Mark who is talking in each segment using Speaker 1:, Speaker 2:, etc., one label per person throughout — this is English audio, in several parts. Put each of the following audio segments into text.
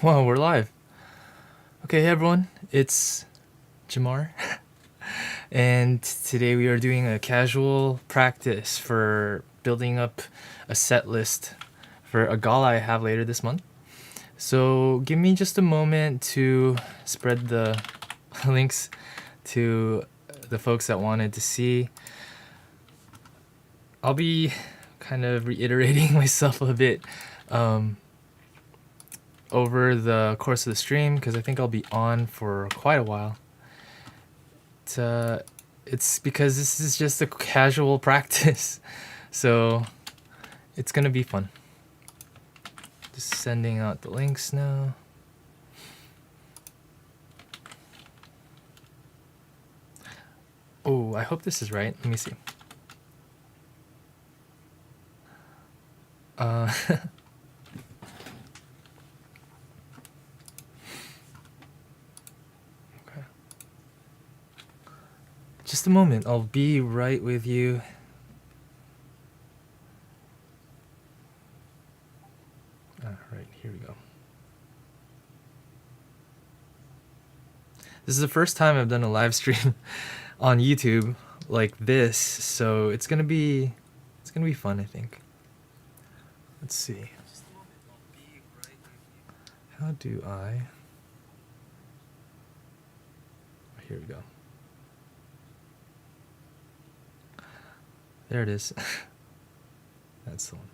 Speaker 1: Wow, we're live. Okay, hey everyone, it's Jamar, and today we are doing a casual practice for building up a set list for a gala I have later this month. So give me just a moment to spread the links to the folks that wanted to see. I'll be kind of reiterating myself a bit over the course of the stream because I think I'll be on for quite a while. It's because this is just a casual practice, so it's gonna be fun. Just sending out the links now. Oh, I hope this is right. Let me see. Okay. Just a moment. I'll be right with you. All right, here we go. This is the first time I've done a live stream on YouTube like this, so it's gonna be fun, I think. Let's see. How do I? Here we go. There it is. That's the one.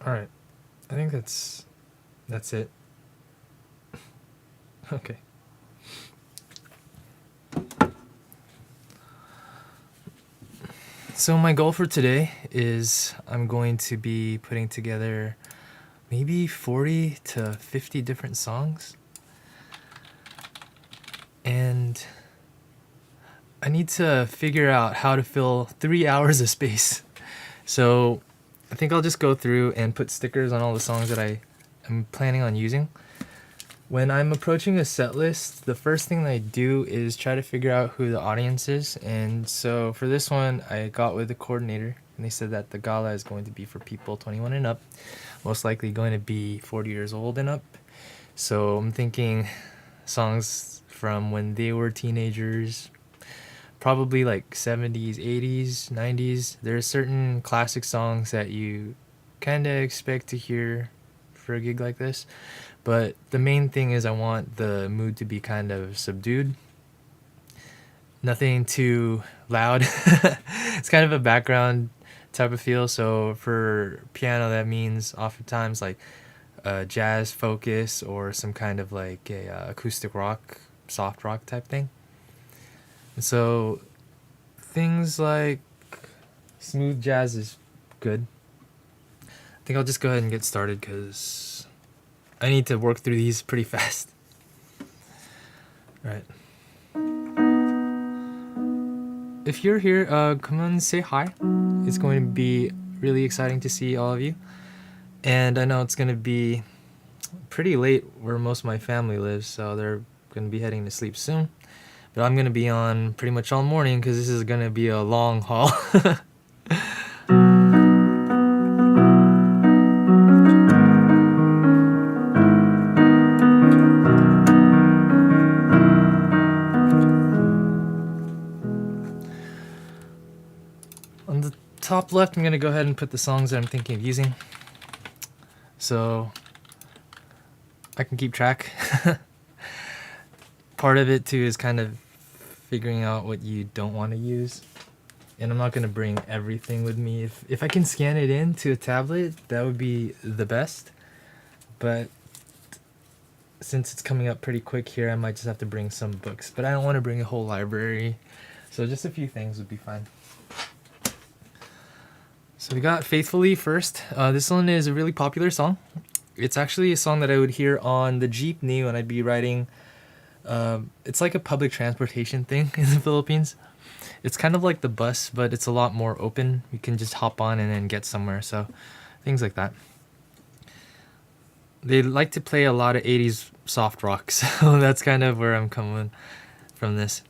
Speaker 1: All right, I think that's it. Okay. So my goal for today is I'm going to be putting together maybe 40 to 50 different songs. And I need to figure out how to fill 3 hours of space. So I think I'll just go through and put stickers on all the songs that I'm planning on using. When I'm approaching a set list, the first thing that I do is try to figure out who the audience is. And so for this one, I got with the coordinator, and they said that the gala is going to be for people 21 and up, most likely going to be 40 years old and up. So I'm thinking songs from when they were teenagers, probably like 70s, 80s, 90s. There are certain classic songs that you kind of expect to hear for a gig like this. But the main thing is I want the mood to be kind of subdued. Nothing too loud. It's kind of a background type of feel. So for piano, that means oftentimes like jazz focus or some kind of like a acoustic rock, soft rock type thing. And so things like smooth jazz is good. I think I'll just go ahead and get started because I need to work through these pretty fast. All right. If you're here, come on, say hi. It's going to be really exciting to see all of you. And I know it's going to be pretty late where most of my family lives, so they're going to be heading to sleep soon. But I'm going to be on pretty much all morning because this is going to be a long haul. On the top left, I'm going to go ahead and put the songs that I'm thinking of using, so I can keep track. Part of it too is kind of figuring out what you don't want to use, and I'm not going to bring everything with me. If I can scan it in to a tablet, that would be the best, but since it's coming up pretty quick here, I might just have to bring some books, but I don't want to bring a whole library, So just a few things would be fine. So we got Faithfully first. This one is a really popular song. It's actually a song that I would hear on the jeepney when I'd be riding. It's like a public transportation thing in the Philippines. It's kind of like the bus, but it's a lot more open. You can just hop on and then get somewhere. So things like that. They like to play a lot of 80s soft rock. So that's kind of where I'm coming from this.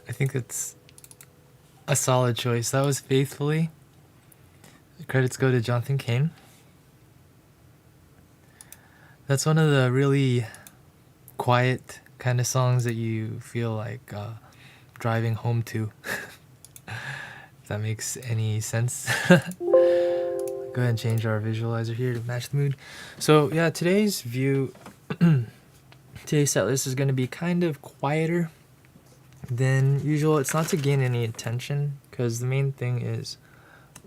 Speaker 1: I think it's a solid choice. That was Faithfully. The credits go to Jonathan Cain. That's one of the really quiet kind of songs that you feel like driving home to. If that makes any sense. Go ahead and change our visualizer here to match the mood. So yeah, today's set list is going to be kind of quieter than usual. It's not to gain any attention, because the main thing is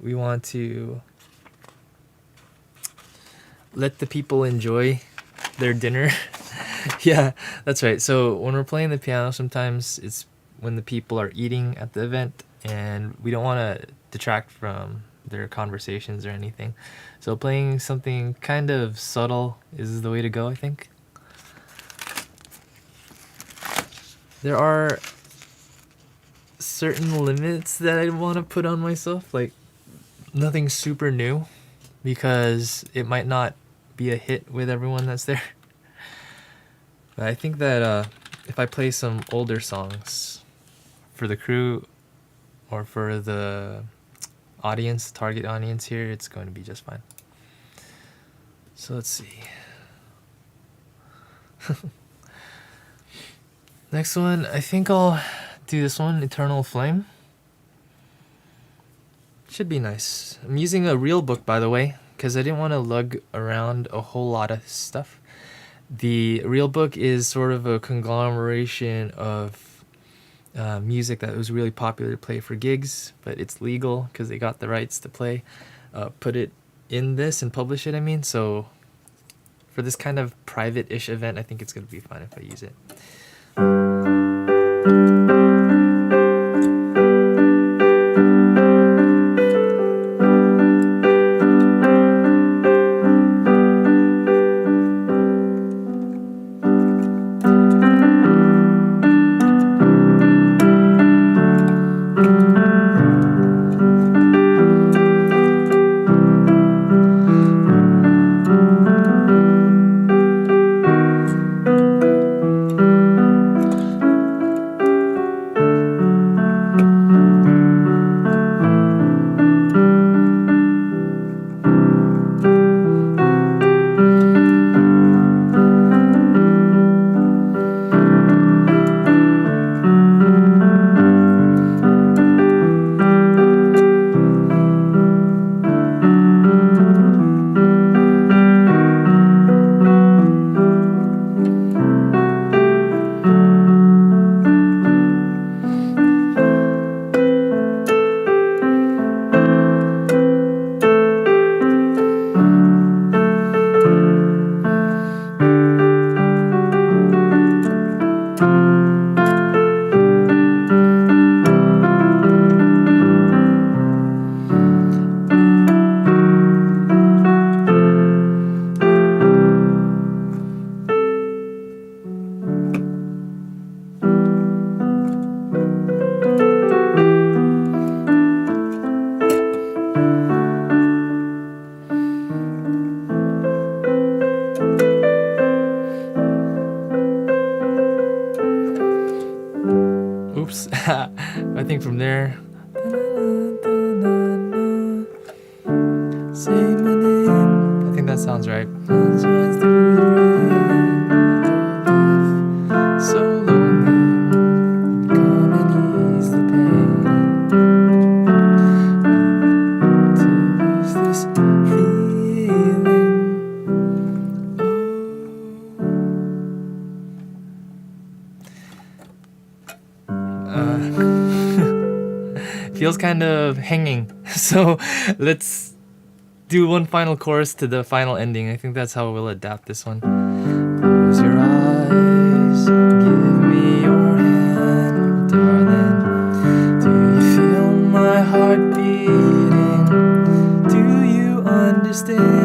Speaker 1: we want to let the people enjoy their dinner. Yeah, that's right. So when we're playing the piano, sometimes it's when the people are eating at the event, and we don't want to detract from their conversations or anything. So playing something kind of subtle is the way to go, I think. There are certain limits that I want to put on myself, like nothing super new, because it might not be a hit with everyone that's there. But I think that if I play some older songs for the crew or for the audience, target audience here, it's going to be just fine. So let's see. Next one, I think I'll do this one, Eternal Flame. Should be nice. I'm using a real book, by the way, because I didn't want to lug around a whole lot of stuff. The real book is sort of a conglomeration of music that was really popular to play for gigs, but it's legal because they got the rights to play, put it in this and publish it, I mean. So for this kind of private-ish event, I think it's going to be fine if I use it. I think from there, say my name. I think that sounds right. So lonely, come and ease the pain. To lose this feeling. Feels kind of hanging, so let's do one final chorus to the final ending. I think that's how we'll adapt this one. Close your eyes, give me your hand, darling. Do you feel my heart beating? Do you understand?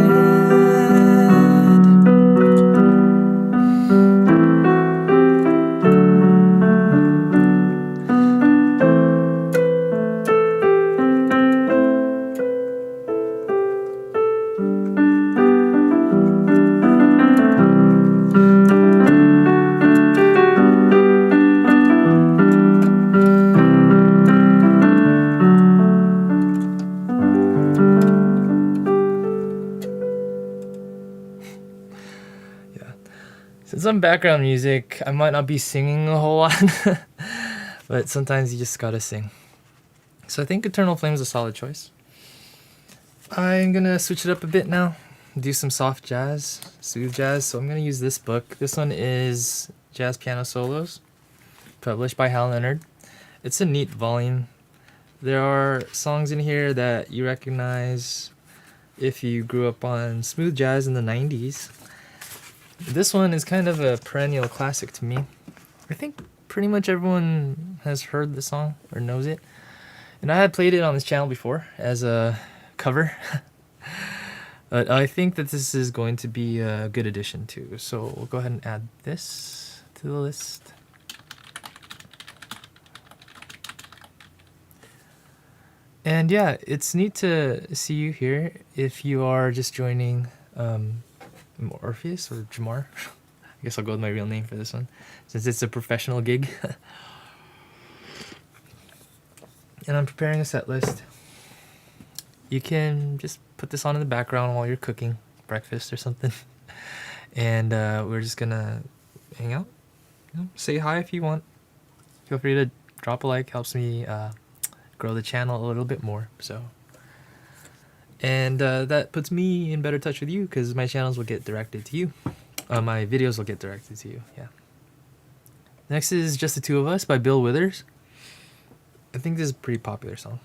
Speaker 1: Some background music. I might not be singing a whole lot, but sometimes you just gotta sing. So I think Eternal Flame is a solid choice. I'm gonna switch it up a bit now, do some soft jazz, smooth jazz. So I'm gonna use this book. This one is Jazz Piano Solos, published by Hal Leonard. It's a neat volume. There are songs in here that you recognize if you grew up on smooth jazz in the 90s. This one is kind of a perennial classic to me. I think pretty much everyone has heard the song or knows it. And I had played it on this channel before as a cover. But I think that this is going to be a good addition too. So we'll go ahead and add this to the list. And yeah, it's neat to see you here if you are just joining Orpheus or Jamar. I guess I'll go with my real name for this one since it's a professional gig. And I'm preparing a set list. You can just put this on in the background while you're cooking breakfast or something. And we're just gonna hang out. Say hi if you want. Feel free to drop a like. Helps me grow the channel a little bit more. So. And that puts me in better touch with you because my channels will get directed to you. My videos will get directed to you, yeah. Next is Just the Two of Us by Bill Withers. I think this is a pretty popular song.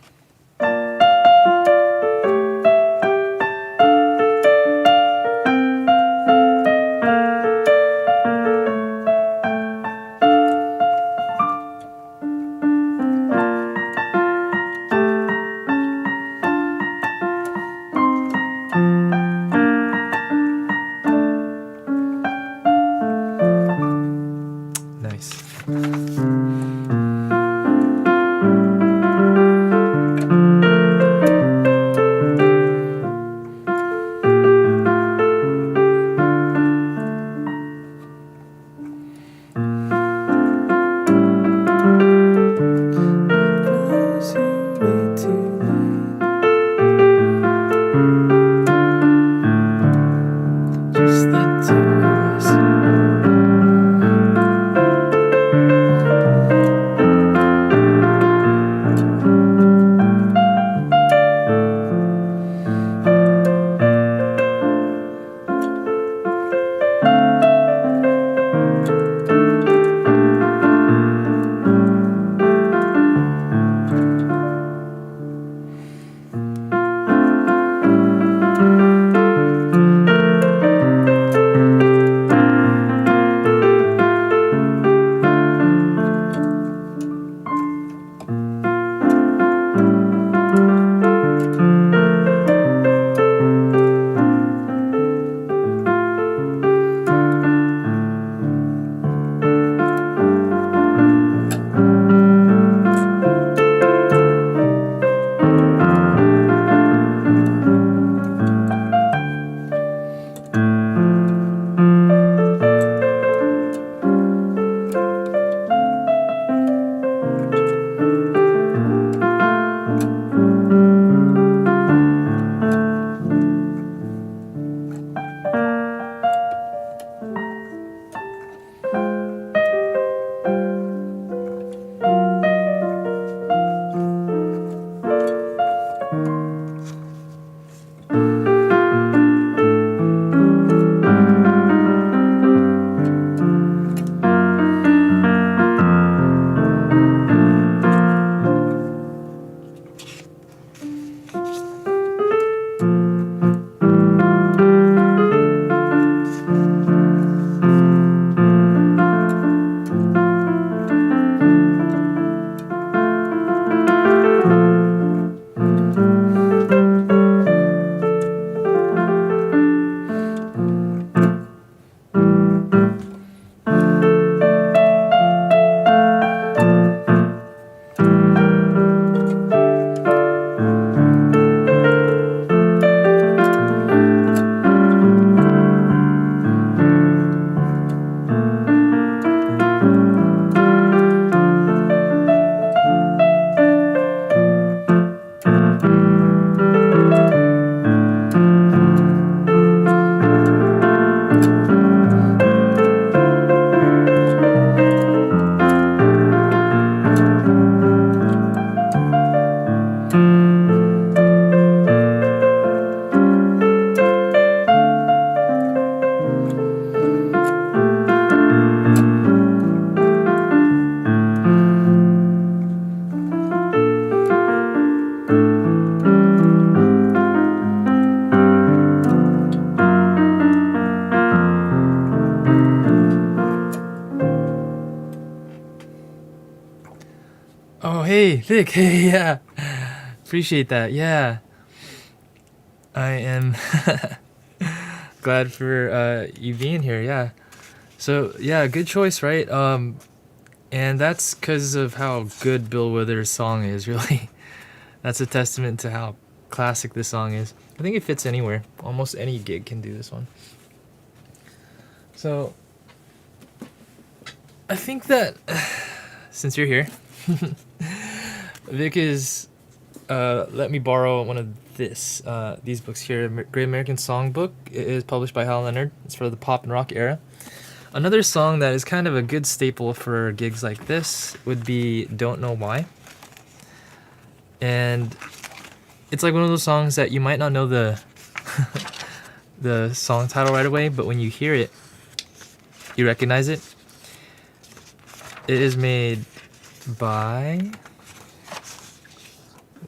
Speaker 1: Hey, Vic. Hey, yeah. Appreciate that. Yeah. I am glad for you being here. Yeah. So, yeah, good choice, right? And that's because of how good Bill Withers' song is, really. That's a testament to how classic this song is. I think it fits anywhere. Almost any gig can do this one. So, I think that since you're here, Vic is let me borrow one of these books here. Great American Songbook. It is published by Hal Leonard. It's for the pop and rock era. Another song that is kind of a good staple for gigs like this would be Don't Know Why. And it's like one of those songs that you might not know the the song title right away, but when you hear it, you recognize it. It is made by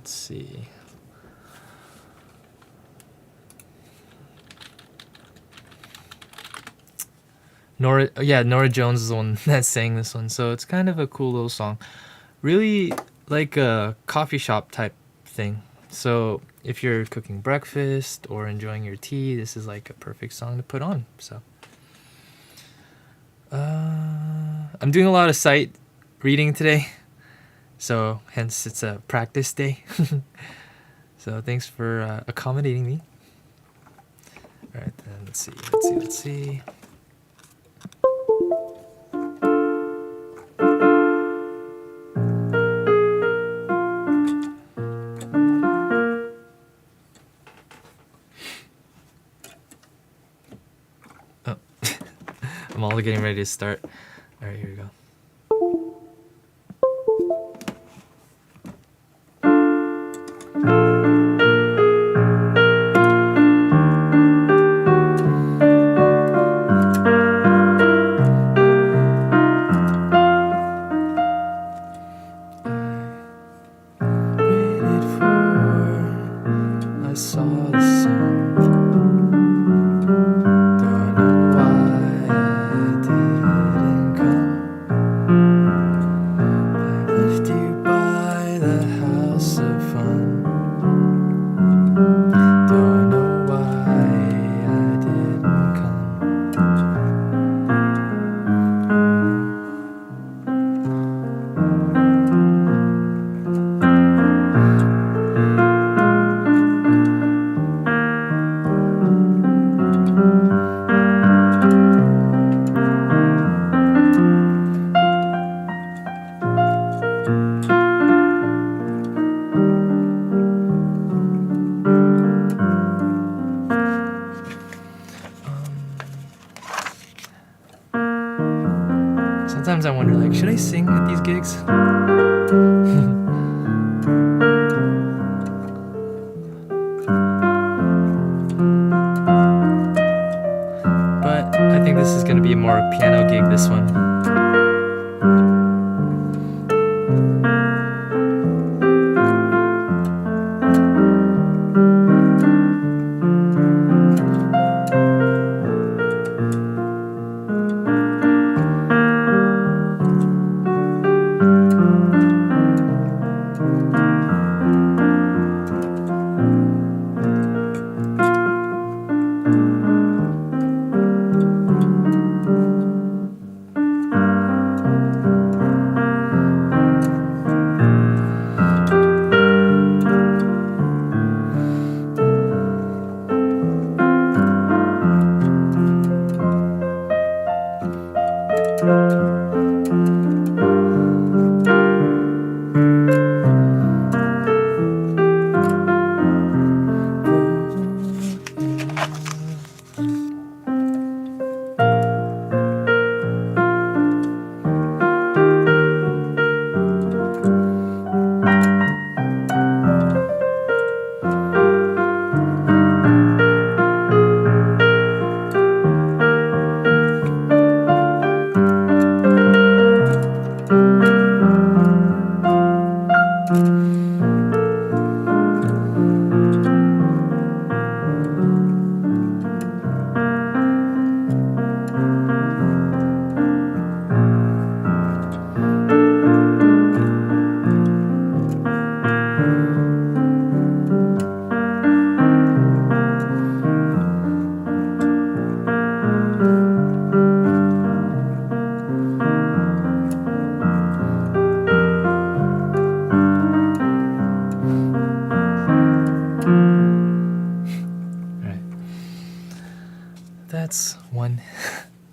Speaker 1: Let's see. Norah, yeah, Norah Jones is the one that sang this one, so it's kind of a cool little song. Really like a coffee shop type thing. So if you're cooking breakfast or enjoying your tea, this is like a perfect song to put on. So I'm doing a lot of sight reading today, so hence it's a practice day. So thanks for accommodating me. All right, then let's see. I'm all getting ready to start. All right, here we go. Sometimes I wonder, like, should I sing at these gigs? But I think this is going to be a more piano gig, this one.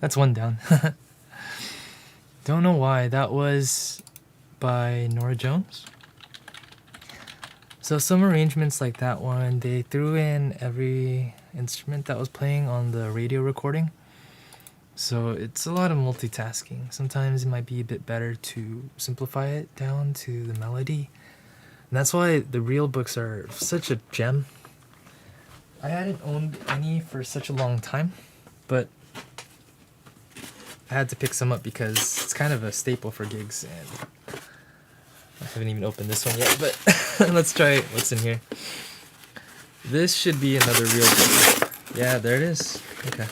Speaker 1: That's one down. Don't know why. That was by Norah Jones. So some arrangements like that one, they threw in every instrument that was playing on the radio recording. So it's a lot of multitasking. Sometimes it might be a bit better to simplify it down to the melody. And that's why the real books are such a gem. I hadn't owned any for such a long time, but I had to pick some up because it's kind of a staple for gigs, and I haven't even opened this one yet, but let's try what's in here. This should be another real book. Yeah, there it is. Okay.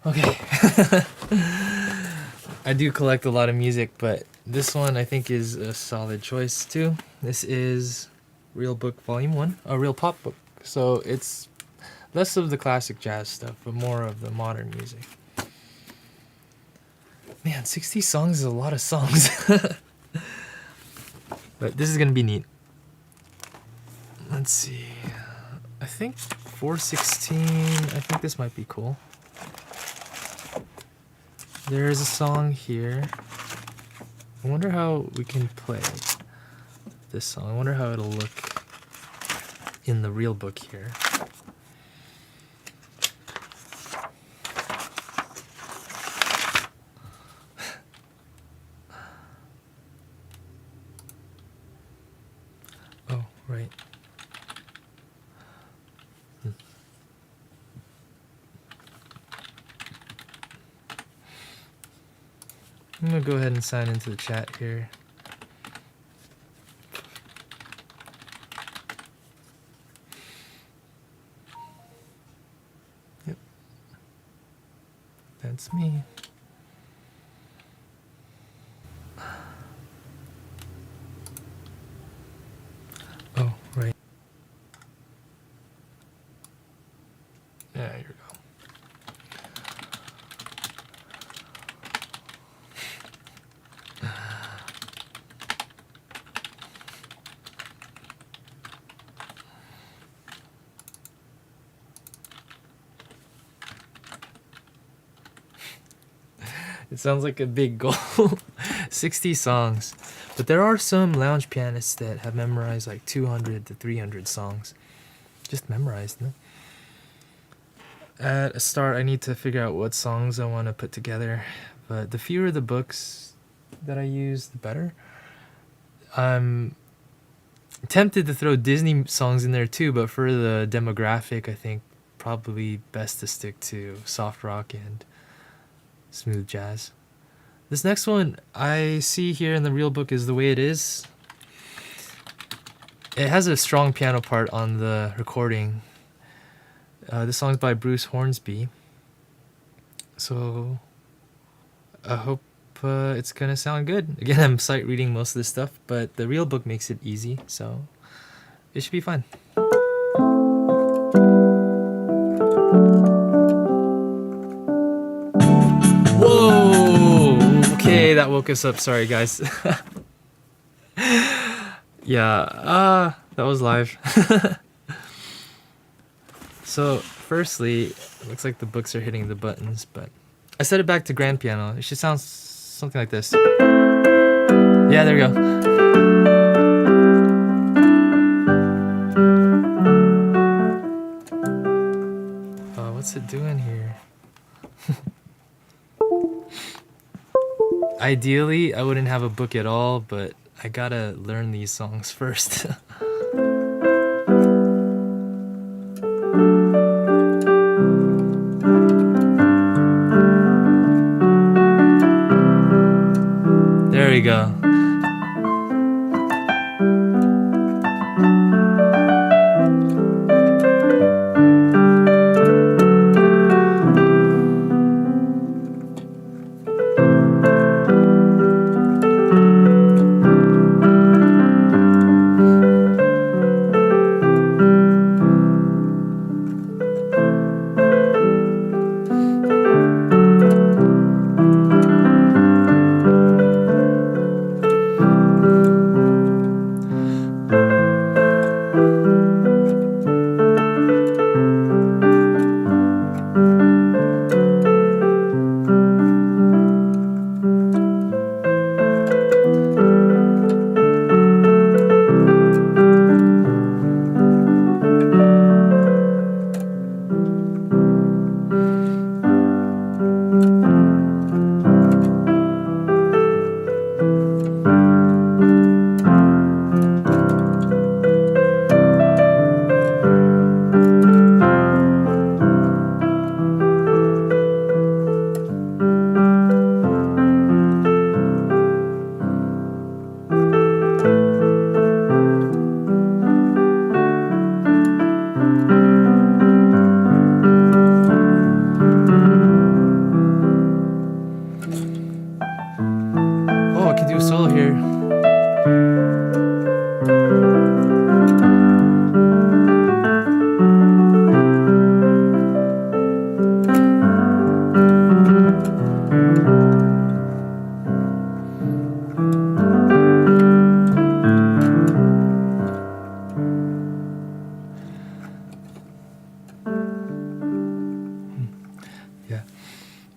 Speaker 1: Okay. I do collect a lot of music, but this one I think is a solid choice too. This is Real Book Volume 1, a real pop book. So it's less of the classic jazz stuff, but more of the modern music. Man, 60 songs is a lot of songs. But this is gonna be neat. Let's see. I think 416, I think this might be cool. There's a song here. I wonder how we can play this song. I wonder how it'll look in the real book here. Oh, right. I'm gonna go ahead and sign into the chat here. Yep. That's me. Oh, right. There you go. It sounds like a big goal. 60 songs. But there are some lounge pianists that have memorized like 200 to 300 songs. Just memorized, no? At a start, I need to figure out what songs I want to put together. But the fewer the books that I use, the better. I'm tempted to throw Disney songs in there too, but for the demographic, I think probably best to stick to soft rock and smooth jazz. This next one I see here in the real book is The Way It Is. It has a strong piano part on the recording. This song's by Bruce Hornsby. So I hope it's gonna sound good. Again, I'm sight reading most of this stuff, but the real book makes it easy, so it should be fun. Whoa! Okay, that woke us up. Sorry, guys. Yeah, that was live. So, firstly, it looks like the books are hitting the buttons, but I set it back to grand piano. It should sound something like this. Yeah, there we go. What's it doing here? Ideally, I wouldn't have a book at all, but I gotta learn these songs first. There we go.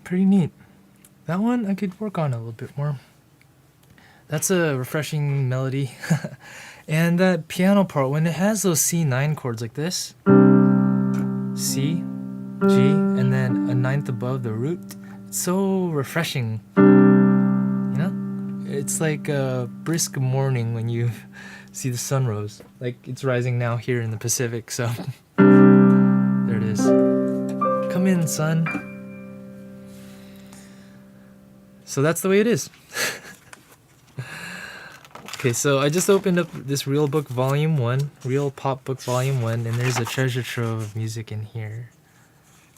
Speaker 1: Pretty neat. That one I could work on a little bit more. That's a refreshing melody. And that piano part, when it has those C9 chords like this, C, G, and then a ninth above the root, it's so refreshing. You know? It's like a brisk morning when you see the sun rose. Like it's rising now here in the Pacific, so there it is. Come in, sun. So that's the way it is. Okay, so I just opened up this Real Book Volume 1, Real Pop Book Volume 1, and there's a treasure trove of music in here.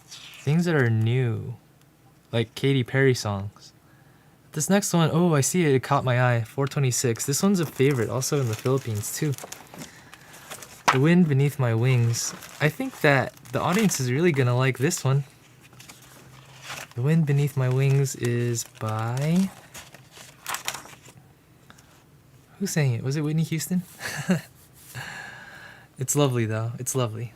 Speaker 1: Things that are new, like Katy Perry songs. This next one, oh, I see it, it caught my eye, 426. This one's a favorite, also in the Philippines too. The Wind Beneath My Wings. I think that the audience is really gonna like this one. The Wind Beneath My Wings is by... Who sang it? Was it Whitney Houston? It's lovely though. It's lovely.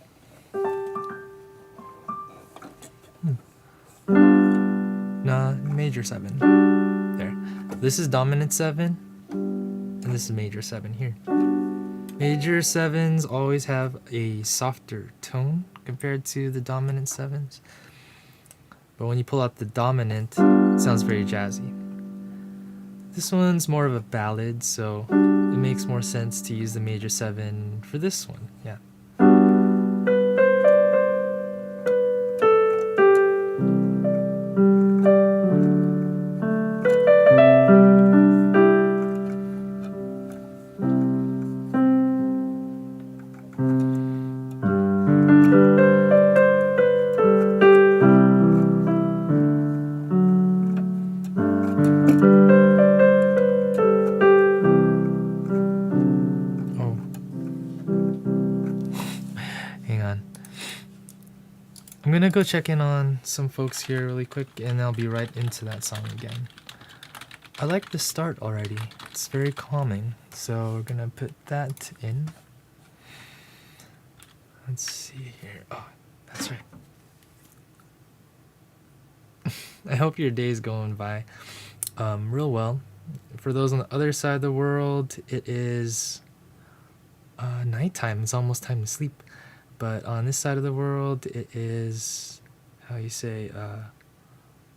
Speaker 1: Nah, major 7. There. This is dominant 7. And this is major 7 here. Major 7s always have a softer tone compared to the dominant 7s. But when you pull out the dominant, it sounds very jazzy. This one's more of a ballad, so it makes more sense to use the major 7 for this one, yeah. I'm gonna go check in on some folks here really quick and I'll be right into that song again. I like the start already. It's very calming. So we're gonna put that in. Let's see here. Oh, that's right. I hope your day's going by real well. For those on the other side of the world, it is nighttime. It's almost time to sleep. But on this side of the world, it is, how you say,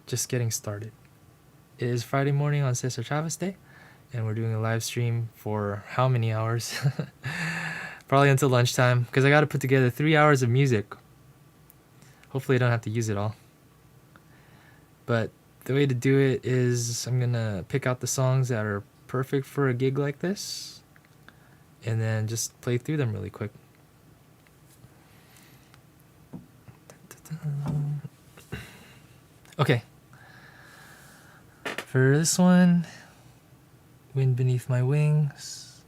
Speaker 1: just getting started. It is Friday morning on Cesar Chavez Day, and we're doing a live stream for how many hours? Probably until lunchtime, because I got to put together 3 hours of music. Hopefully I don't have to use it all. But the way to do it is I'm going to pick out the songs that are perfect for a gig like this, and then just play through them really quick. Okay. For this one, Wind Beneath My Wings,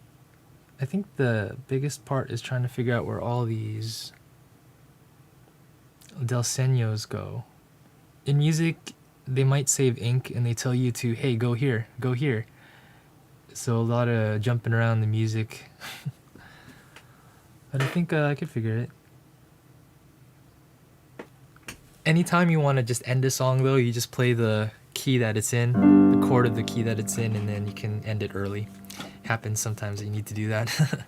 Speaker 1: I think the biggest part is trying to figure out where all these delseños go. In music, they might save ink and they tell you to, hey, go here, go here. So a lot of jumping around the music. But I think I could figure it. Anytime you want to just end a song though, you just play the key that it's in, the chord of the key that it's in, and then you can end it early. Happens sometimes that you need to do that.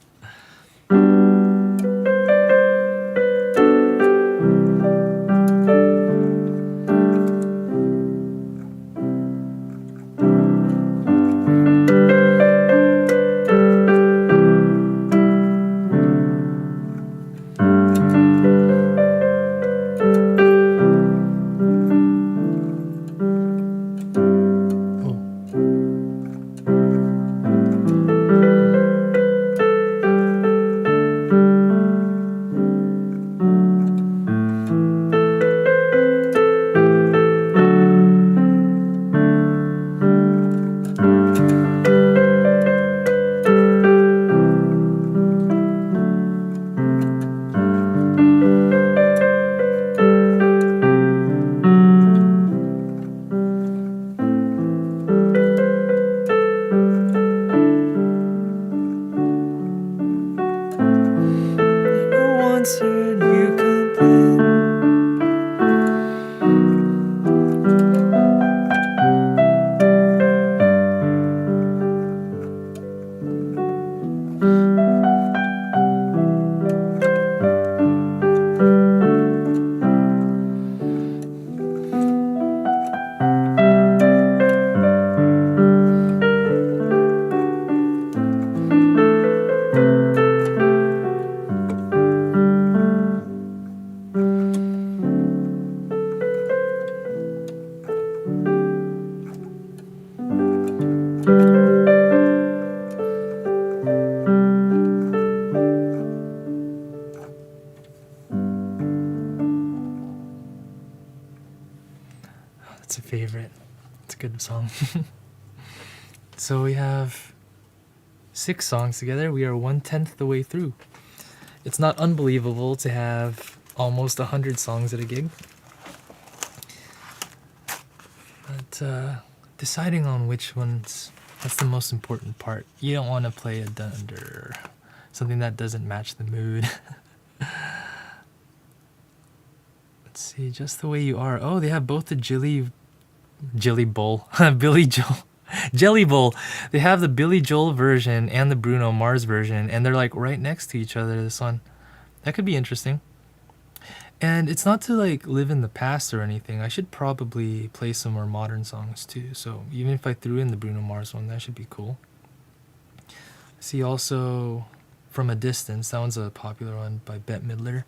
Speaker 1: That's a favorite. It's a good song. So we have 6 songs together. We are 1/10 the way through. It's not unbelievable to have almost 100 songs at a gig. But deciding on which ones, that's the most important part. You don't want to play a dunder, something that doesn't match the mood. Let's see, Just the Way You Are. Oh, they have both the Jelly Bowl, Billy Joel, Jelly Bowl. They have the Billy Joel version and the Bruno Mars version, and they're like right next to each other. This one, that could be interesting. And it's not to like live in the past or anything. I should probably play some more modern songs too. So even if I threw in the Bruno Mars one, that should be cool. See also From a Distance. That one's a popular one by Bette Midler.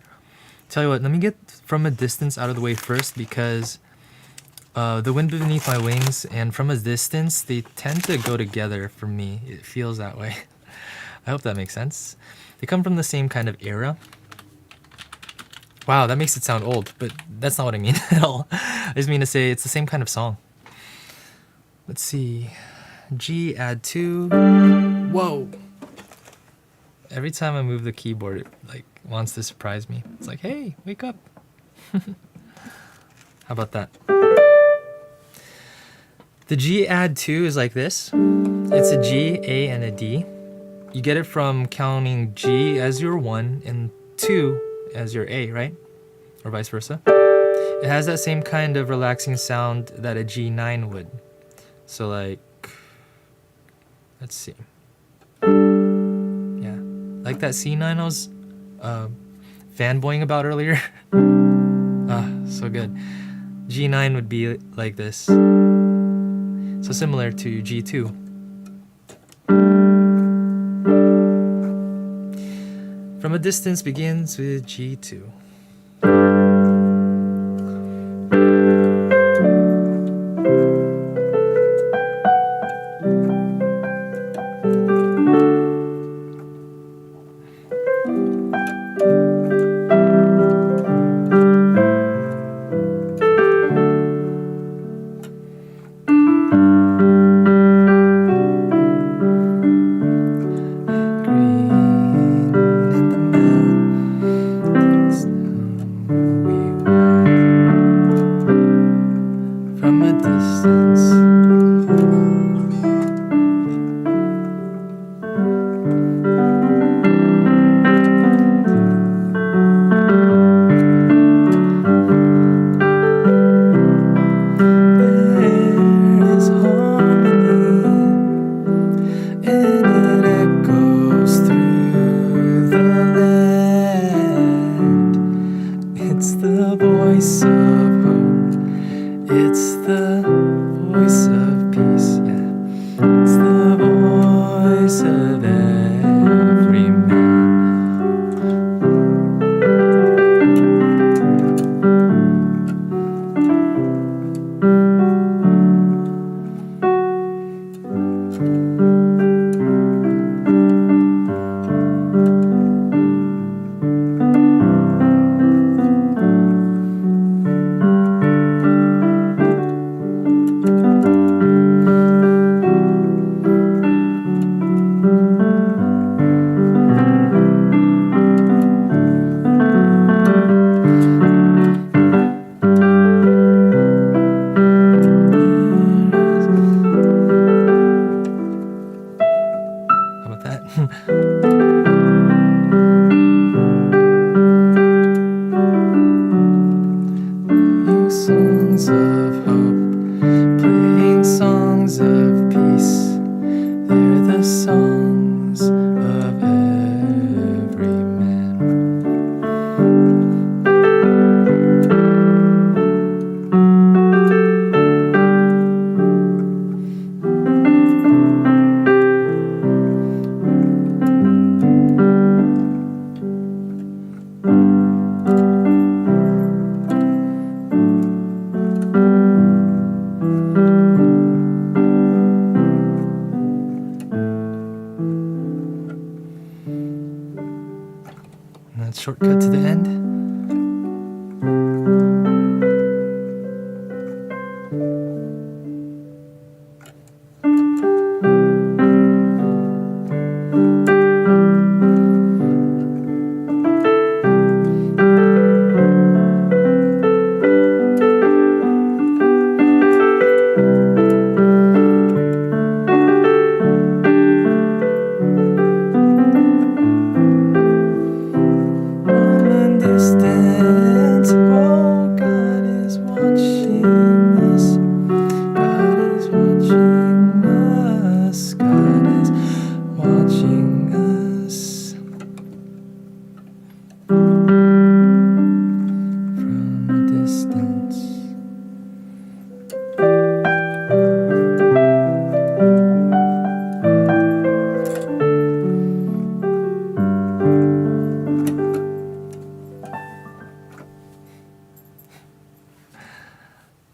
Speaker 1: Tell you what, let me get From a Distance out of the way first, because The Wind Beneath My Wings and From a Distance, they tend to go together for me. It feels that way. I hope that makes sense. They come from the same kind of era. Wow, that makes it sound old, but that's not what I mean at all. I just mean to say it's the same kind of song. Let's see. G, add 2. Whoa! Every time I move the keyboard, it like wants to surprise me. It's like, hey, wake up. How about that? The G add 2 is like this. It's a G, A, and a D. You get it from counting G as your 1 and 2 as your A, right? Or vice versa. It has that same kind of relaxing sound that a G9 would. So like, let's see. Yeah, like that C9 I was fanboying about earlier. So good. G9 would be like this. So similar to G2. From a Distance begins with G2. Shortcut to the end.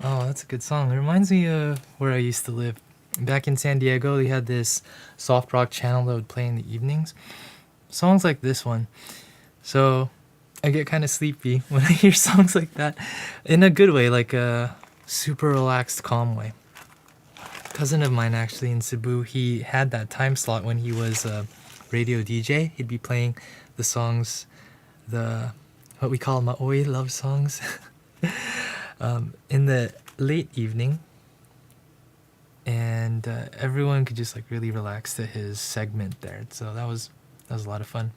Speaker 1: Oh, that's a good song. It reminds me of where I used to live. Back in San Diego, they had this soft rock channel that would play in the evenings. Songs like this one. So I get kind of sleepy when I hear songs like that. In a good way, like a super relaxed, calm way. A cousin of mine actually in Cebu, he had that time slot when he was a radio DJ. He'd be playing the songs, what we call Maui love songs. In the late evening, and everyone could just like really relax to his segment there. So that was a lot of fun.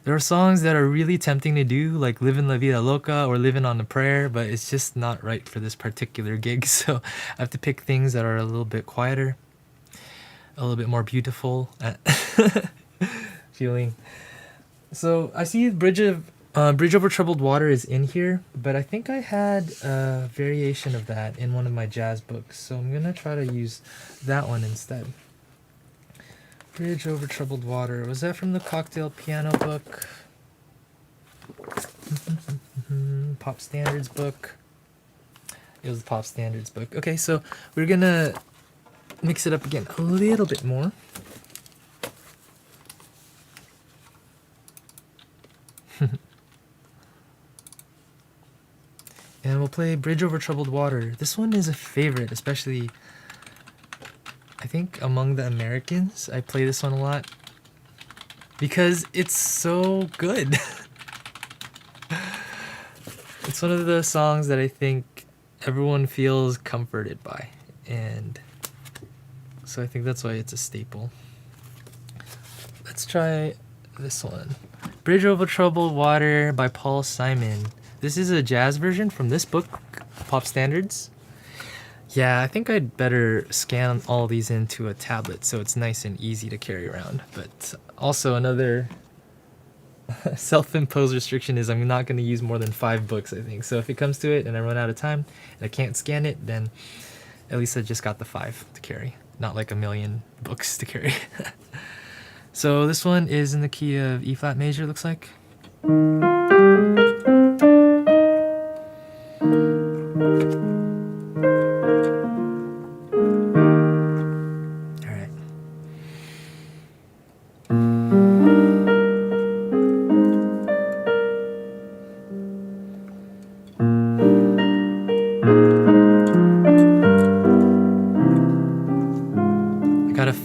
Speaker 1: There are songs that are really tempting to do, like Livin' La Vida Loca or Livin' on a Prayer, but it's just not right for this particular gig. So I have to pick things that are a little bit quieter, a little bit more beautiful feeling. So I see Bridge Over Troubled Water is in here, but I think I had a variation of that in one of my jazz books, so I'm gonna try to use that one instead. Bridge Over Troubled Water, was that from the Cocktail Piano book? Pop Standards book. It was the Pop Standards book. Okay, so we're gonna mix it up again a little bit more. And we'll play Bridge Over Troubled Water. This one is a favorite, especially, I think, among the Americans. I play this one a lot because it's so good. It's one of the songs that I think everyone feels comforted by. And so I think that's why it's a staple. Let's try this one. Bridge Over Troubled Water by Paul Simon. This is a jazz version from this book, Pop Standards. Yeah, I think I'd better scan all these into a tablet so it's nice and easy to carry around. But also another self-imposed restriction is I'm not going to use more than 5 books, I think. So if it comes to it and I run out of time and I can't scan it, then at least I just got the 5 to carry. Not like a million books to carry. So this one is in the key of E flat major, looks like.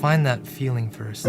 Speaker 1: Find that feeling first.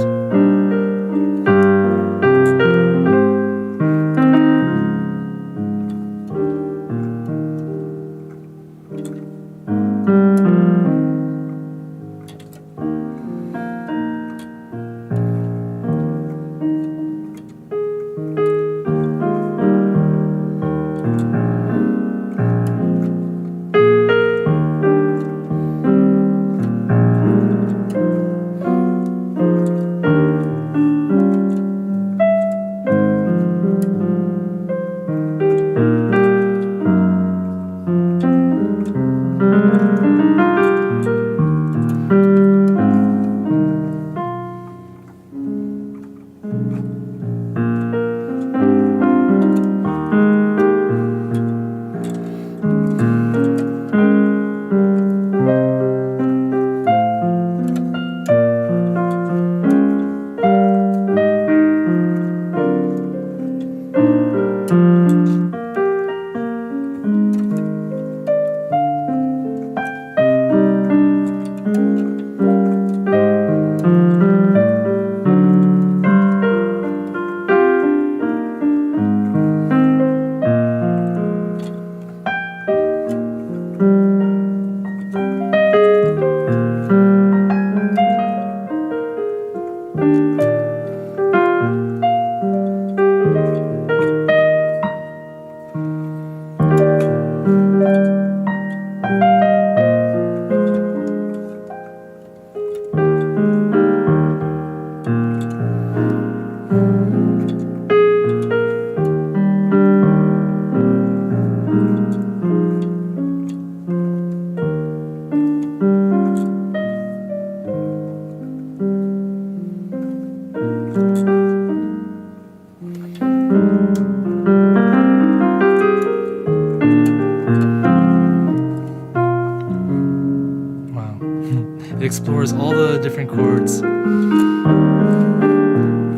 Speaker 1: It explores all the different chords.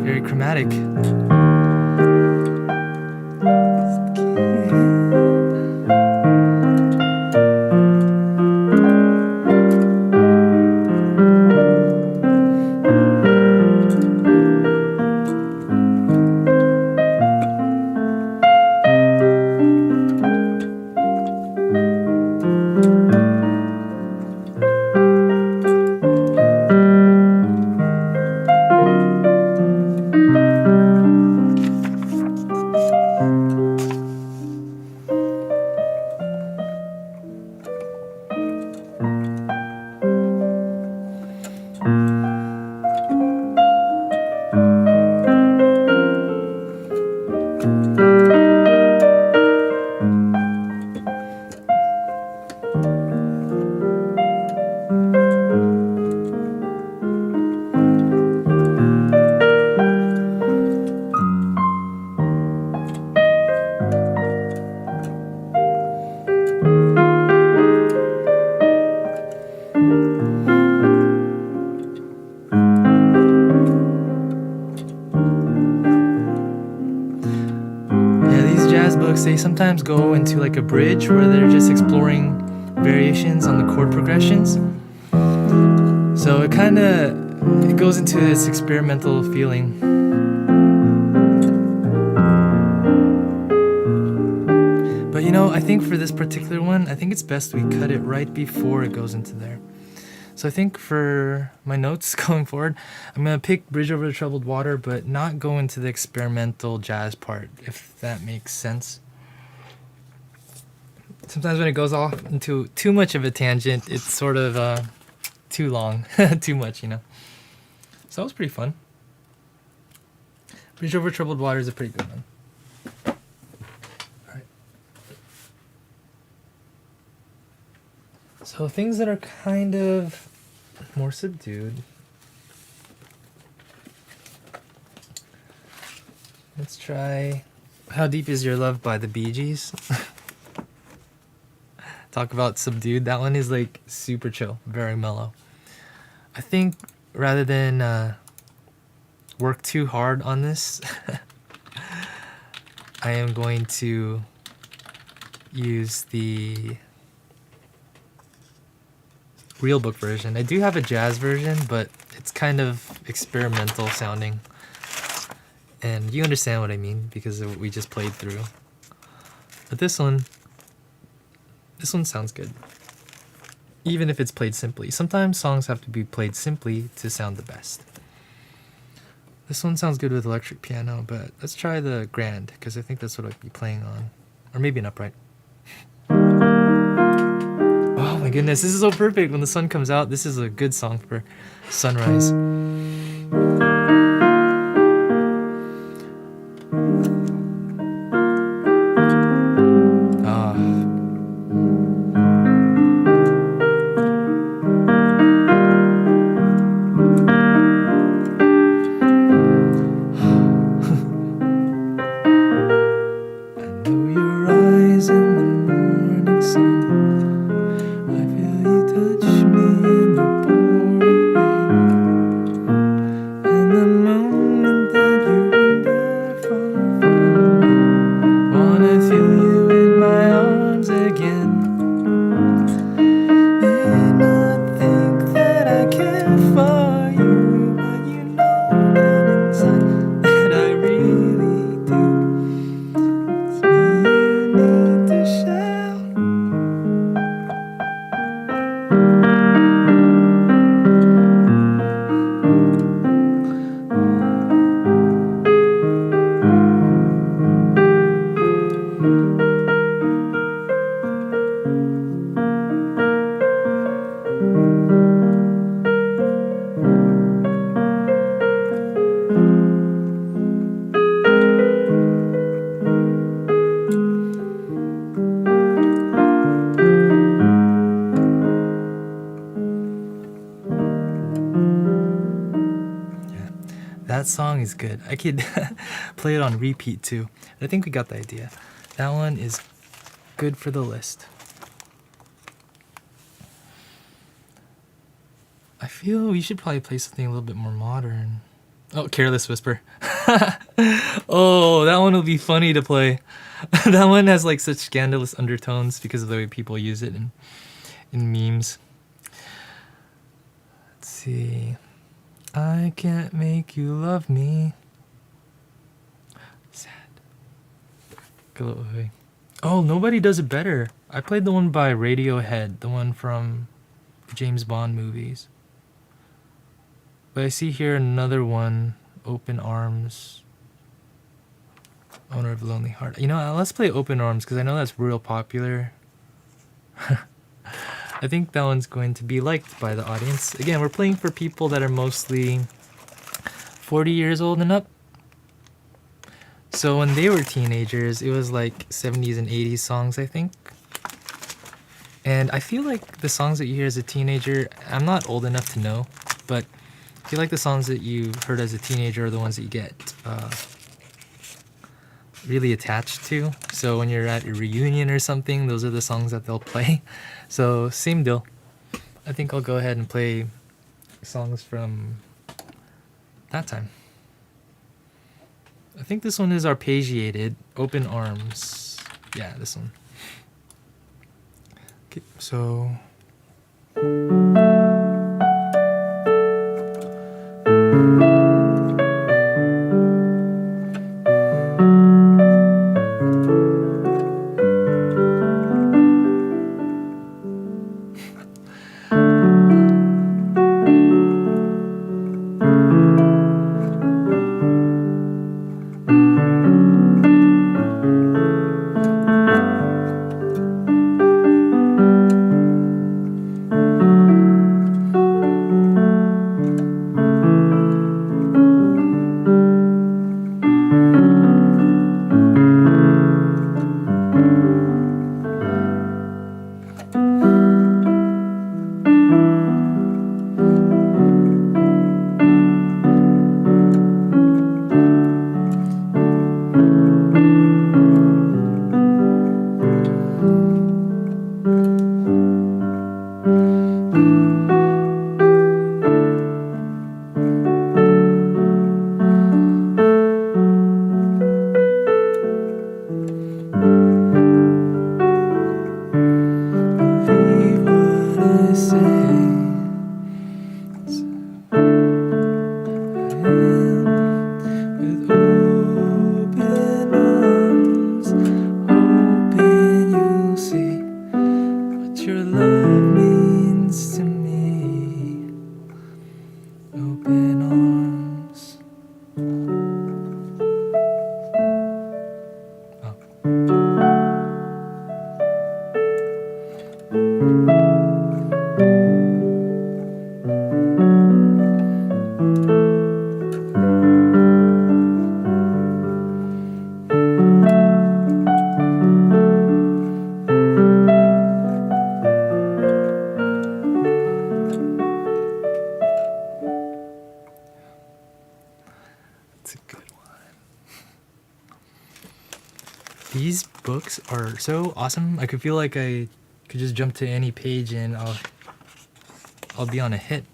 Speaker 1: Very chromatic. They sometimes go into like a bridge where they're just exploring variations on the chord progressions. So it goes into this experimental feeling. But I think for this particular one, I think it's best we cut it right before it goes into there. So I think for my notes going forward, I'm going to pick Bridge Over the Troubled Water, but not go into the experimental jazz part, if that makes sense. Sometimes when it goes off into too much of a tangent, it's sort of too long, too much, So that was pretty fun. Bridge Over Troubled Water is a pretty good one. All right. So things that are kind of more subdued. Let's try How Deep Is Your Love by the Bee Gees. Talk about subdued. That one is like super chill, very mellow. I think rather than work too hard on this, I am going to use the real book version. I do have a jazz version, but it's kind of experimental sounding. And you understand what I mean because of what we just played through. But this one sounds good. Even if it's played simply. Sometimes songs have to be played simply to sound the best. This one sounds good with electric piano, but let's try the grand, because I think that's what I'd be playing on. Or maybe an upright. Oh my goodness, this is so perfect when the sun comes out. This is a good song for sunrise. That song is good. I could play it on repeat too. I think we got the idea. That one is good for the list. I feel we should probably play something a little bit more modern. Oh, Careless Whisper. Oh, that one will be funny to play. That one has like such scandalous undertones because of the way people use it in memes. Let's see. I can't make you love me. Sad. Oh, nobody does it better. I played the one by Radiohead, the one from the James Bond movies. But I see here another one, Open Arms. Owner of Lonely Heart. You know, let's play Open Arms because I know that's real popular. I think that one's going to be liked by the audience. Again, we're playing for people that are mostly 40 years old and up. So when they were teenagers, it was like 70s and 80s songs, I think. And I feel like the songs that you hear as a teenager, I'm not old enough to know, but I feel like the songs that you heard as a teenager are the ones that you get really attached to. So when you're at a reunion or something, those are the songs that they'll play. So same deal. I think I'll go ahead and play songs from that time. I think this one is arpeggiated. Open Arms. Yeah, this one. Okay, so... These books are so awesome. I could feel like I could just jump to any page and I'll be on a hit.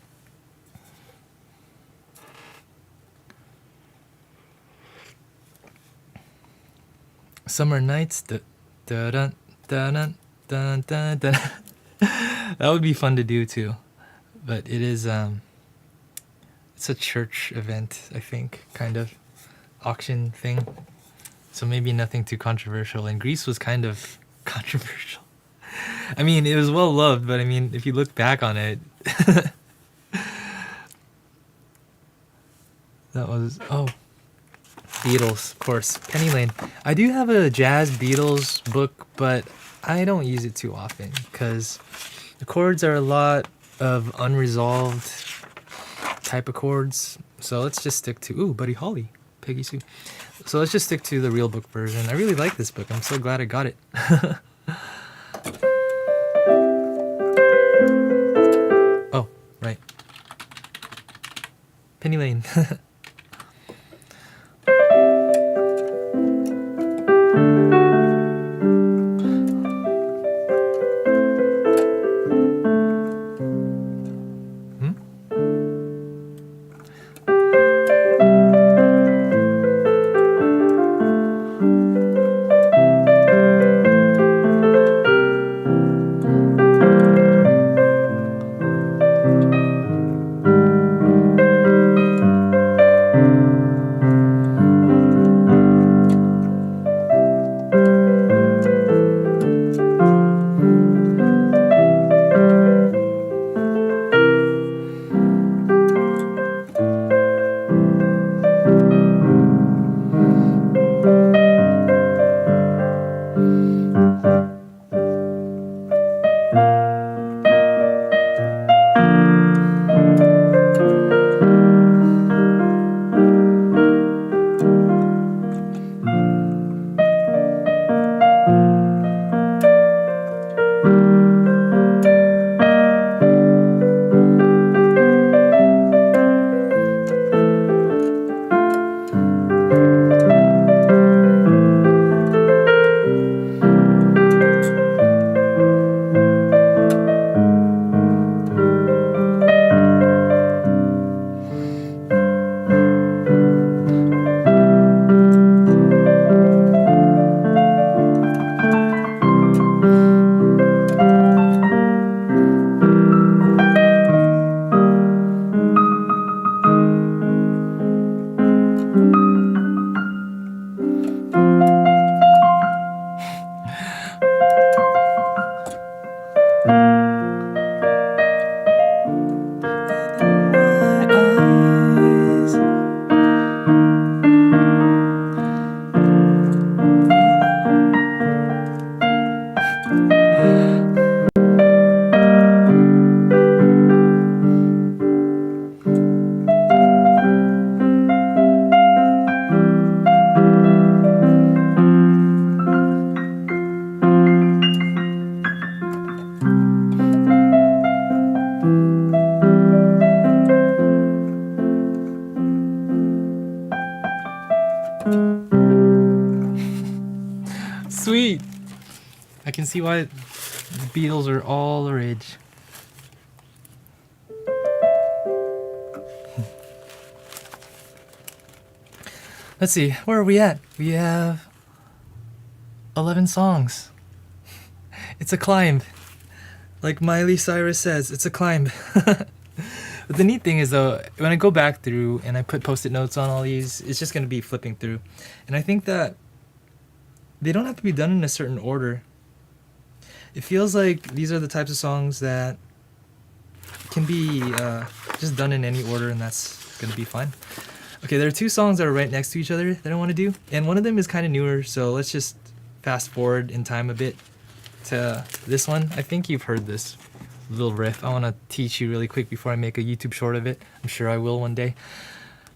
Speaker 1: Summer Nights. That would be fun to do too. But it is it's a church event, I think, kind of auction thing. So maybe nothing too controversial. And Grease was kind of controversial. I mean, it was well loved, but I mean, if you look back on it, that was, oh, Beatles, of course. Penny Lane. I do have a jazz Beatles book, but I don't use it too often because the chords are a lot of unresolved type of chords. So let's just stick to, ooh, Buddy Holly, Peggy Sue. So let's just stick to the real book version. I really like this book. I'm so glad I got it. Oh, right. Penny Lane. see why the Beatles are all the rage. Let's see, where are we at? We have 11 songs. It's a climb. Like Miley Cyrus says, it's a climb. But the neat thing is though, when I go back through and I put post-it notes on all these, it's just going to be flipping through. And I think that they don't have to be done in a certain order. It feels like these are the types of songs that can be just done in any order, and that's going to be fine. Okay, there are two songs that are right next to each other that I want to do, and one of them is kind of newer, so let's just fast forward in time a bit to this one. I think you've heard this little riff. I want to teach you really quick before I make a YouTube short of it. I'm sure I will one day.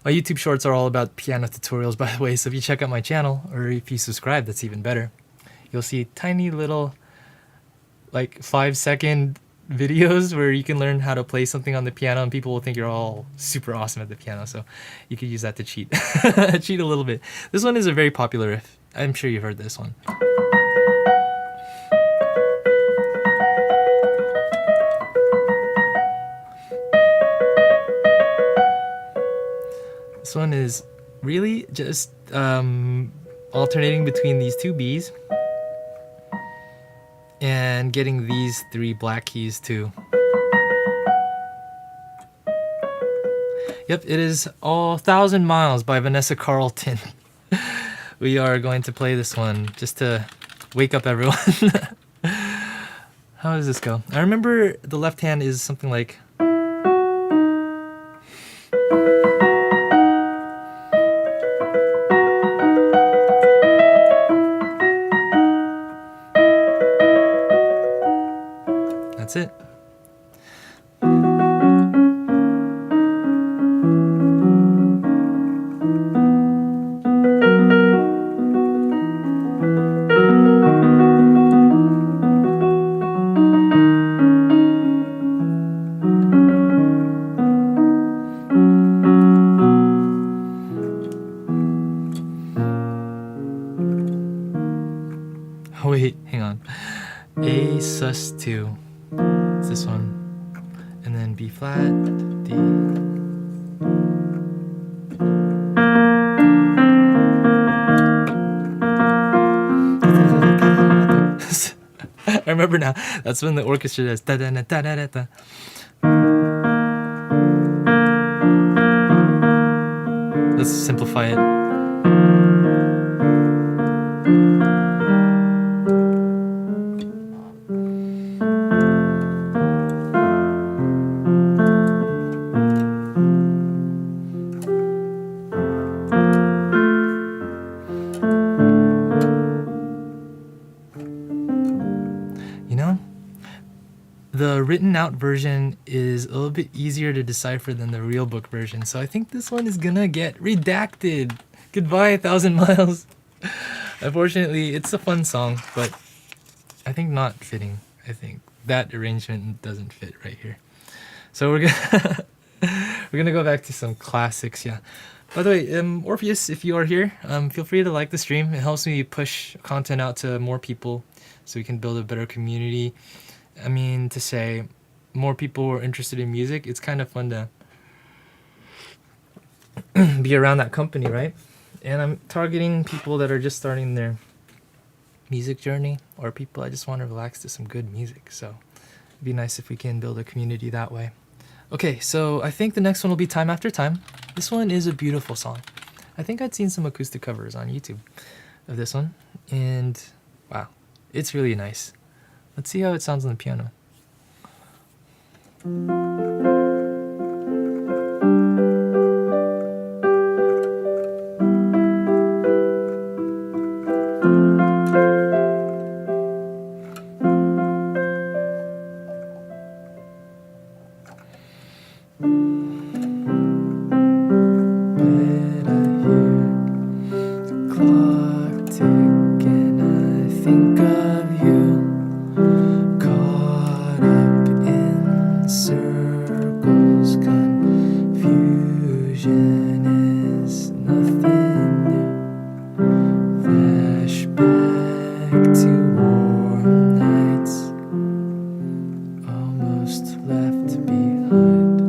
Speaker 1: My YouTube shorts are all about piano tutorials, by the way, so if you check out my channel, or if you subscribe, that's even better. You'll see tiny little, like 5-second videos where you can learn how to play something on the piano, and people will think you're all super awesome at the piano, so you could use that to cheat. Cheat a little bit. This one is a very popular riff. I'm sure you've heard this one. This one is really just alternating between these two Bs and getting these three black keys too. Yep, it is all 1,000 Miles by Vanessa Carlton. We are going to play this one just to wake up everyone. How does this go? I remember the left hand is something like... That's it. Oh wait, hang on. A sus2. It's this one, and then B flat, D. I remember now. That's when the orchestra does da da da da da da. Let's simplify it. The written out version is a little bit easier to decipher than the real book version, so I think this one is gonna get redacted. Goodbye, 1,000 Miles. Unfortunately, it's a fun song, but I think not fitting. I think that arrangement doesn't fit right here. So we're gonna go back to some classics, yeah. By the way, Orpheus, if you are here, feel free to like the stream. It helps me push content out to more people so we can build a better community. I mean, to say more people are interested in music, it's kind of fun to be around that company, right? And I'm targeting people that are just starting their music journey, or people that just want to relax to some good music. So it'd be nice if we can build a community that way. Okay, so I think the next one will be Time After Time. This one is a beautiful song. I think I'd seen some acoustic covers on YouTube of this one, and wow, it's really nice. Let's see how it sounds on the piano. Caught up in almost left behind.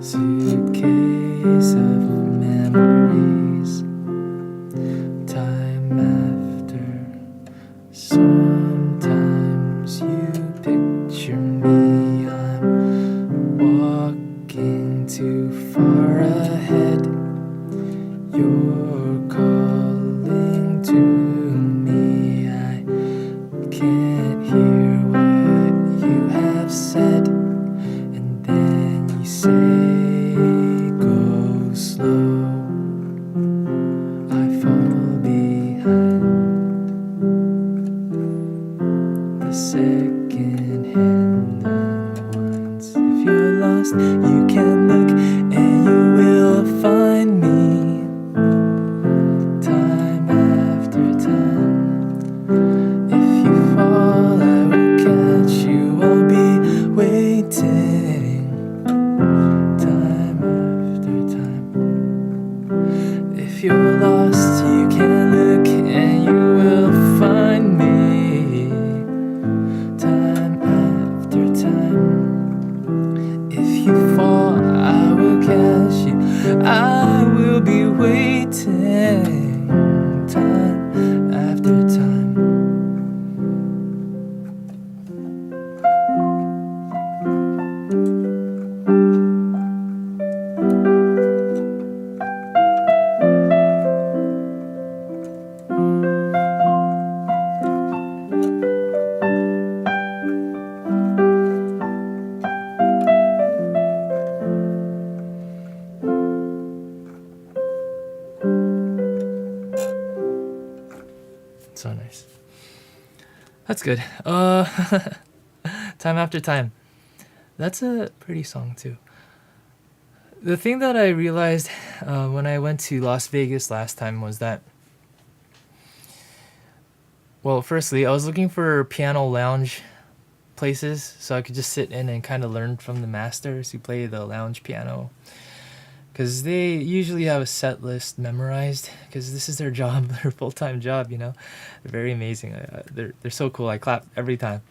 Speaker 1: Suitcase of memories. Time after. Sometimes you picture me. I'm walking too far ahead. You're calling to me. I can't hear what you have said. And then you say, go slow. I fall behind. The second hand ones. If you're lost, you can look and you will find me. Time after time. If you fall, I will catch you. I'll be waiting. Time after time. If you're lost, you can look and you will find me. Time after time. If you fall, I will catch you. I will be waiting. Time after time. So nice. That's good. Time after time. That's a pretty song too. The thing that I realized when I went to Las Vegas last time was that, well, firstly, I was looking for piano lounge places so I could just sit in and kind of learn from the masters who play the lounge piano. Because they usually have a set list memorized, because this is their job, their full-time job, you know. They're very amazing. They're so cool. I clap every time.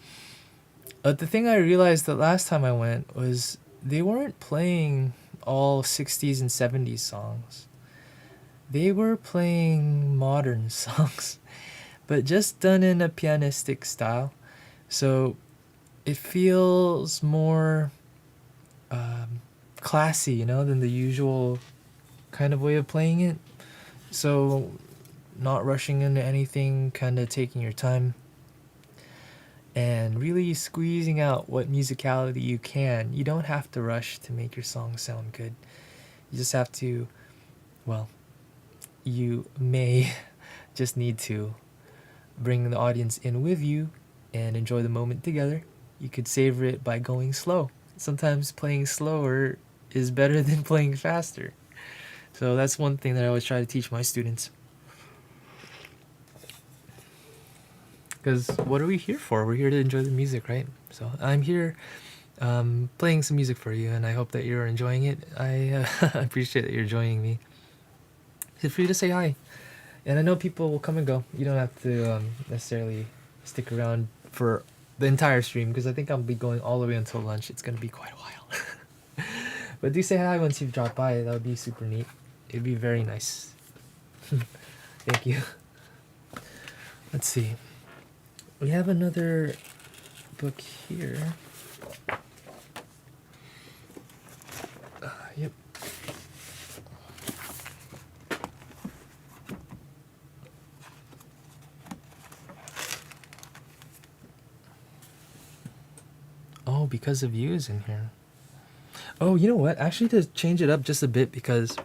Speaker 1: But the thing I realized the last time I went was they weren't playing all 60s and 70s songs. They were playing modern songs, but just done in a pianistic style. So it feels more classy, you know, than the usual kind of way of playing it. So not rushing into anything, kind of taking your time and really squeezing out what musicality you can. You don't have to rush to make your song sound good. You just have to, well, you may just need to bring the audience in with you and enjoy the moment together. You could savor it by going slow. Sometimes playing slower is better than playing faster. So that's one thing that I always try to teach my students. Because what are we here for? We're here to enjoy the music, right? So I'm here playing some music for you, and I hope that you're enjoying it. I appreciate that you're joining me. Feel free to say hi. And I know people will come and go. You don't have to necessarily stick around for the entire stream, because I think I'll be going all the way until lunch. It's going to be quite a while. But do say hi once you've dropped by. That would be super neat. It'd be very nice. Thank you. Let's see. We have another book here. Yep. Oh, because of you is in here. Oh, you know what? Actually, to change it up just a bit, because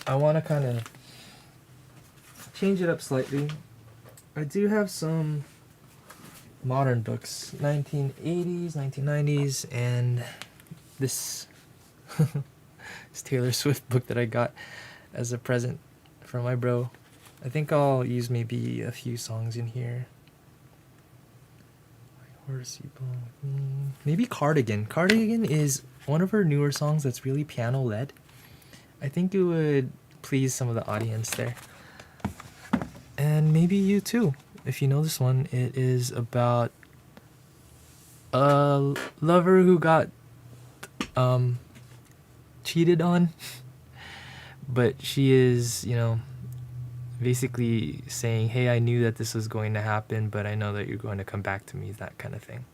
Speaker 1: I want to kind of change it up slightly. I do have some modern books, 1980s, 1990s, and this this Taylor Swift book that I got as a present from my bro. I think I'll use maybe a few songs in here. Maybe Cardigan. Cardigan is one of her newer songs that's really piano led. I think it would please some of the audience there. And maybe you too, if you know this one. It is about a lover who got cheated on, but she is, you know, basically saying, hey, I knew that this was going to happen, but I know that you're going to come back to me, that kind of thing.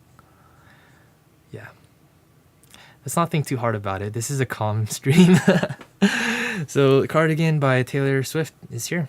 Speaker 1: Yeah. Let's not think too hard about it. This is a calm stream. So Cardigan by Taylor Swift is here.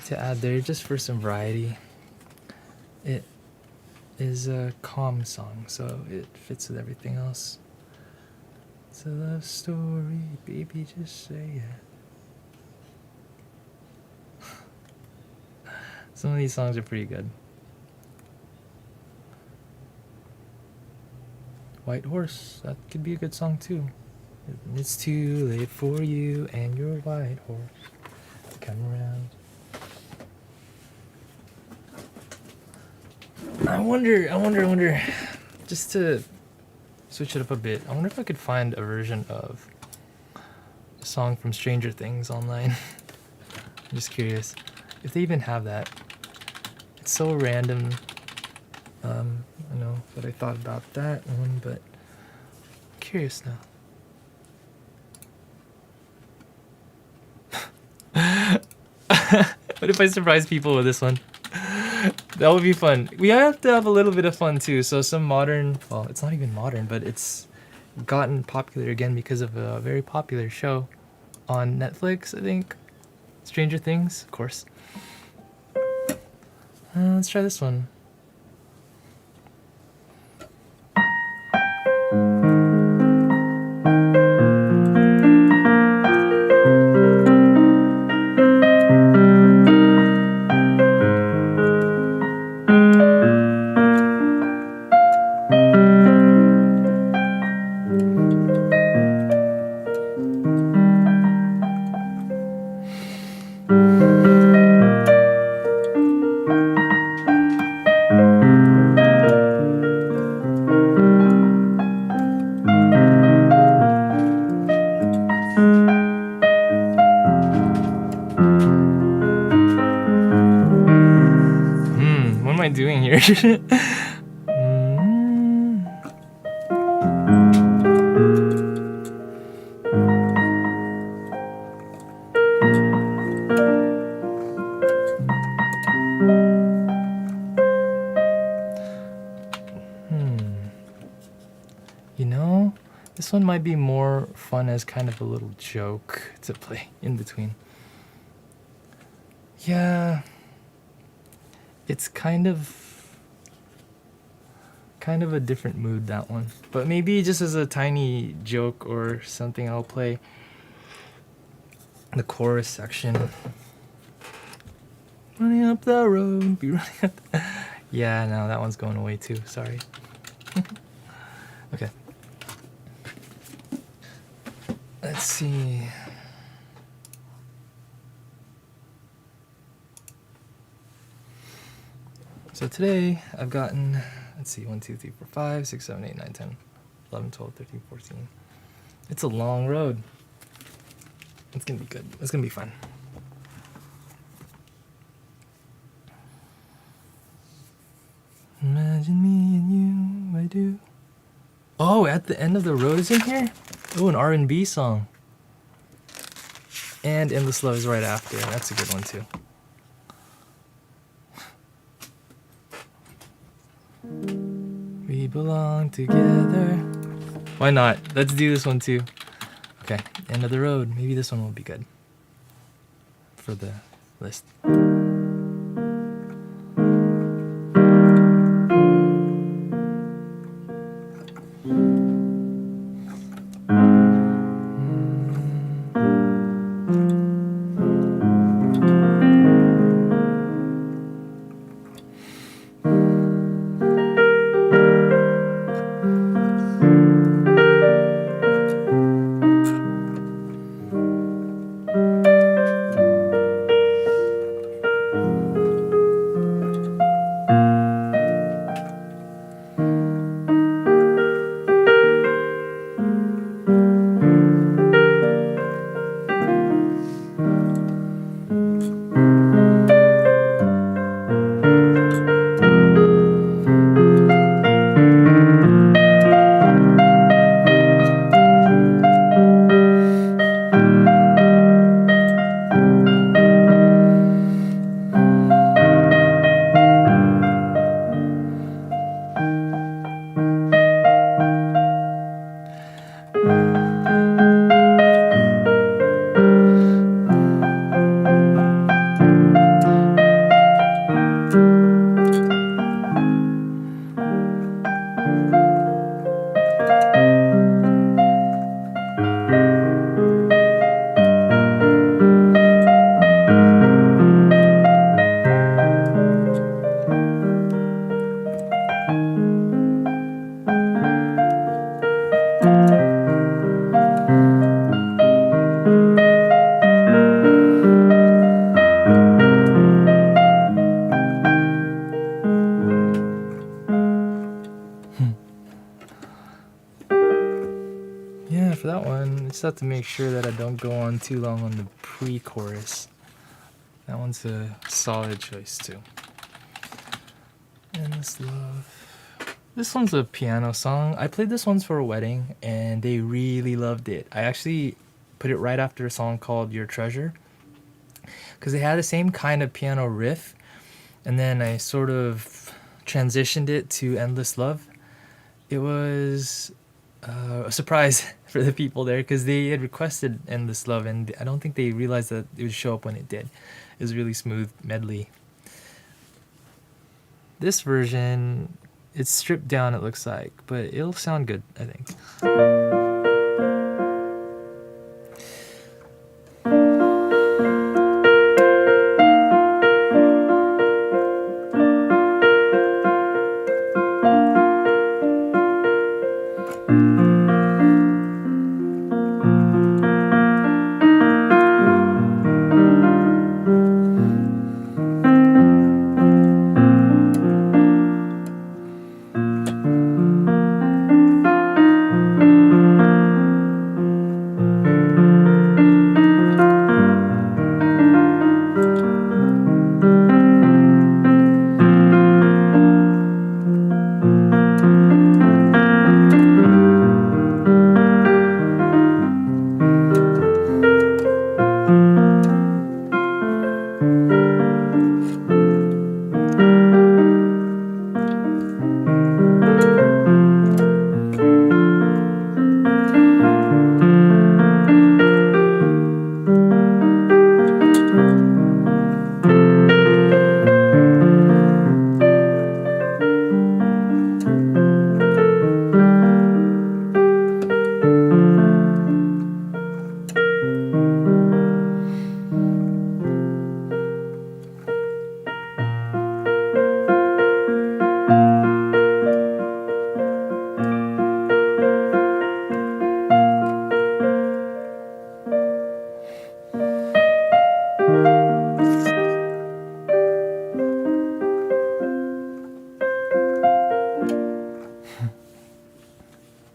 Speaker 1: To add there just for some variety. It is a calm song, so it fits with everything else. It's a love story, baby, just say it. Some of these songs are pretty good. White Horse, that could be a good song too. It's too late for you and your white horse to come around. I wonder, just to switch it up a bit. I wonder if I could find a version of a song from Stranger Things online. I'm just curious if they even have that. It's so random. I know that I thought about that one, but I'm curious now. What if I surprise people with this one? That would be fun. We have to have a little bit of fun too. So some modern, well, it's not even modern, but it's gotten popular again because of a very popular show on Netflix, I think. Stranger Things, of course. Let's try this one. Doing here? You know, this one might be more fun as kind of a little joke to play in between. Yeah. It's kind of a different mood, that one. But maybe just as a tiny joke or something, I'll play the chorus section. Running up the road, be running up the... Yeah, no, that one's going away too, sorry. Okay. Let's see. So today I've gotten, let's see, 1, 2, 3, 4, 5, 6, 7, 8, 9, 10, 11, 12, 13, 14. It's a long road. It's gonna be good. It's gonna be fun. Imagine me and you, I do. Oh, At the End of the Road is in here? Oh, an R&B song. And Endless Love is right after. That's a good one too. We belong together. Why not? Let's do this one too. Okay, End of the Road. Maybe this one will be good for the list. for that one, I just have to make sure that I don't go on too long on the pre-chorus. That one's a solid choice too. Endless Love. This one's a piano song. I played this one for a wedding and they really loved it. I actually put it right after a song called Your Treasure because they had the same kind of piano riff, and then I sort of transitioned it to Endless Love. It was a surprise for the people there because they had requested Endless Love and I don't think they realized that it would show up when it did. It was a really smooth medley. This version, it's stripped down, it looks like, but it'll sound good, I think.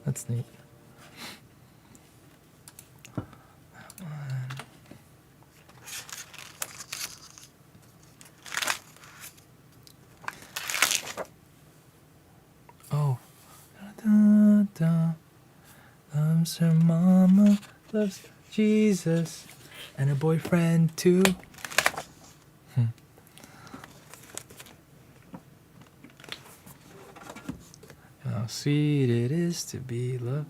Speaker 1: That's neat. That one. Oh. Da, da, da. Loves her mama, loves Jesus, and her boyfriend too. How sweet it is to be loved.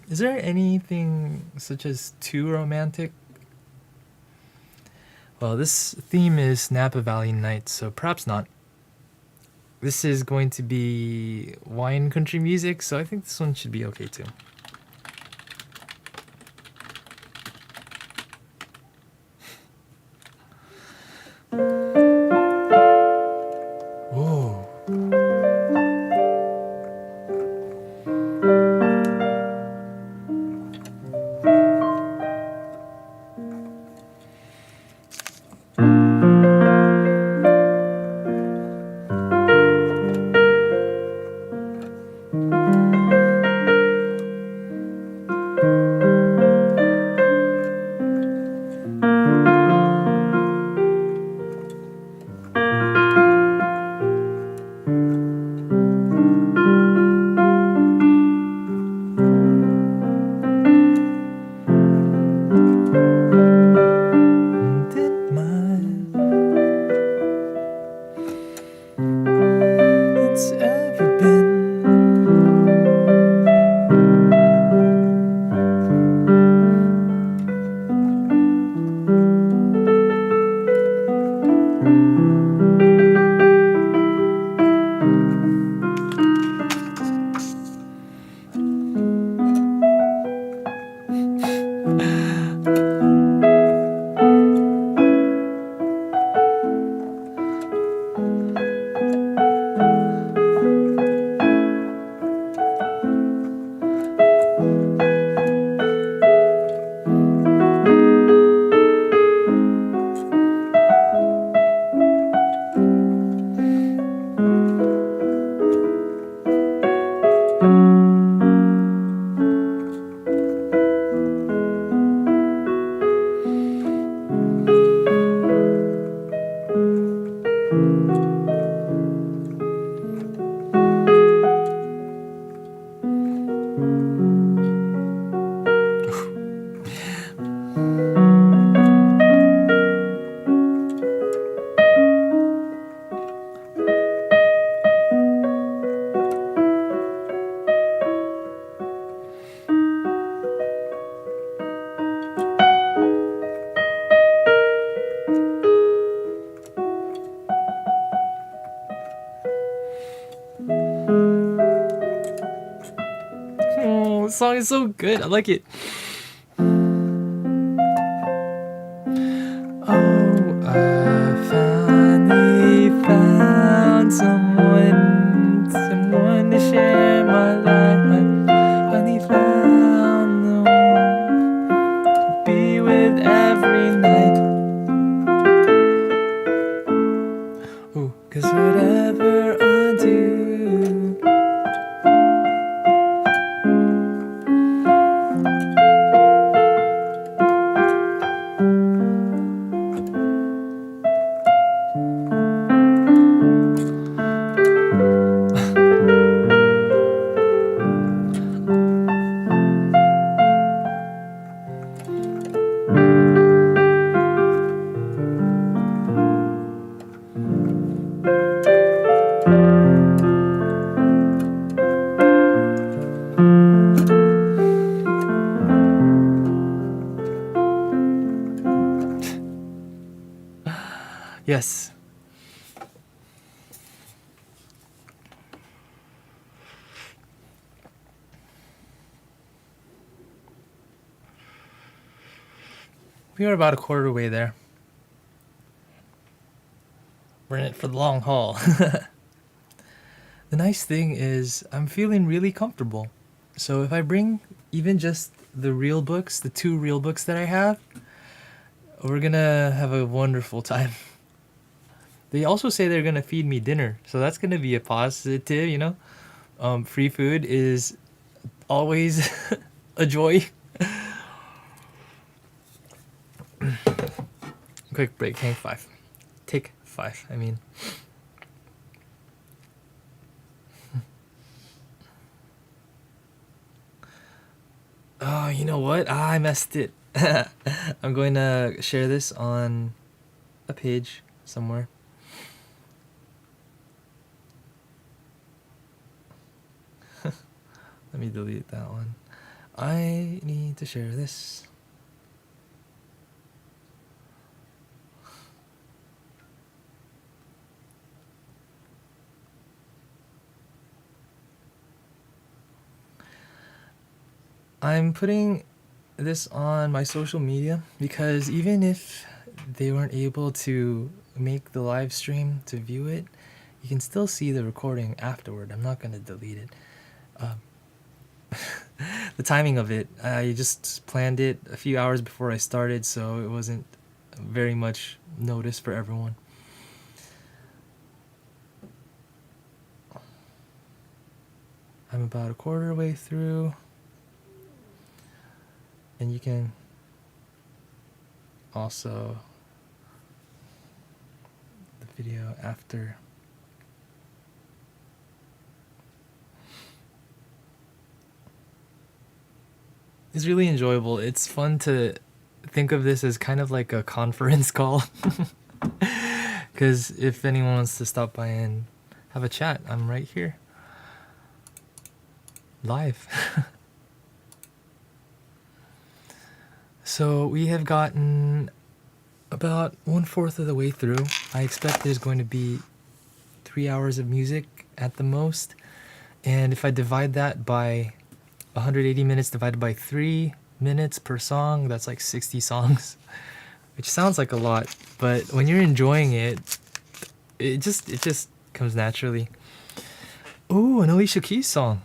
Speaker 1: Is there anything such as too romantic? Well, this theme is Napa Valley Nights, so perhaps not. This is going to be wine country music, so I think this one should be okay too. Whoa. Oh, this song is so good. I like it. Oh, I finally found someone to share my life. I finally found the one to be with every night. Oh, 'cause whatever I do, yes. We are about a quarter of the way there. We're in it for the long haul. The nice thing is I'm feeling really comfortable. So if I bring even just the real books, the 2 real books that I have, we're gonna have a wonderful time. They also say they're gonna feed me dinner, so that's gonna be a positive, you know? Free food is always a joy. Quick break, take 5. Take 5, I mean. Oh, you know what? I messed it. I'm going to share this on a page somewhere. Let me delete that one. I need to share this. I'm putting this on my social media because even if they weren't able to make the live stream to view it, you can still see the recording afterward. I'm not going to delete it. The timing of it, I just planned it a few hours before I started, so it wasn't very much notice for everyone. I'm about a quarter way through, and you can also the video after. It's really enjoyable. It's fun to think of this as kind of like a conference call. Because if anyone wants to stop by and have a chat, I'm right here. Live. So we have gotten about 1/4 of the way through. I expect there's going to be 3 hours of music at the most. And if I divide that by 180 minutes divided by 3 minutes per song, that's like 60 songs, which sounds like a lot, but when you're enjoying it, it just comes naturally. Ooh, an Alicia Keys song.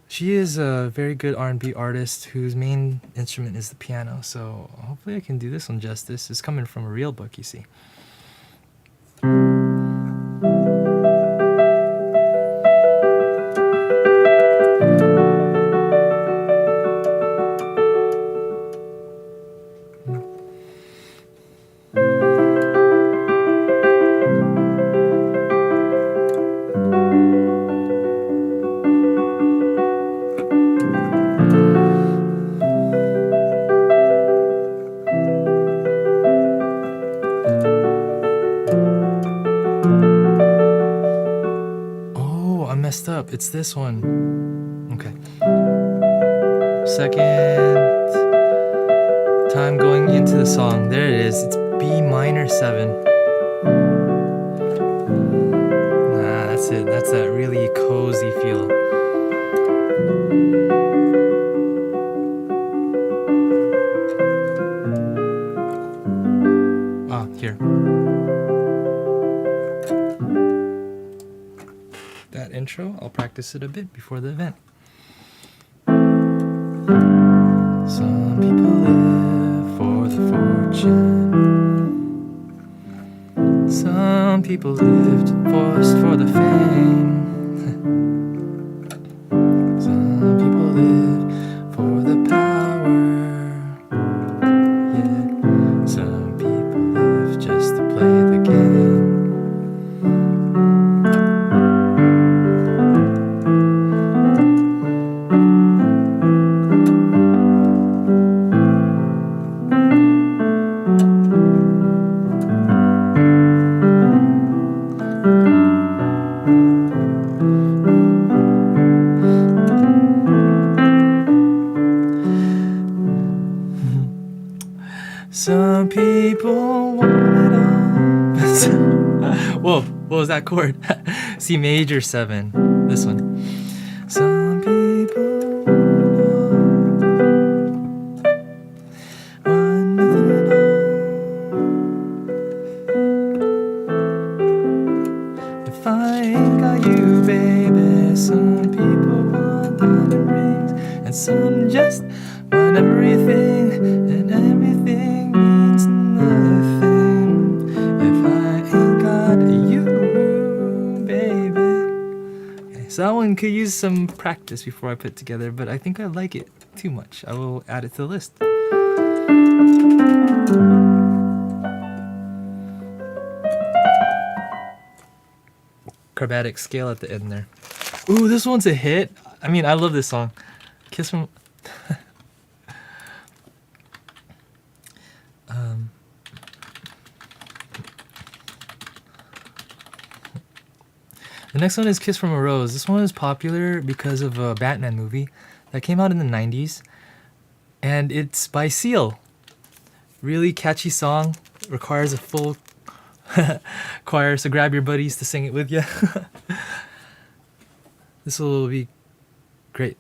Speaker 1: She is a very good R&B artist whose main instrument is the piano, so hopefully I can do this one justice. It's coming from a real book, you see. It's this one. Okay. Second time going into the song. There it is. It's B minor 7. That's it. That's that really cozy feel. Here. That intro, I'll practice it a bit before the event. Some people live for the fortune. Some people lived forced for the fame. Some people live for the power. Yeah, some people live just to play the game. Some people want it all. Whoa, what was that chord? C major 7. This one. Some people want nothing at all. If I ain't got you, baby. Some people want diamond rings, and some just want everything, and everything means nothing if I ain't got you, baby. Okay, so that one could use some practice before I put it together, but I think I like it too much. I will add it to the list. Chromatic scale at the end there. Ooh, this one's a hit. I mean, I love this song. Kiss from... The next one is Kiss from a Rose. This one is popular because of a Batman movie that came out in the 90s. And it's by Seal. Really catchy song. Requires a full choir, so grab your buddies to sing it with you. This will be great.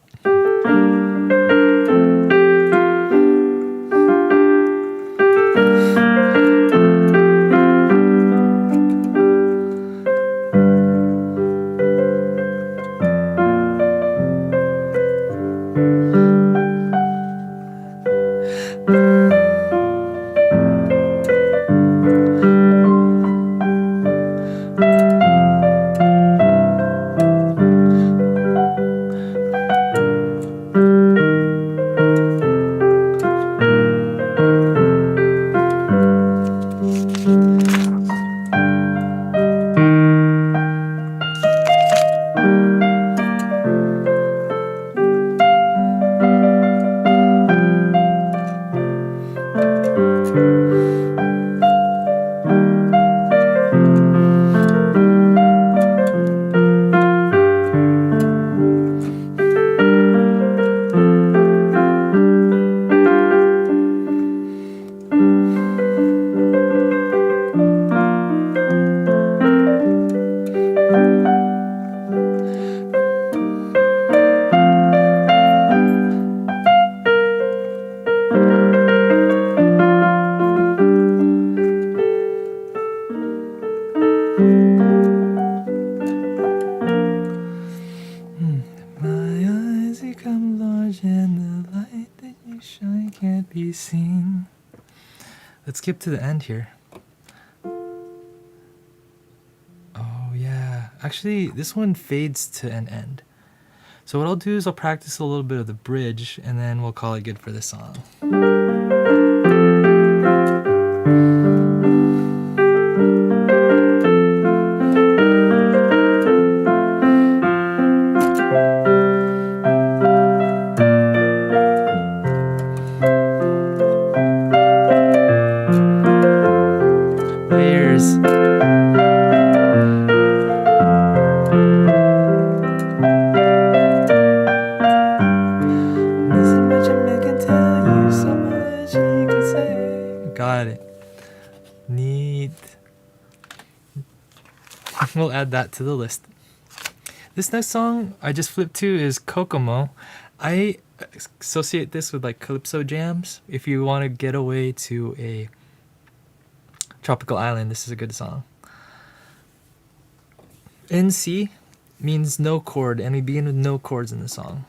Speaker 1: Let's skip to the end here. Oh yeah, actually this one fades to an end. So what I'll do is I'll practice a little bit of the bridge and then we'll call it good for this song. we'll add that to the list. This next song I just flipped to is Kokomo. I associate this with like calypso jams. If you want to get away to a tropical island, this is a good song. NC means no chord, and we begin with no chords in the song.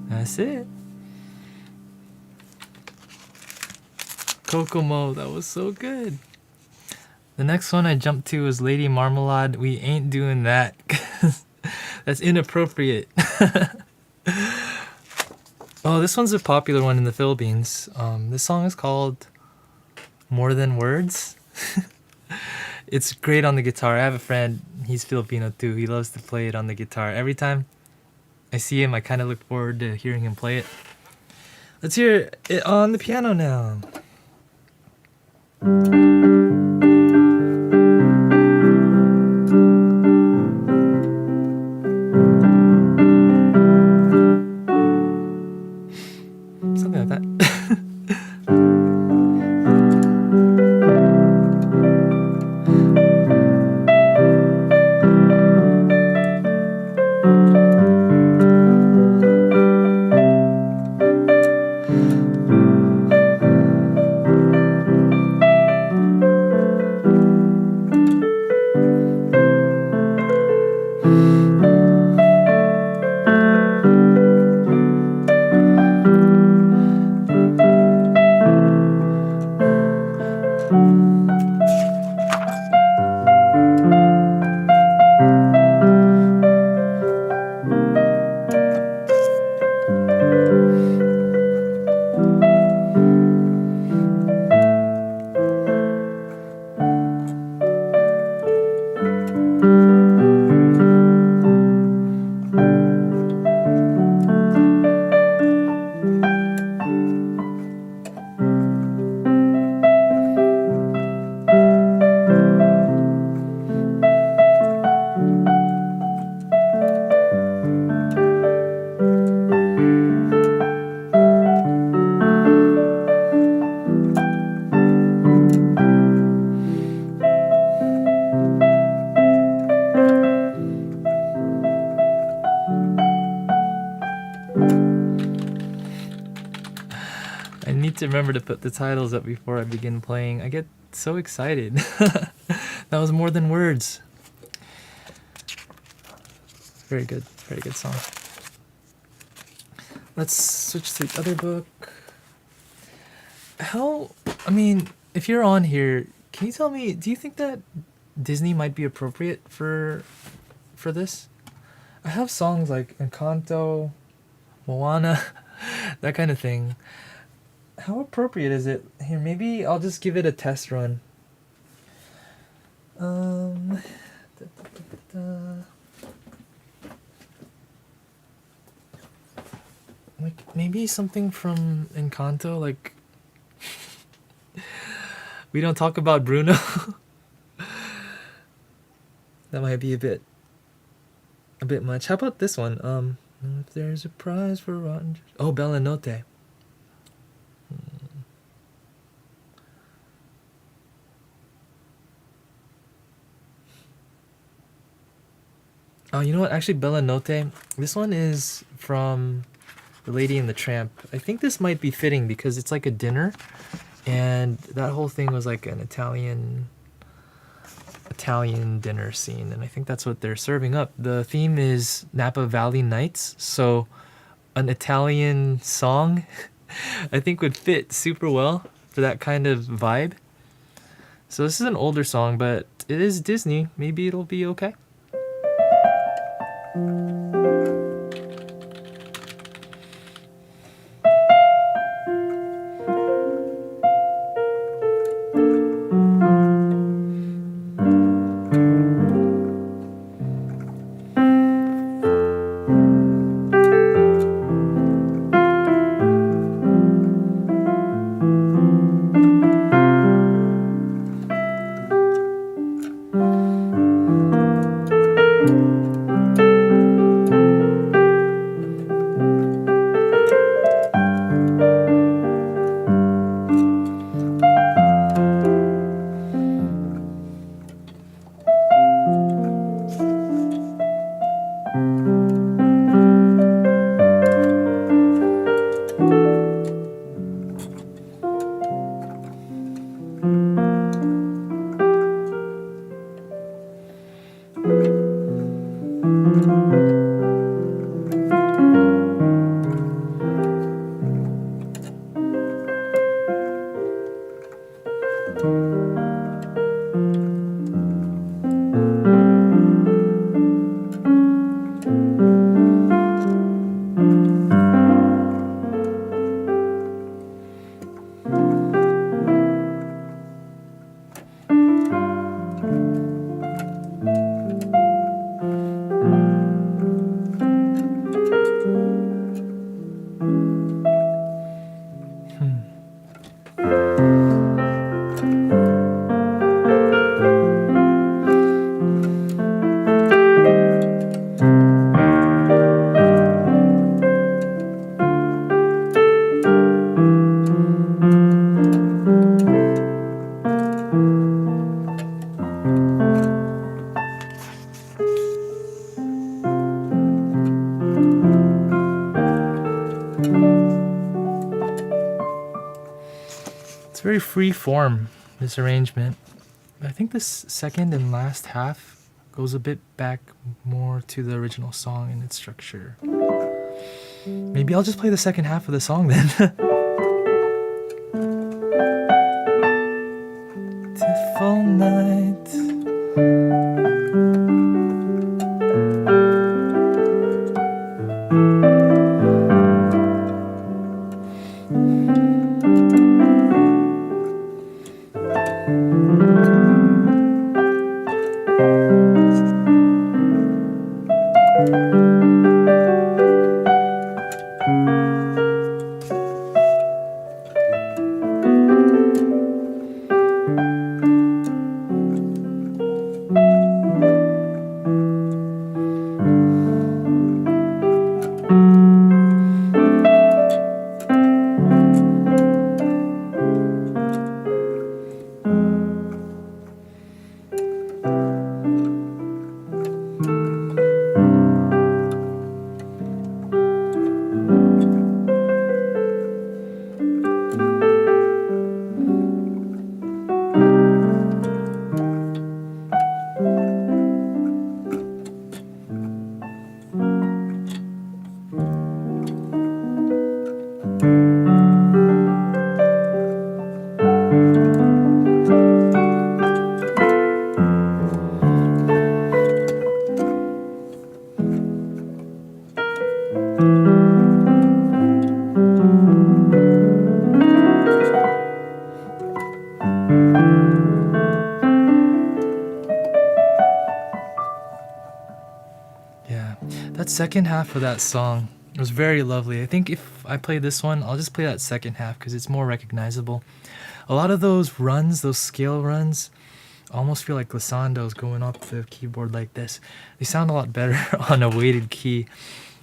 Speaker 1: That's it. Kokomo, that was so good. The next one I jumped to was Lady Marmalade. We ain't doing that. That's inappropriate. Oh, this one's a popular one in the Philippines. This song is called More Than Words. It's great on the guitar. I have a friend, he's Filipino too. He loves to play it on the guitar. Every time I see him, I kind of look forward to hearing him play it. Let's hear it on the piano now. Something like that. To remember to put the titles up before I begin playing. I get so excited. That was More Than Words. Very good song. Let's switch to the other book. If you're on here, can you tell me, do you think that Disney might be appropriate for this. I have songs like Encanto, Moana, that kind of thing. How appropriate is it? Here, maybe I'll just give it a test run. Like maybe something from Encanto, like we don't talk about Bruno. That might be a bit much. How about this one? If there's a prize for Roger. Oh, Bella Notte. Oh, you know what? Actually, Bella Notte. This one is from The Lady and the Tramp. I think this might be fitting because it's like a dinner, and that whole thing was like an Italian dinner scene, and I think that's what they're serving up. The theme is Napa Valley Nights, so an Italian song I think would fit super well for that kind of vibe. So this is an older song, but it is Disney. Maybe it'll be okay. Very free form, this arrangement. I think this second and last half goes a bit back more to the original song in its structure. Maybe I'll just play the second half of the song then. Beautiful night. second half of that song was very lovely. I think if I play this one, I'll just play that second half because it's more recognizable. A lot of those runs, those scale runs, almost feel like glissandos going up the keyboard like this. They sound a lot better on a weighted key,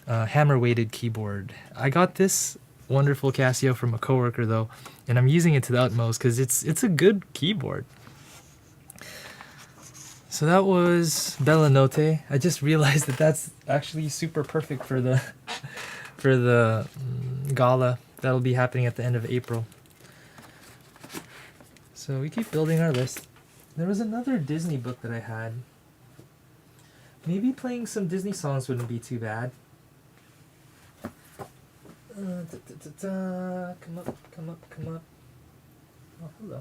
Speaker 1: hammer weighted keyboard. I got this wonderful Casio from a coworker though, and I'm using it to the utmost because it's a good keyboard. So that was Bella Notte. I just realized that that's actually super perfect for the gala that'll be happening at the end of April. So we keep building our list. There was another Disney book that I had. Maybe playing some Disney songs wouldn't be too bad. Come up, come up, come up. Oh, hello.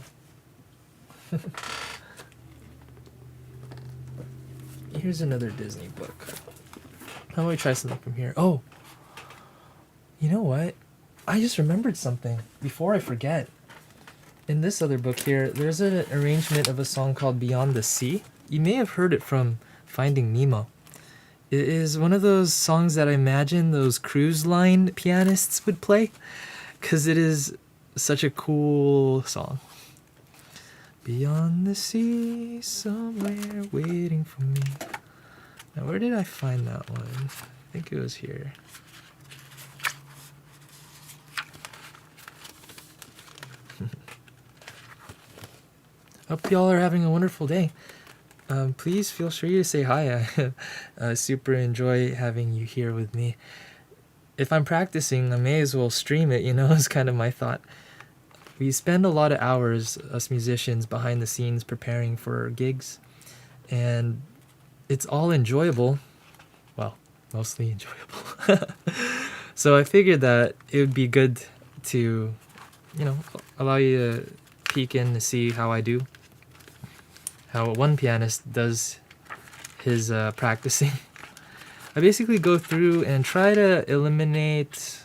Speaker 1: Here's another Disney book. How about we try something from here? Oh, you know what? I just remembered something before I forget. In this other book here, there's an arrangement of a song called Beyond the Sea. You may have heard it from Finding Nemo. It is one of those songs that I imagine those cruise line pianists would play, because it is such a cool song. Beyond the sea, somewhere waiting for me. Now, where did I find that one? I think it was here. Hope y'all are having a wonderful day. Please feel free to say hi. I super enjoy having you here with me. If I'm practicing, I may as well stream it, is kind of my thought. We spend a lot of hours, us musicians, behind the scenes preparing for gigs, and it's all enjoyable. Well, mostly enjoyable. So I figured that it would be good to, allow you to peek in to see how I do. How one pianist does his practicing. I basically go through and try to eliminate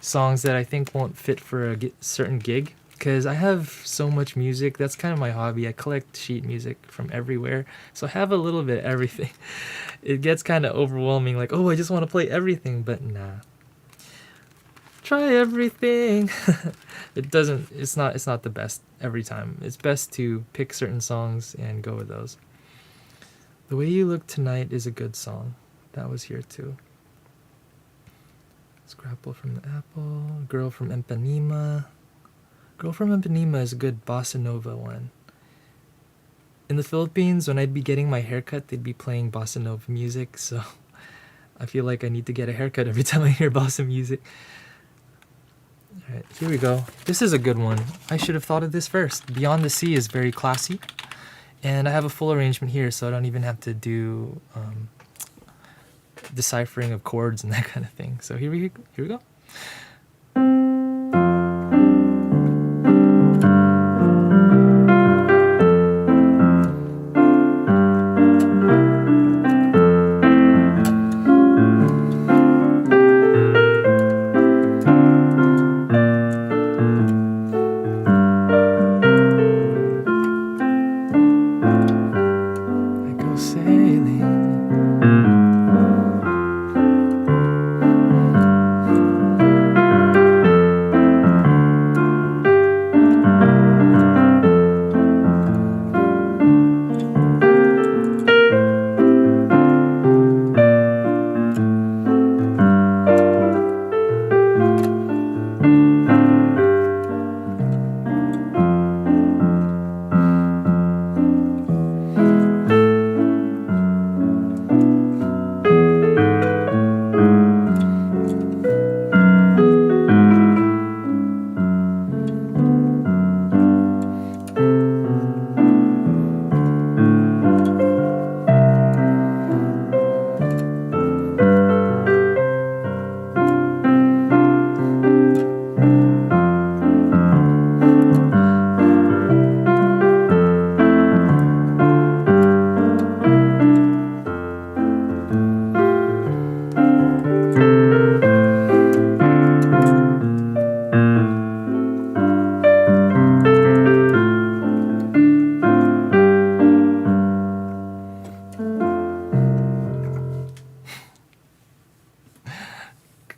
Speaker 1: songs that I think won't fit for a certain gig, because I have so much music. That's kind of my hobby. I collect sheet music from everywhere, so I have a little bit of everything. It gets kind of overwhelming, like, oh, I just want to play everything, but nah. Try everything. It's not the best every time. It's best to pick certain songs and go with those. The Way You Look Tonight is a good song. That was here too. Scrapple from the Apple. Girl from Ipanema. Girl from Ipanema is a good bossa nova one. In the Philippines, when I'd be getting my haircut, they'd be playing bossa nova music, so I feel like I need to get a haircut every time I hear bossa music. Alright, here we go. This is a good one. I should have thought of this first. Beyond the Sea is very classy, and I have a full arrangement here, so I don't even have to do deciphering of chords and that kind of thing. So here we go.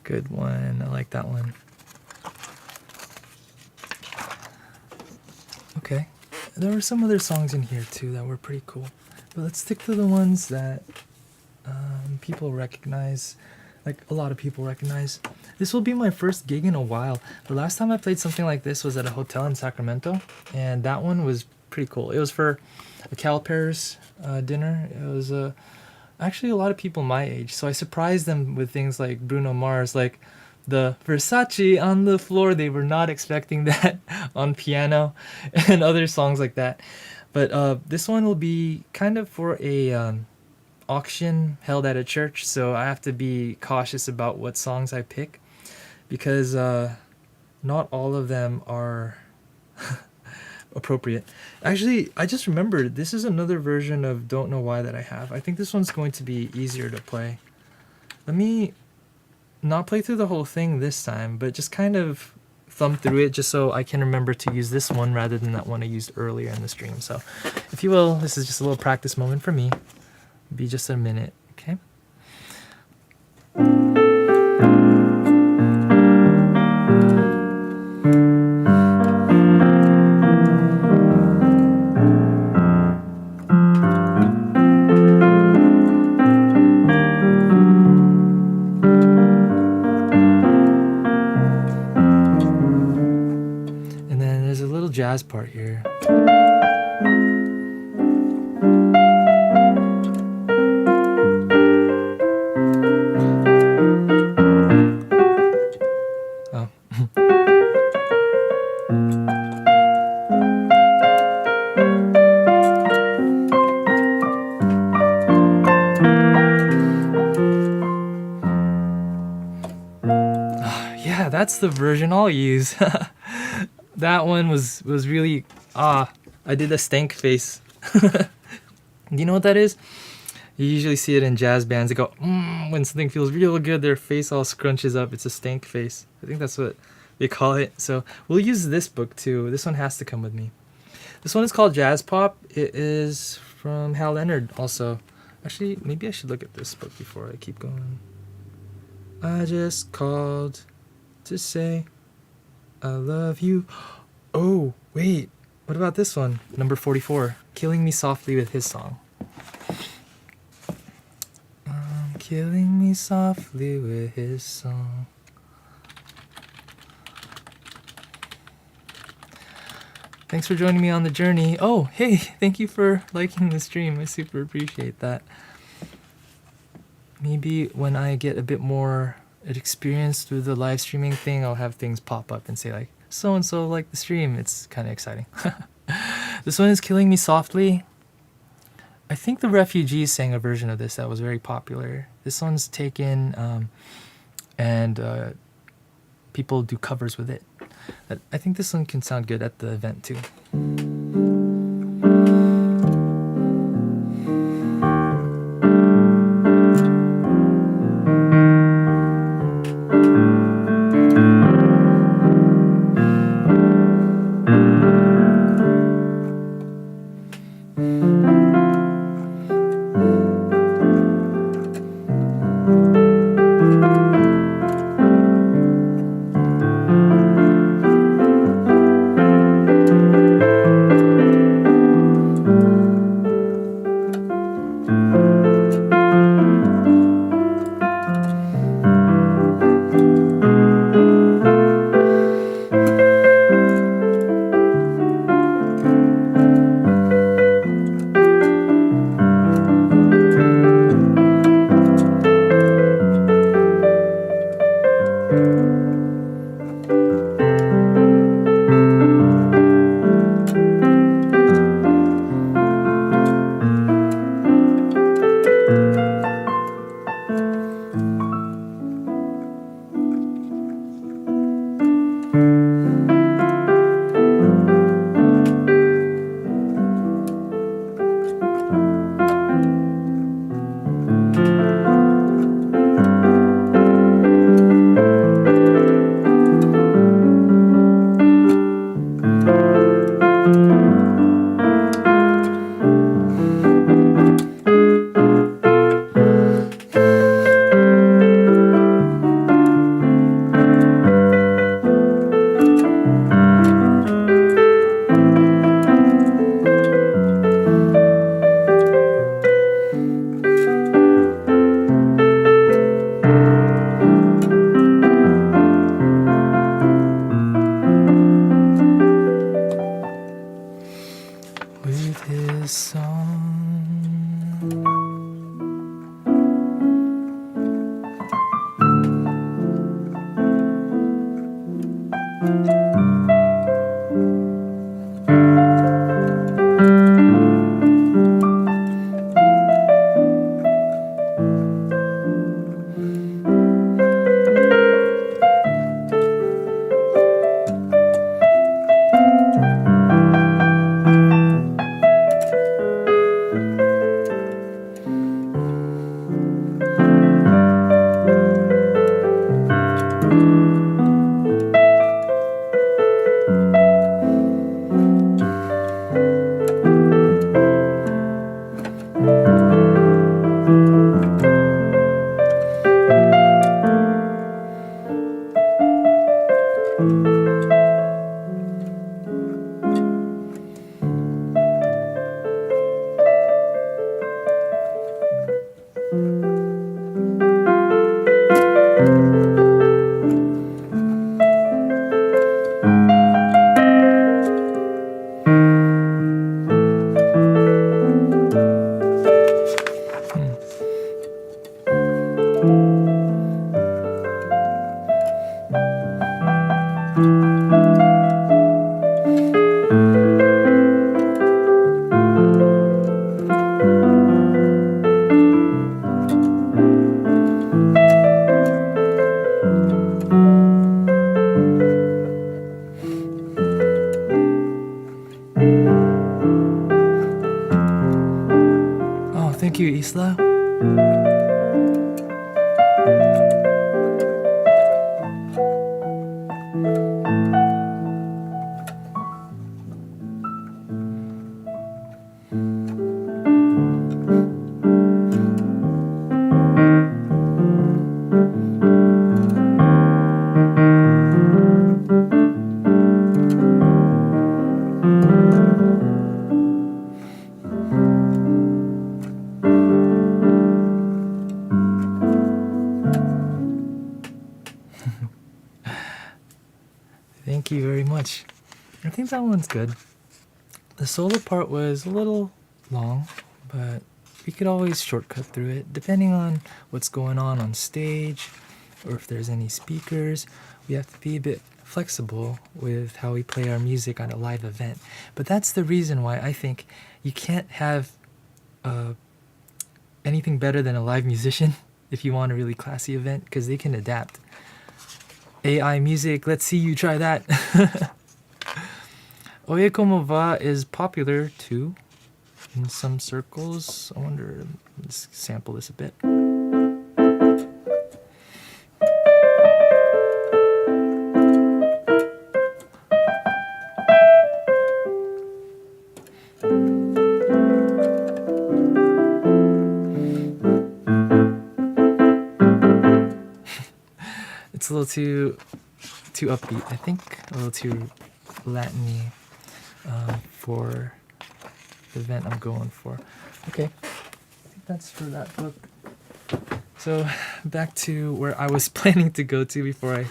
Speaker 1: Good one. I like that one. Okay. There were some other songs in here too that were pretty cool. But let's stick to the ones that people recognize. Like a lot of people recognize. This will be my first gig in a while. The last time I played something like this was at a hotel in Sacramento, and that one was pretty cool. It was for a CalPERS dinner. It was actually a lot of people my age, so I surprised them with things like Bruno Mars, like the Versace on the floor. They were not expecting that on piano, and other songs like that. But this one will be kind of for a auction held at a church, so I have to be cautious about what songs I pick, because not all of them are appropriate. Actually, I just remembered, this is another version of Don't Know Why that I have. I think this one's going to be easier to play. Let me not play through the whole thing this time, but just kind of thumb through it just so I can remember to use this one rather than that one I used earlier in the stream. So if you will, this is just a little practice moment for me. Be just a minute, okay? And then there's a little jazz part here. That's the version I'll use. That one was really I did a stank face. Do you know what that is? You usually see it in jazz bands. They go when something feels real good, their face all scrunches up. It's a stank face. I think that's what they call it. So we'll use this book too. This one has to come with me. This one is called Jazz Pop. It is from Hal Leonard also. Actually, maybe I should look at this book before I keep going. I just called to say I love you. Oh, wait. What about this one? Number 44. Killing Me Softly with his song. Killing me softly with his song. Thanks for joining me on the journey. Oh, hey, thank you for liking the stream. I super appreciate that. Maybe when I get a bit more experience through the live streaming thing, I'll have things pop up and say like, so-and-so liked the stream. It's kind of exciting. This one is Killing Me Softly. I think the Refugees sang a version of this that was very popular. This one's taken and people do covers with it. I think this one can sound good at the event too. Thank you very much. I think that one's good. The solo part was a little long, but we could always shortcut through it depending on what's going on stage or if there's any speakers. We have to be a bit flexible with how we play our music on a live event. But that's the reason why I think you can't have anything better than a live musician if you want a really classy event, because they can adapt. AI music, let's see you try that. Oye Como Va is popular too in some circles. I wonder, let's sample this a bit. It's a little too upbeat, I think, a little too Latin-y for the event I'm going for. Okay, I think that's for that book. So back to where I was planning to go to before I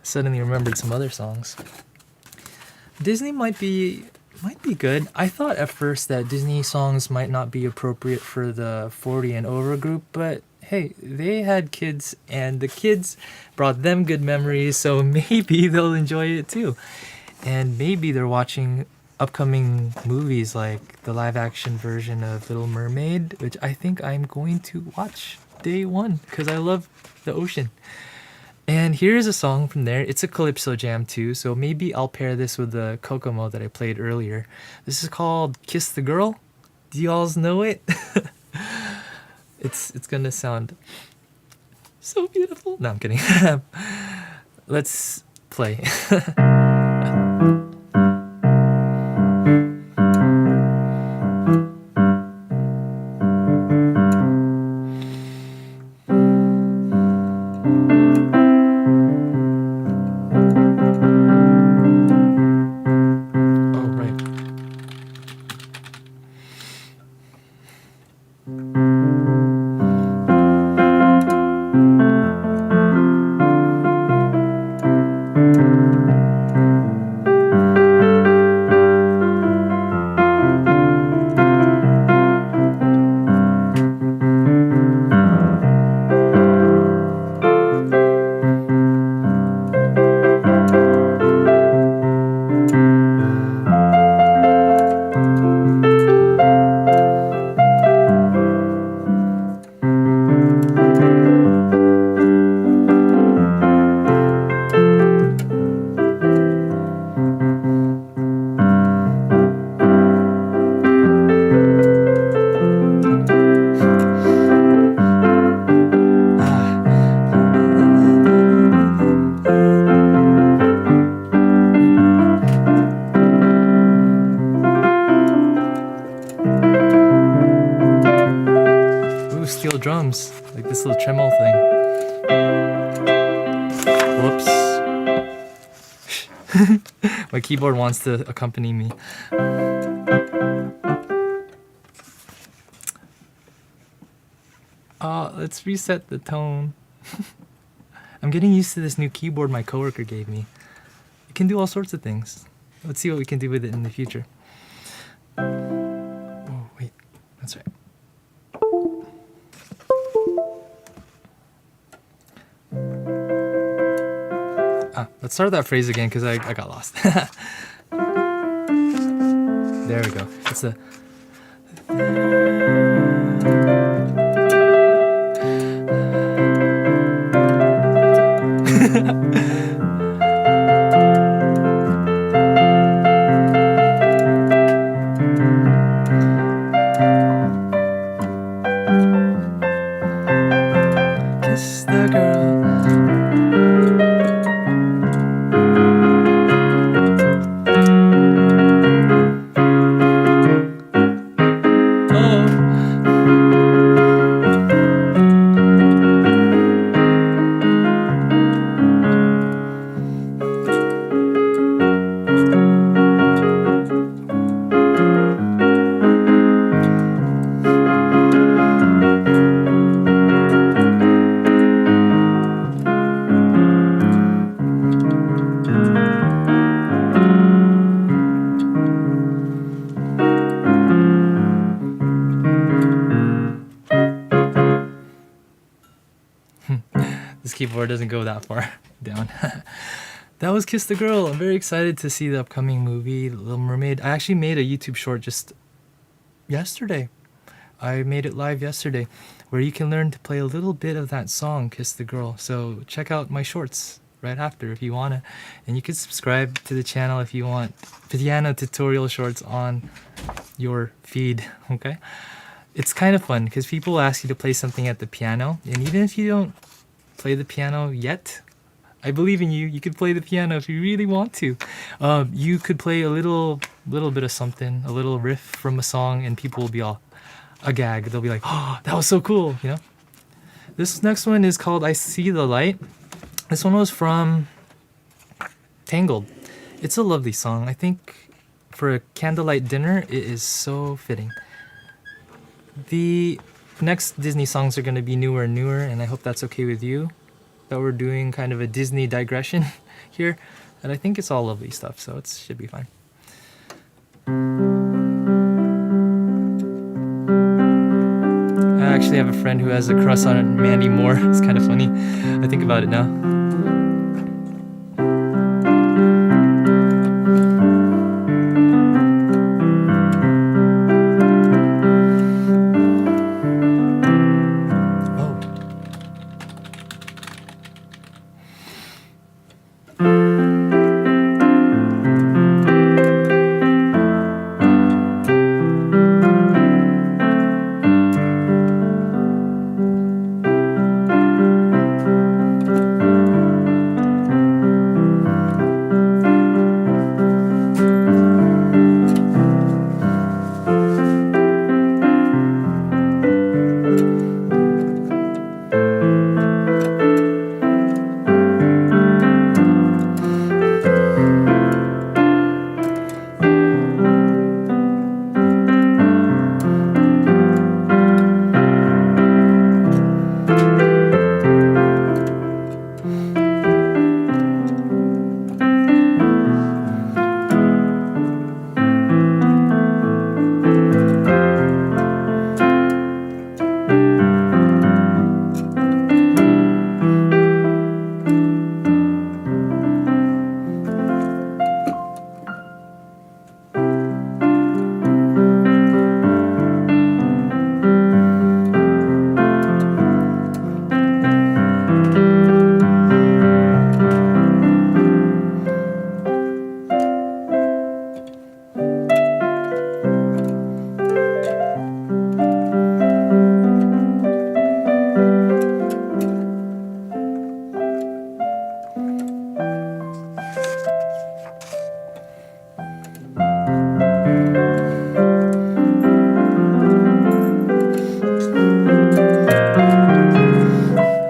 Speaker 1: suddenly remembered some other songs. Disney might be good. I thought at first that Disney songs might not be appropriate for the 40 and over group, but hey, they had kids and the kids brought them good memories, so maybe they'll enjoy it too. And maybe they're watching upcoming movies like the live action version of Little Mermaid, which I think I'm going to watch day one because I love the ocean. And here's a song from there. It's a calypso jam too, so maybe I'll pair this with the Kokomo that I played earlier. This is called Kiss the Girl. Do y'all know it? It's gonna sound so beautiful. No, I'm kidding. Let's play. Drums, like this little tremolo thing. Whoops. My keyboard wants to accompany me. Let's reset the tone. I'm getting used to this new keyboard my coworker gave me. It can do all sorts of things. Let's see what we can do with it in the future. Oh, wait, that's right. Let's start that phrase again because I got lost. There we go. It's the... Kiss the girl. keyboard doesn't go that far down. That was Kiss the Girl. I'm very excited to see the upcoming movie, Little Mermaid. I actually made a YouTube short just yesterday. I made it live yesterday, where you can learn to play a little bit of that song, Kiss the Girl. So check out my shorts right after if you wanna. And you can subscribe to the channel if you want piano tutorial shorts on your feed, okay? It's kind of fun because people ask you to play something at the piano, and even if you don't play the piano yet, I believe in you. You could play the piano if you really want to. You could play a little bit of something, a little riff from a song, and people will be all agag. They'll be like, "Oh, that was so cool!" You know. This next one is called "I See the Light." This one was from Tangled. It's a lovely song. I think for a candlelight dinner, it is so fitting. The next Disney songs are going to be newer and newer, and I hope that's okay with you. That we're doing kind of a Disney digression here, and I think it's all lovely stuff, so it should be fine. I actually have a friend who has a crush on Mandy Moore. It's kind of funny. I think about it now.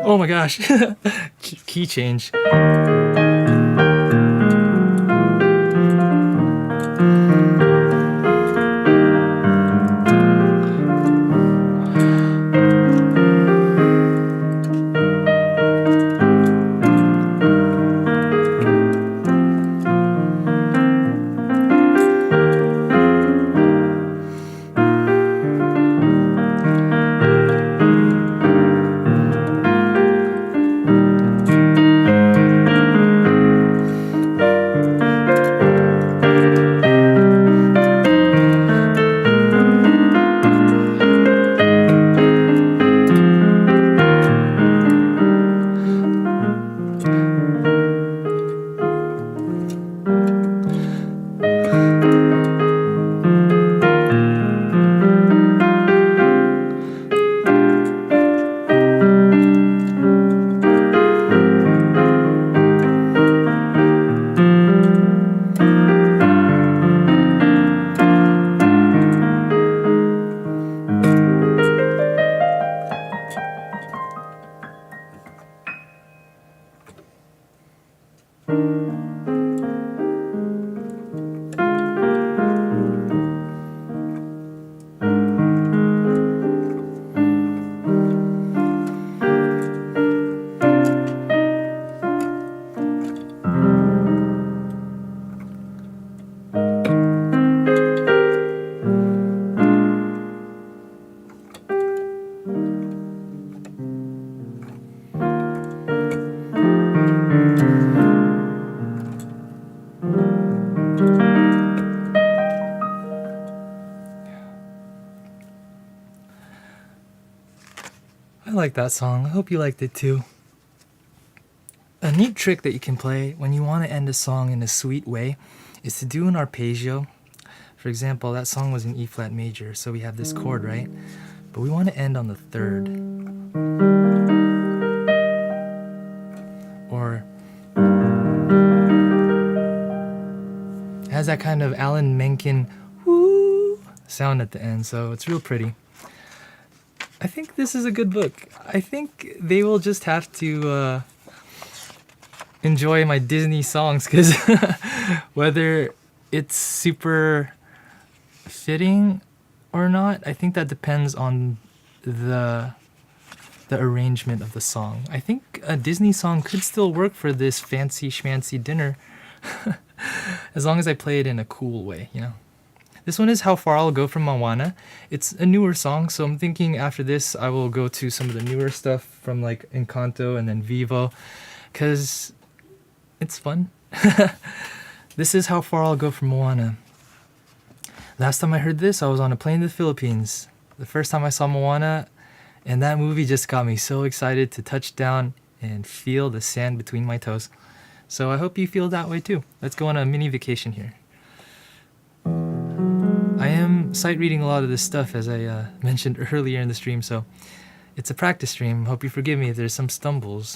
Speaker 1: Oh my gosh. Key change. like that song. I hope you liked it too. A neat trick that you can play when you want to end a song in a sweet way is to do an arpeggio. For example, that song was in E flat major, so we have this chord, right? But we want to end on the third. Or it has that kind of Alan Menken woo sound at the end, so it's real pretty. I think this is a good book. I think they will just have to enjoy my Disney songs, because whether it's super fitting or not, I think that depends on the arrangement of the song. I think a Disney song could still work for this fancy schmancy dinner as long as I play it in a cool way, you know. This one is How Far I'll Go from Moana. It's a newer song, so I'm thinking after this I will go to some of the newer stuff from like Encanto and then Vivo, because it's fun. This is How Far I'll Go from Moana. Last time I heard this, I was on a plane to the Philippines. The first time I saw Moana, and that movie just got me so excited to touch down and feel the sand between my toes. So I hope you feel that way too. Let's go on a mini vacation here. I am sight reading a lot of this stuff, as I mentioned earlier in the stream, so it's a practice stream. Hope you forgive me if there's some stumbles.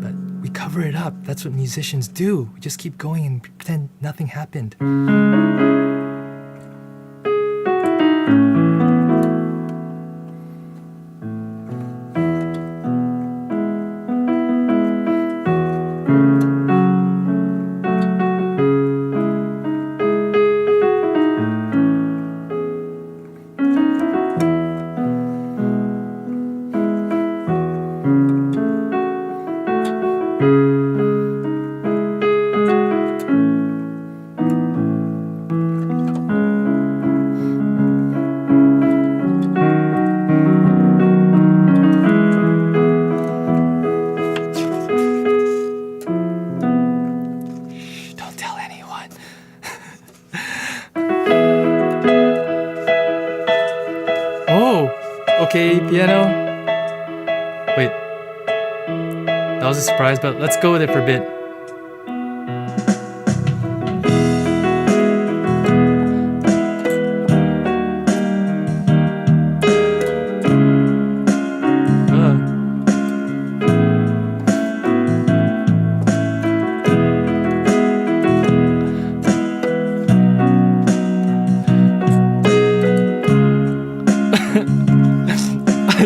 Speaker 1: But we cover it up. That's what musicians do. We just keep going and pretend nothing happened. Okay, piano. Wait. That was a surprise, but let's go with it for a bit.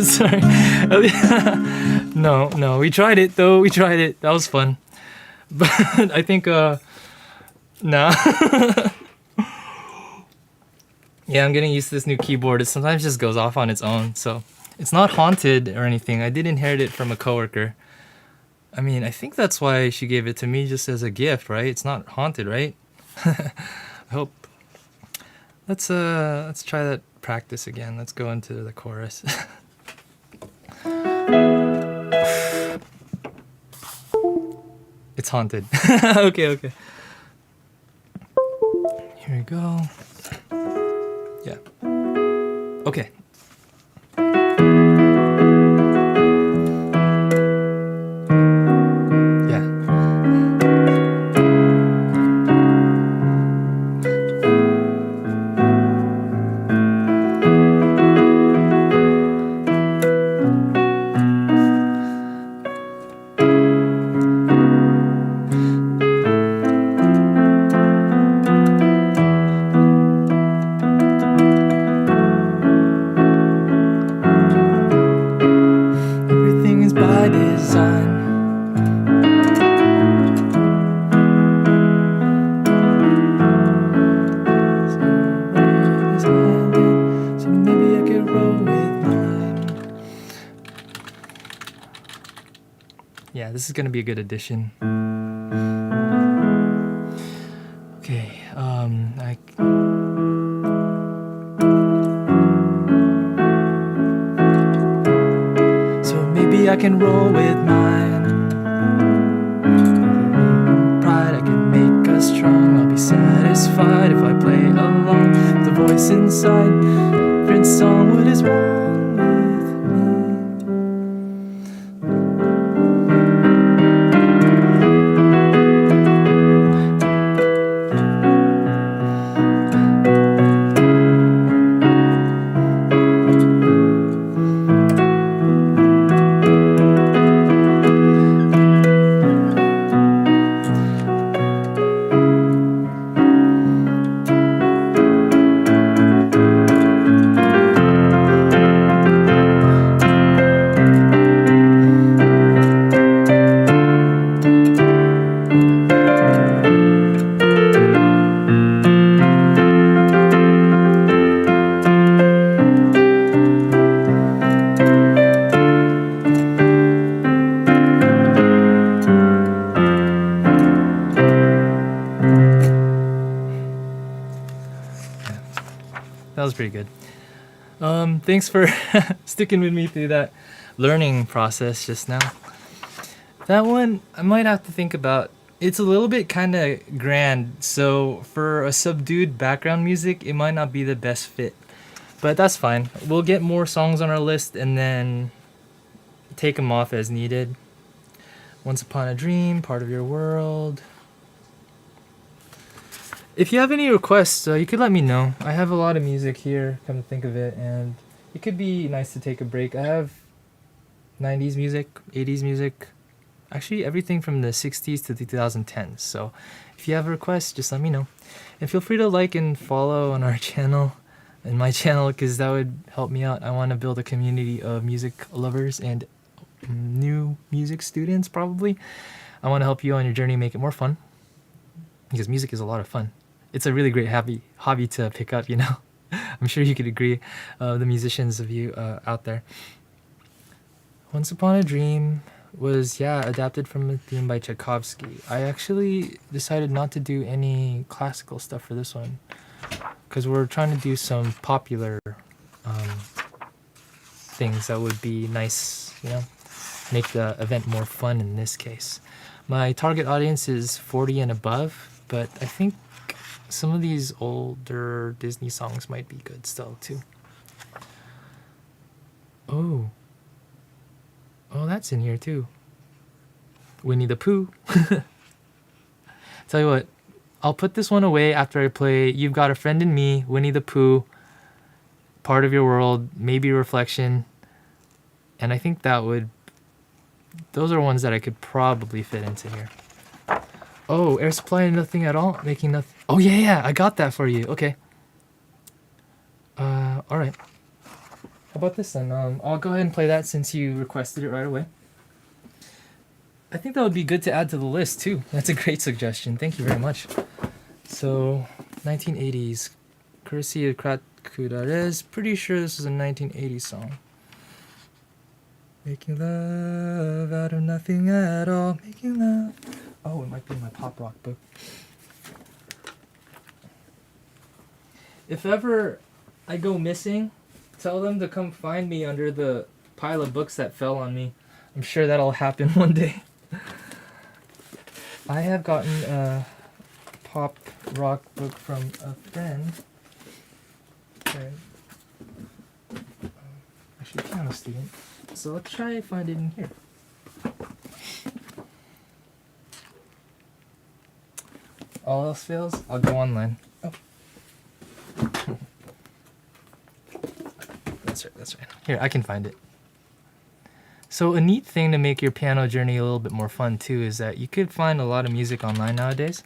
Speaker 1: Sorry. No, we tried it though. We tried it. That was fun. But I think, nah. Yeah, I'm getting used to this new keyboard. It sometimes just goes off on its own. So it's not haunted or anything. I did inherit it from a coworker. I mean, I think that's why she gave it to me, just as a gift, right? It's not haunted, right? I hope. Let's try that practice again. Let's go into the chorus. It's haunted. Okay. Here we go. Yeah. Okay. Yeah, this is gonna be a good addition. Okay, so maybe I can roll with mine. Pride, I can make us strong. I'll be satisfied if I play along. The voice inside, different song, what is wrong with was pretty good. Thanks for sticking with me through that learning process just now. That one, I might have to think about. It's a little bit kind of grand, so for a subdued background music, it might not be the best fit. But that's fine. We'll get more songs on our list and then take them off as needed. Once Upon a Dream, Part of Your World. If you have any requests, you could let me know. I have a lot of music here, come to think of it, and it could be nice to take a break. I have 90s music, 80s music, actually everything from the 60s to the 2010s. So if you have a request, just let me know. And feel free to like and follow on our channel and my channel, because that would help me out. I want to build a community of music lovers and new music students, probably. I want to help you on your journey, make it more fun, because music is a lot of fun. It's a really great hobby to pick up, you know. I'm sure you could agree, the musicians of you out there. Once Upon a Dream was, adapted from a theme by Tchaikovsky. I actually decided not to do any classical stuff for this one, because we're trying to do some popular things that would be nice, you know, make the event more fun in this case. My target audience is 40 and above, but I think some of these older Disney songs might be good still too. Oh, that's in here too. Winnie the Pooh. Tell you what, I'll put this one away after I play You've Got a Friend in Me, Winnie the Pooh, Part of Your World, maybe Reflection, and I think those are ones that I could probably fit into here. Oh, Air Supply and Nothing at All, Making Nothing. Oh yeah, I got that for you. Okay. All right. How about this then? I'll go ahead and play that since you requested it right away. I think that would be good to add to the list too. That's a great suggestion. Thank you very much. So, 1980s, courtesy of Krat Kudares. Pretty sure this is a 1980s song. Making love out of nothing at all. Making love. Oh, it might be in my pop rock book. If ever I go missing, tell them to come find me under the pile of books that fell on me. I'm sure that'll happen one day. I have gotten a pop rock book from a friend. Okay. Actually, a piano student. So let's try and find it in here. All else fails, I'll go online. Oh. That's right. Here, I can find it. So a neat thing to make your piano journey a little bit more fun too is that you could find a lot of music online nowadays.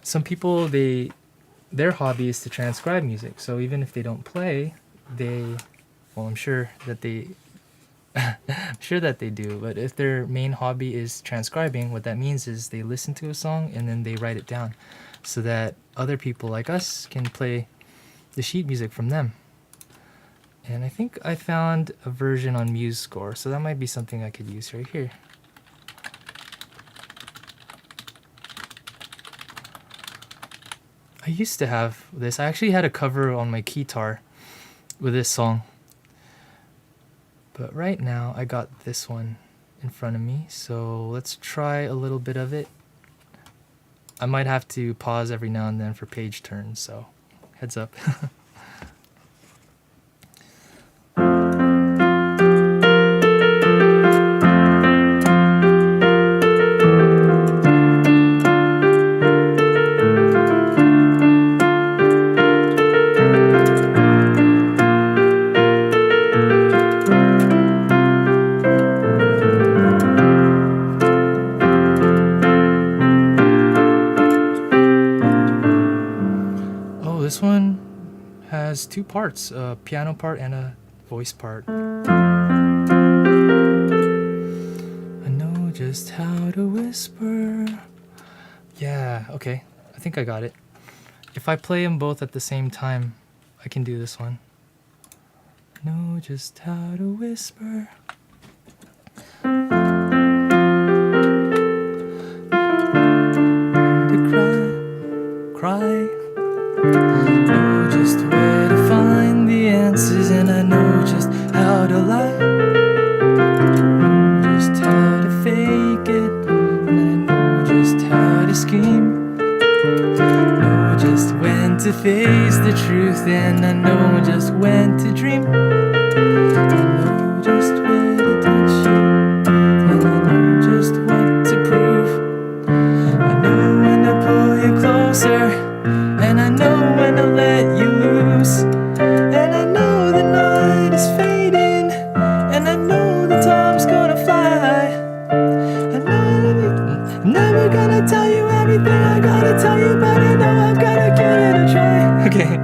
Speaker 1: Some people, their hobby is to transcribe music. So even if they don't play, I'm sure that they do, but if their main hobby is transcribing, what that means is they listen to a song and then they write it down so that other people like us can play the sheet music from them. And I think I found a version on MuseScore, so that might be something I could use right here. I used to have this. I actually had a cover on my guitar with this song. But right now, I got this one in front of me, so let's try a little bit of it. I might have to pause every now and then for page turns, so heads up. Two parts, a piano part and a voice part. I know just how to whisper. Yeah, okay. I think I got it. If I play them both at the same time, I can do this one. I know just how to whisper. To cry. Know just to face the truth, and I know just when to dream. I know just when to touch you, and I know just what to prove. I know when to pull you closer, and I know when to let you loose. And I know the night is fading, and I know the time's gonna fly. I know I'm never gonna tell you everything I gotta tell you, but I know I've gotta give it a try. Okay.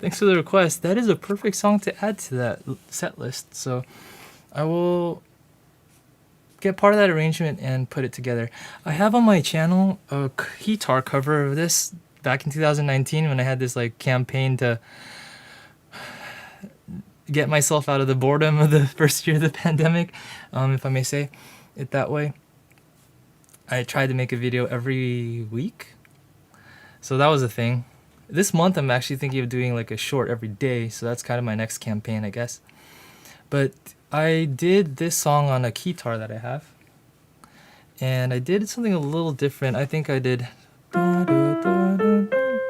Speaker 1: Thanks for the request. That is a perfect song to add to that set list. So I will get part of that arrangement and put it together. I have on my channel a guitar cover of this back in 2019 when I had this like campaign to get myself out of the boredom of the first year of the pandemic, if I may say it that way. I tried to make a video every week. So that was a thing. This month I'm actually thinking of doing like a short every day, so that's kind of my next campaign, I guess. But I did this song on a guitar that I have, and I did something a little different. I think I did,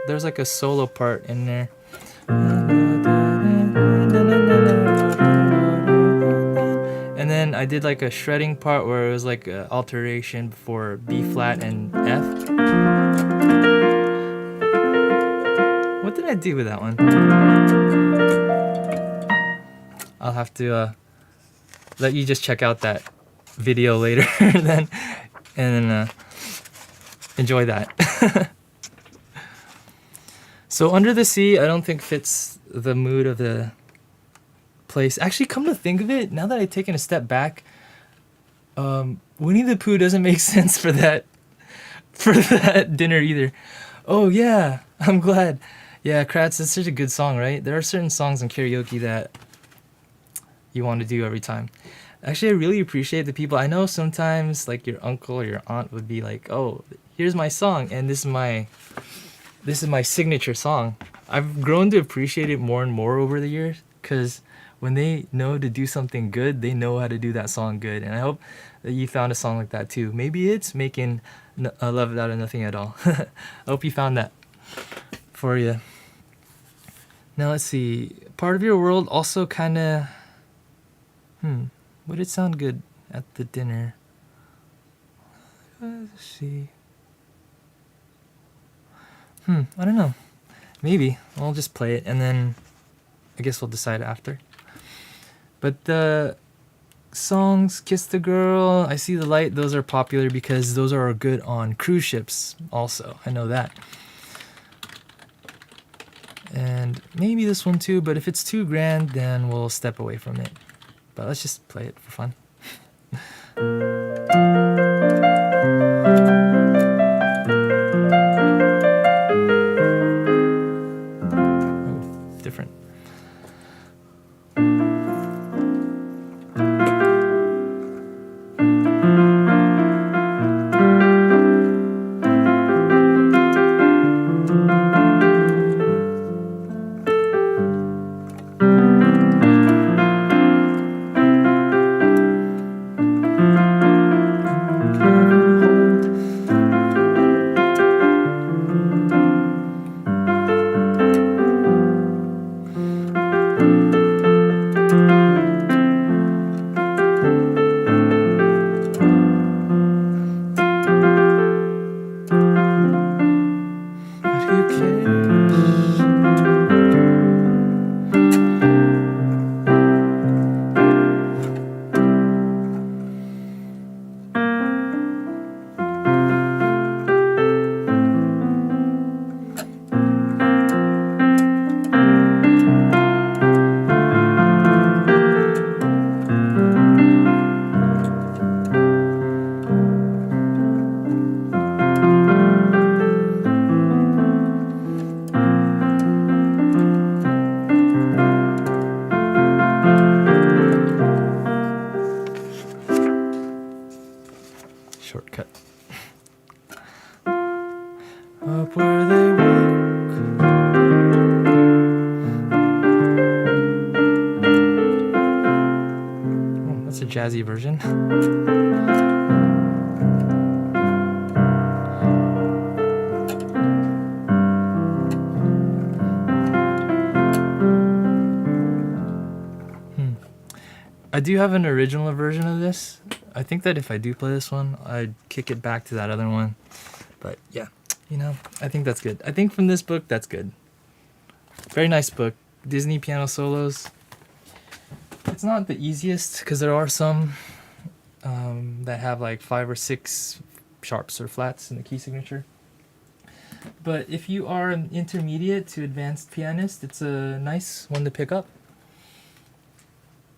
Speaker 1: there's like a solo part in there, and then I did like a shredding part where it was like an alteration for B flat and F. What did I do with that one? I'll have to let you just check out that video later then, and then enjoy that. So Under the Sea, I don't think fits the mood of the place. Actually, come to think of it, now that I've taken a step back, Winnie the Pooh doesn't make sense for that dinner either. Oh yeah, I'm glad. Yeah, Kratz, it's such a good song, right? There are certain songs in karaoke that you want to do every time. Actually, I really appreciate the people. I know sometimes like your uncle or your aunt would be like, oh, here's my song, and this is my signature song. I've grown to appreciate it more and more over the years, because when they know to do something good, they know how to do that song good. And I hope that you found a song like that too. Maybe it's making love out of nothing at all. I hope you found that for you. Now let's see. Part of Your World also kind of, would it sound good at the dinner? Let's see. I don't know. Maybe. I'll just play it and then I guess we'll decide after. But the songs, Kiss the Girl, I See the Light, those are popular because those are good on cruise ships also. I know that. And maybe this one too, but if it's too grand, then we'll step away from it. But let's just play it for fun. Oh, different. jazzy version. I do have an original version of this. I think that if I do play this one, I'd kick it back to that other one. But yeah, you know, I think that's good. I think from this book, that's good. Very nice book. Disney piano solos. It's not the easiest because there are some that have like 5 or 6 sharps or flats in the key signature. But if you are an intermediate to advanced pianist, it's a nice one to pick up.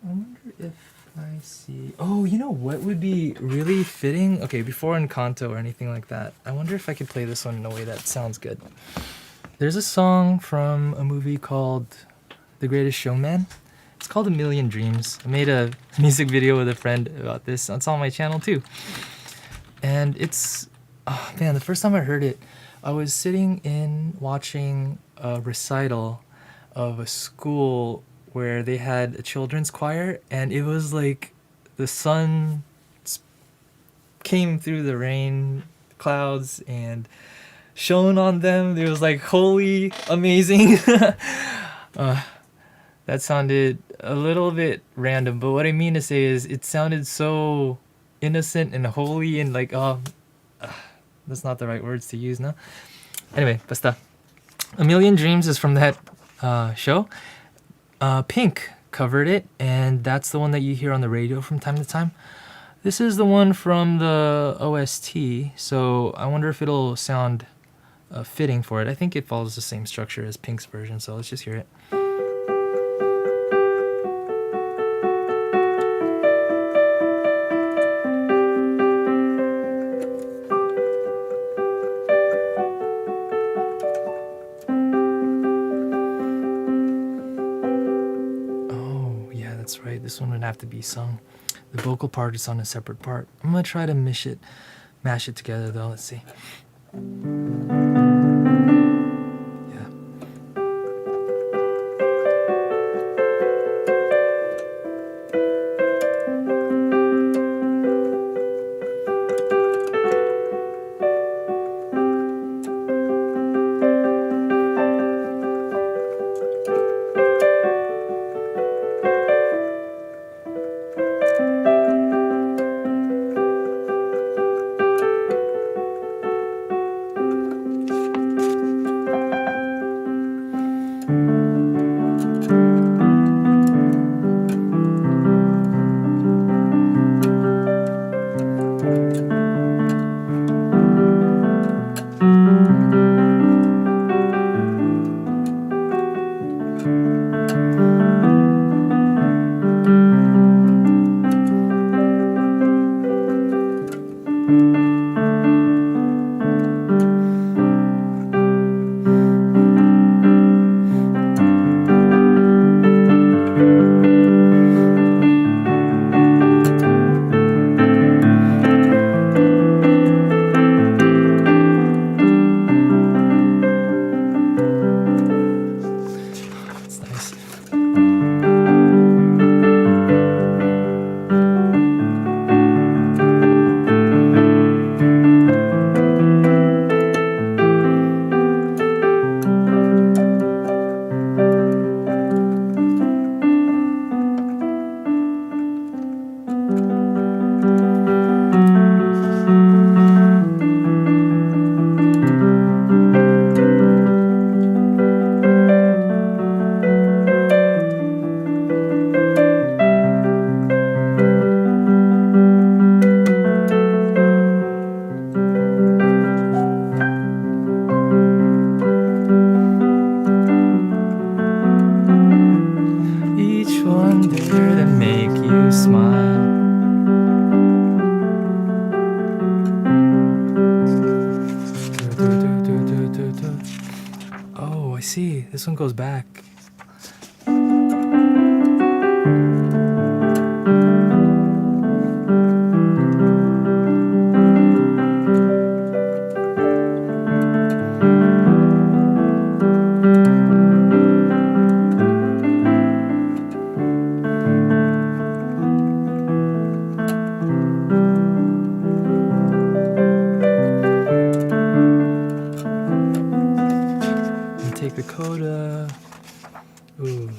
Speaker 1: I wonder if I see... Oh, you know what would be really fitting? Okay, before Encanto or anything like that, I wonder if I could play this one in a way that sounds good. There's a song from a movie called The Greatest Showman. It's called A Million Dreams. I made a music video with a friend about this. It's on my channel too. And it's... Oh man, the first time I heard it, I was sitting in watching a recital of a school where they had a children's choir, and it was like the sun came through the rain clouds and shone on them. It was like holy amazing. That sounded a little bit random, but what I mean to say is it sounded so innocent and holy and like that's not the right words to use, no? Anyway, basta. A Million Dreams is from that show. Pink covered it, and that's the one that you hear on the radio from time to time. This is the one from the OST, so I wonder if it'll sound fitting for it. I think it follows the same structure as Pink's version, so let's just hear it. This one would have to be sung. The vocal part is on a separate part. I'm gonna try to mash it together though. Let's see. Yeah. This one goes back. Ooh.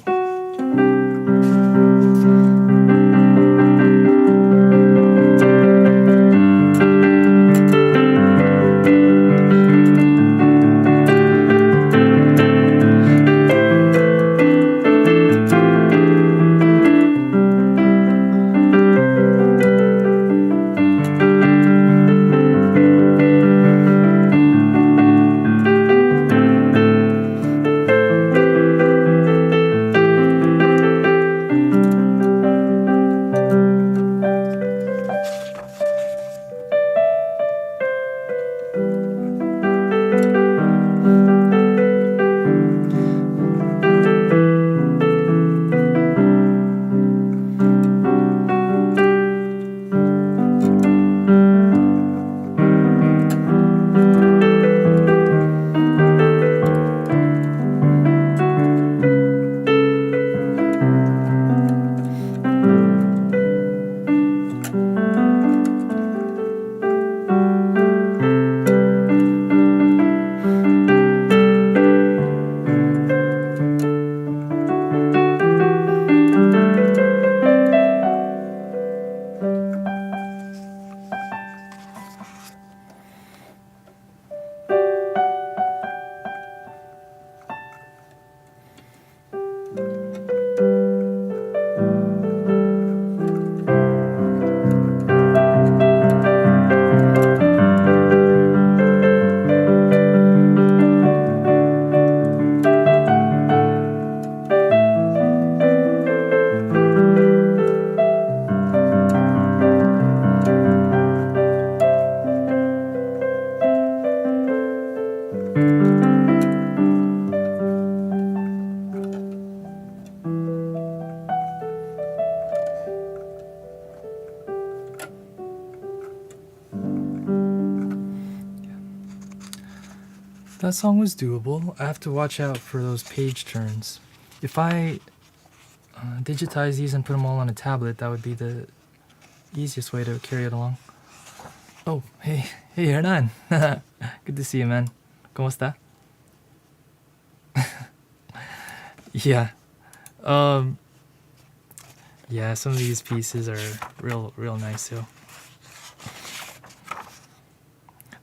Speaker 1: That song was doable. I have to watch out for those page turns. If I digitize these and put them all on a tablet, that would be the easiest way to carry it along. Oh, hey Hernan. Good to see you, man. ¿Cómo está? Yeah. Yeah, some of these pieces are real nice too.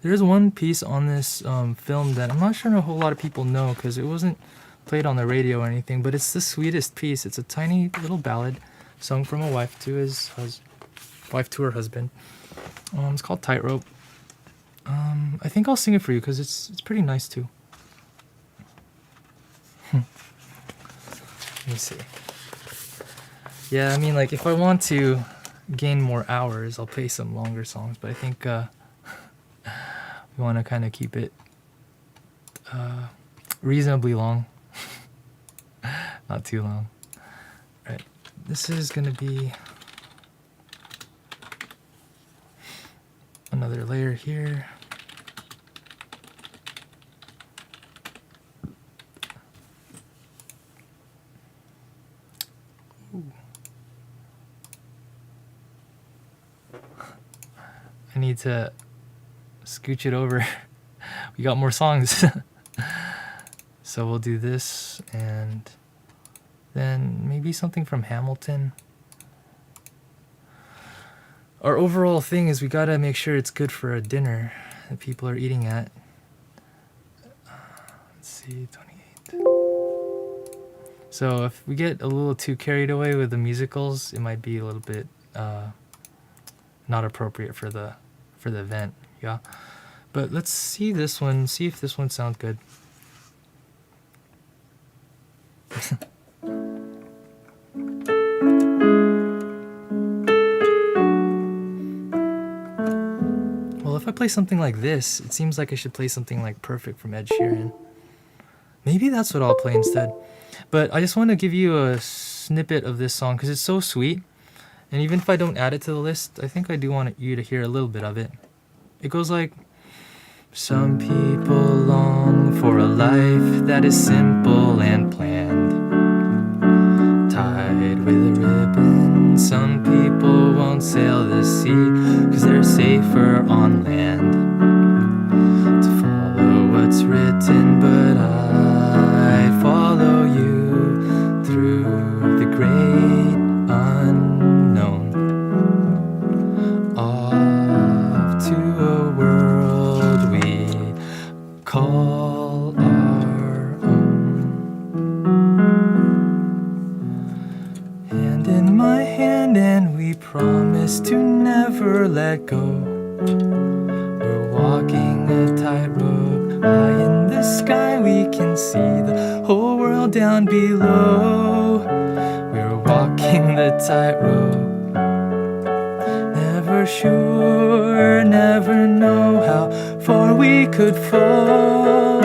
Speaker 1: There's one piece on this film that I'm not sure a whole lot of people know because it wasn't played on the radio or anything, but it's the sweetest piece. It's a tiny little ballad sung from a wife to her husband. It's called Tightrope. I think I'll sing it for you because it's pretty nice too. Let me see. Yeah, I mean, like if I want to gain more hours, I'll play some longer songs, but I think we want to kind of keep it reasonably long. Not too long. Right. This is going to be another layer here. Ooh. I need to scooch it over. We got more songs. So we'll do this and then maybe something from Hamilton. Our overall thing is we gotta make sure it's good for a dinner that people are eating at. Let's see, 28. So if we get a little too carried away with the musicals, it might be a little bit not appropriate for the event. Yeah, but let's see this one. See if this one sounds good. Well, if I play something like this, it seems like I should play something like Perfect from Ed Sheeran. Maybe that's what I'll play instead. But I just want to give you a snippet of this song because it's so sweet. And even if I don't add it to the list, I think I do want you to hear a little bit of it. It goes like, some people long for a life that is simple and planned, tied with a ribbon. Some people won't sail the sea because they're safer on land, to follow what's written, but I follow you we promise to never let go. We're walking a tightrope. High in the sky we can see the whole world down below. We're walking the tightrope. Never sure, never know how far we could fall.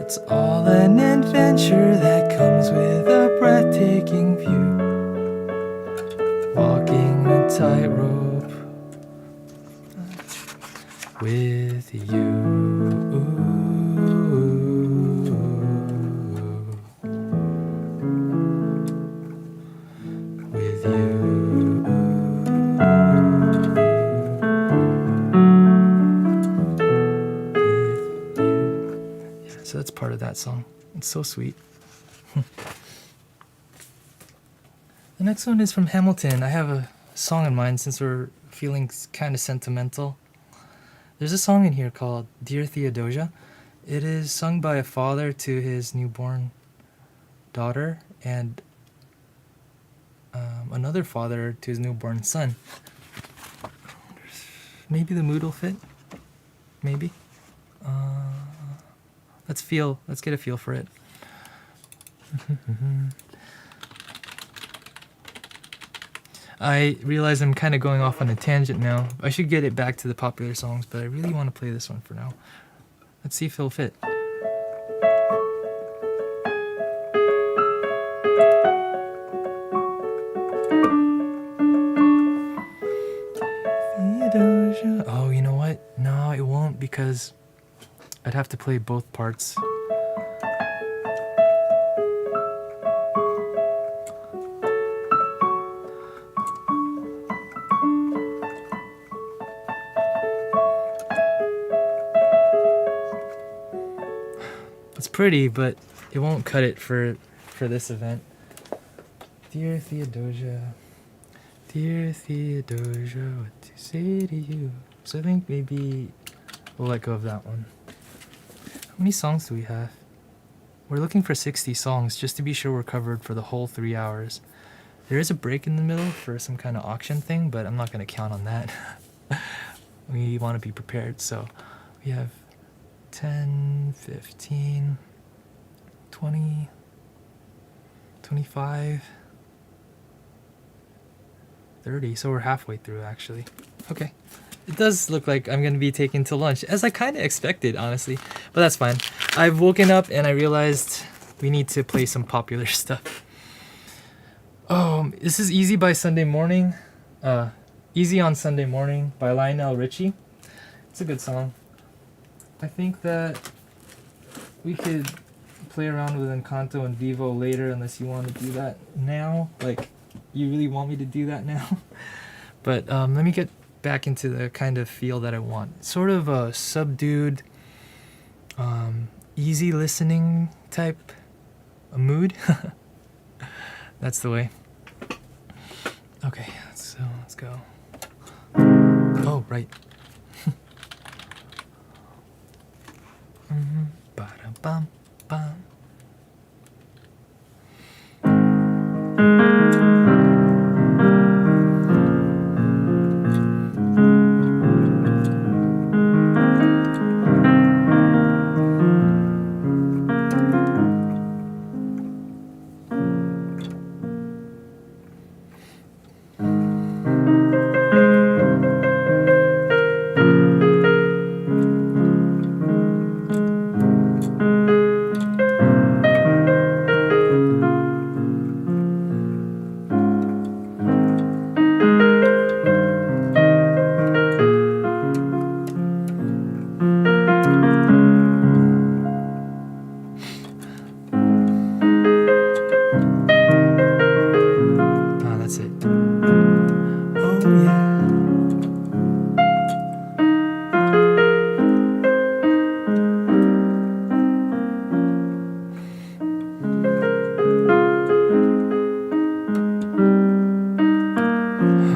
Speaker 1: It's all an adventure that comes with a breathtaking view. Walking a tightrope with you. With you. So that's part of that song. It's so sweet. The next one is from Hamilton. I have a song in mind since we're feeling kind of sentimental. There's a song in here called Dear Theodosia. It is sung by a father to his newborn daughter and another father to his newborn son. Maybe the mood will fit. Maybe. Let's get a feel for it. I realize I'm kind of going off on a tangent now. I should get it back to the popular songs, but I really want to play this one for now. Let's see if it'll fit. Oh, you know what? No, it won't because I'd have to play both parts. It's pretty, but it won't cut it for this event. Dear Theodosia, dear Theodosia, what to say to you? So I think maybe we'll let go of that one. How many songs do we have? We're looking for 60 songs just to be sure we're covered for the whole 3 hours. There is a break in the middle for some kind of auction thing, but I'm not going to count on that. We want to be prepared, so we have 10, 15, 20, 25, 30. So we're halfway through, actually. Okay. It does look like I'm going to be taken to lunch, as I kind of expected, honestly. But that's fine. I've woken up and I realized we need to play some popular stuff. Oh, this is Easy by Sunday Morning. Easy on Sunday Morning by Lionel Richie. It's a good song. I think that we could play around with Encanto and Vivo later unless you want to do that now. Like, you really want me to do that now? But let me get back into the kind of feel that I want. Sort of a subdued, easy listening type of mood. That's the way. Okay, so let's go. Oh, right. Ba-da-bum-bum.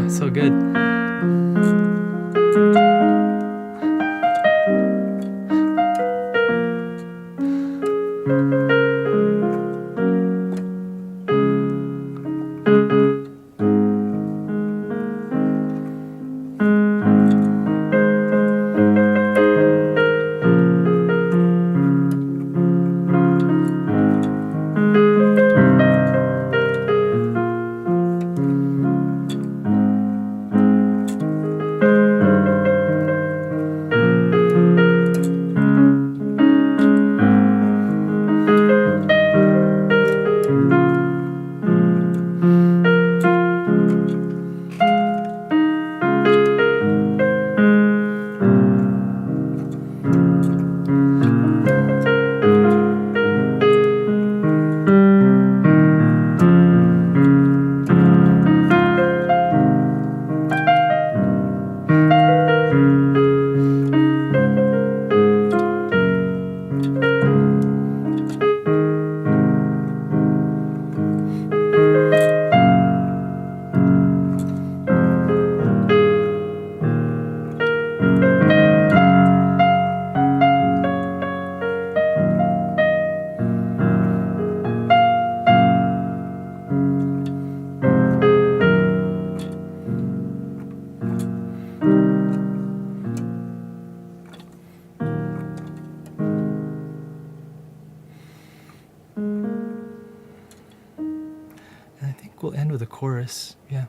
Speaker 1: So good. we'll end with a chorus. Yeah.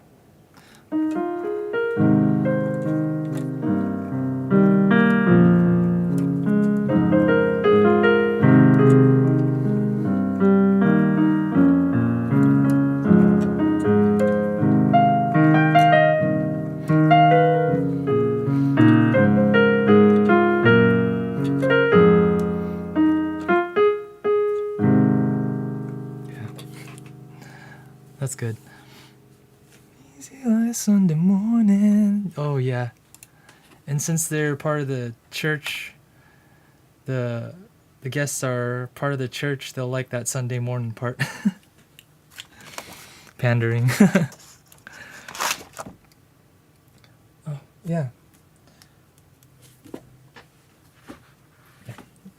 Speaker 1: That's good. Easy like Sunday morning. Oh yeah. And since they're part of the church, the guests are part of the church, they'll like that Sunday morning part. Pandering. Oh, yeah.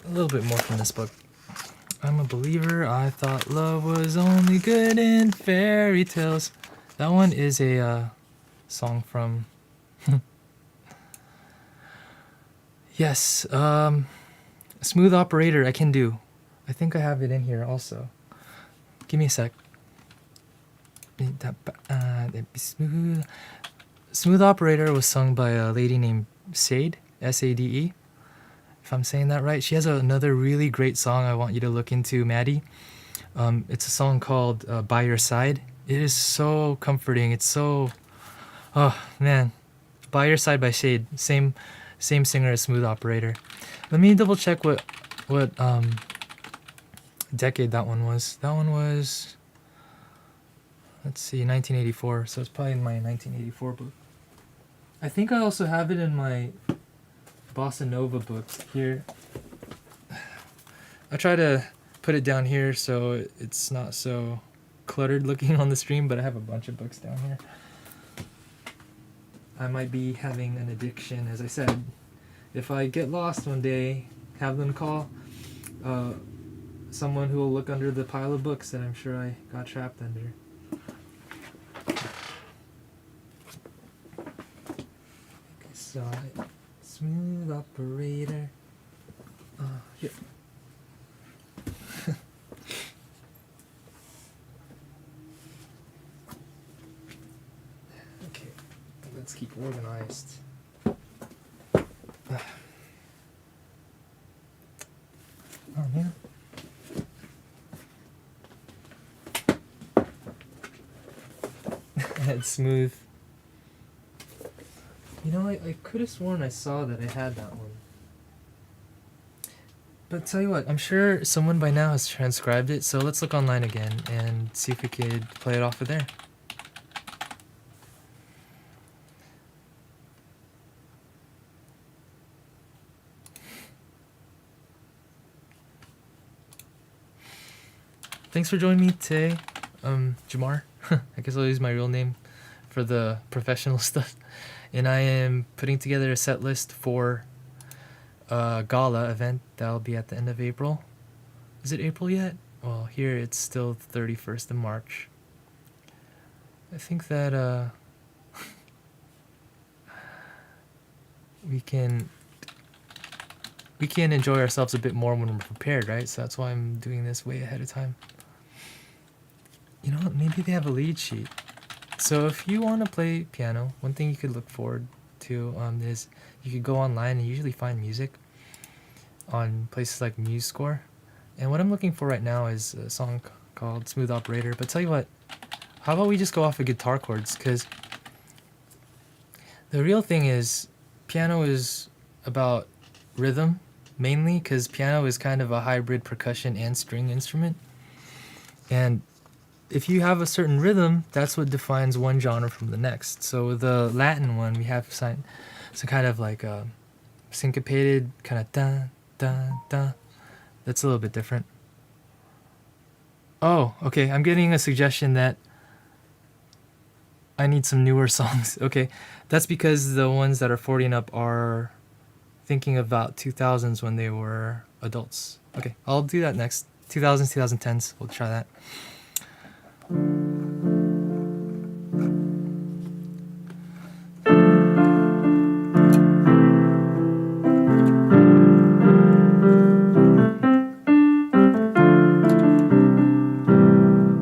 Speaker 1: A little bit more from this book. I'm a believer, I thought love was only good in fairy tales. That one is a song from... Yes, Smooth Operator I can do. I think I have it in here also. Give me a sec. Smooth Operator was sung by a lady named Sade, S-A-D-E. If I'm saying that right. She has another really great song I want you to look into, Maddie. It's a song called By Your Side. It is so comforting. It's so... Oh, man. By Your Side by Shade. Same singer as Smooth Operator. Let me double check what decade that one was. That one was... Let's see, 1984. So it's probably in my 1984 book. I think I also have it in my Bossa Nova book here. I try to put it down here so it's not so cluttered looking on the stream, but I have a bunch of books down here. I might be having an addiction, as I said. If I get lost one day, have them call someone who will look under the pile of books that I'm sure I got trapped under. So, Smooth Operator. Here. Okay, let's keep organized. Oh man. That's smooth. You know, I could have sworn I saw that I had that one. But tell you what, I'm sure someone by now has transcribed it, so let's look online again and see if we could play it off of there. Thanks for joining me today, Jamar. I guess I'll use my real name for the professional stuff. And I am putting together a set list for a Gala event that'll be at the end of April. Is it April yet? Well, here it's still the 31st of March. I think that we can enjoy ourselves a bit more when we're prepared, right? So that's why I'm doing this way ahead of time. You know what? Maybe they have a lead sheet. So if you want to play piano, one thing you could look forward to is you could go online and usually find music on places like MuseScore. And what I'm looking for right now is a song called Smooth Operator. But tell you what, how about we just go off of guitar chords? Because the real thing is piano is about rhythm mainly, because piano is kind of a hybrid percussion and string instrument. And if you have a certain rhythm, that's what defines one genre from the next. So the Latin one, we have some kind of like a syncopated kind of da da da. That's a little bit different. Oh, okay. I'm getting a suggestion that I need some newer songs. Okay, that's because the ones that are 40 and up are thinking about 2000s when they were adults. Okay, I'll do that next. 2000s, 2010s. We'll try that.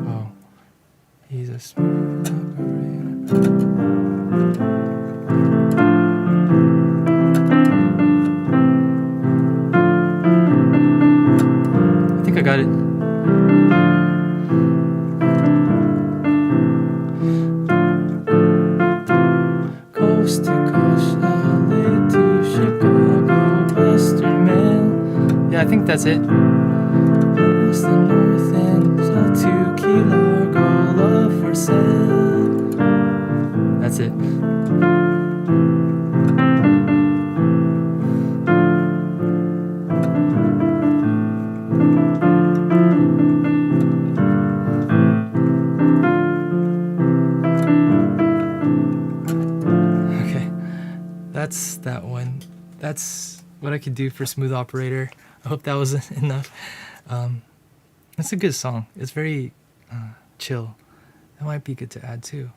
Speaker 1: Oh, he's a smooth operator. I think I got it. Coast to coast, LA to Chicago, Western Mail. Yeah, I think that's it. West the North End to Key Largo, love for sale. That's it. Okay, that's that one. That's what I could do for Smooth Operator. I hope that was enough. It's a good song. It's very chill. That might be good to add too.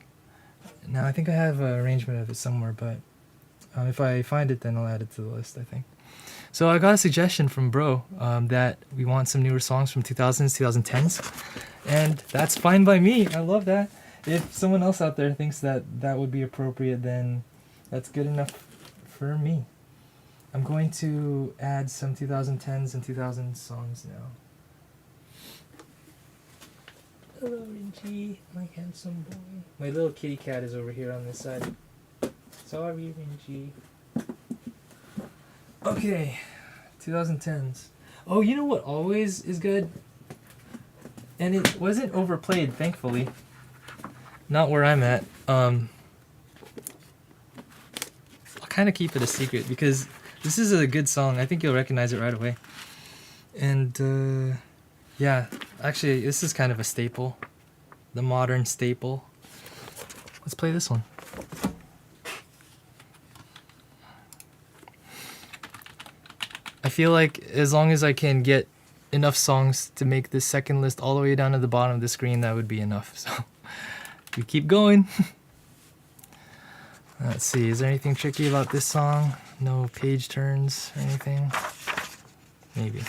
Speaker 1: Now I think I have an arrangement of it somewhere, but if I find it, then I'll add it to the list, I think. So I got a suggestion from Bro that we want some newer songs from 2000s, 2010s, and that's fine by me. I love that. If someone else out there thinks that that would be appropriate, then that's good enough for me. I'm going to add some 2010s and 2000s songs now. Hello, Richie, my handsome boy. My little kitty cat is over here on this side. Sorry, Richie. Okay, 2010s. Oh, you know what always is good? And it wasn't overplayed, thankfully. Not where I'm at. I'll kind of keep it a secret because this is a good song. I think you'll recognize it right away. And, yeah, actually, this is kind of a staple. The modern staple. Let's play this one. I feel like as long as I can get enough songs to make this second list all the way down to the bottom of the screen, that would be enough. So, we keep going. Let's see, is there anything tricky about this song? No page turns or anything? Maybe.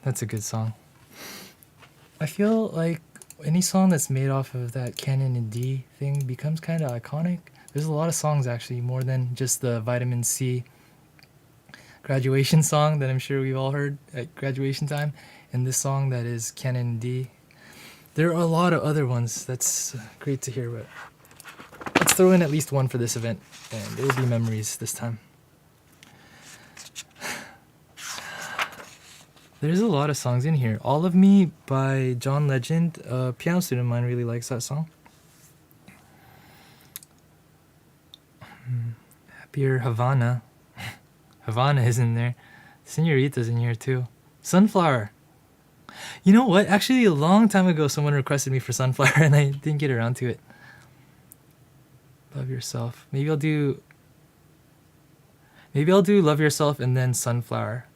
Speaker 1: That's a good song. I feel like any song that's made off of that Canon in D thing becomes kind of iconic. There's a lot of songs actually, more than just the Vitamin C graduation song that I'm sure we've all heard at graduation time, and this song that is Canon in D. There are a lot of other ones. That's great to hear, but let's throw in at least one for this event, and it will be memories this time. There's a lot of songs in here. All of Me by John Legend. A piano student of mine really likes that song. Happier Havana. Havana is in there. Senorita's in here too. Sunflower. You know what? Actually, a long time ago, someone requested me for Sunflower and I didn't get around to it. Love Yourself. Maybe I'll do Love Yourself and then Sunflower.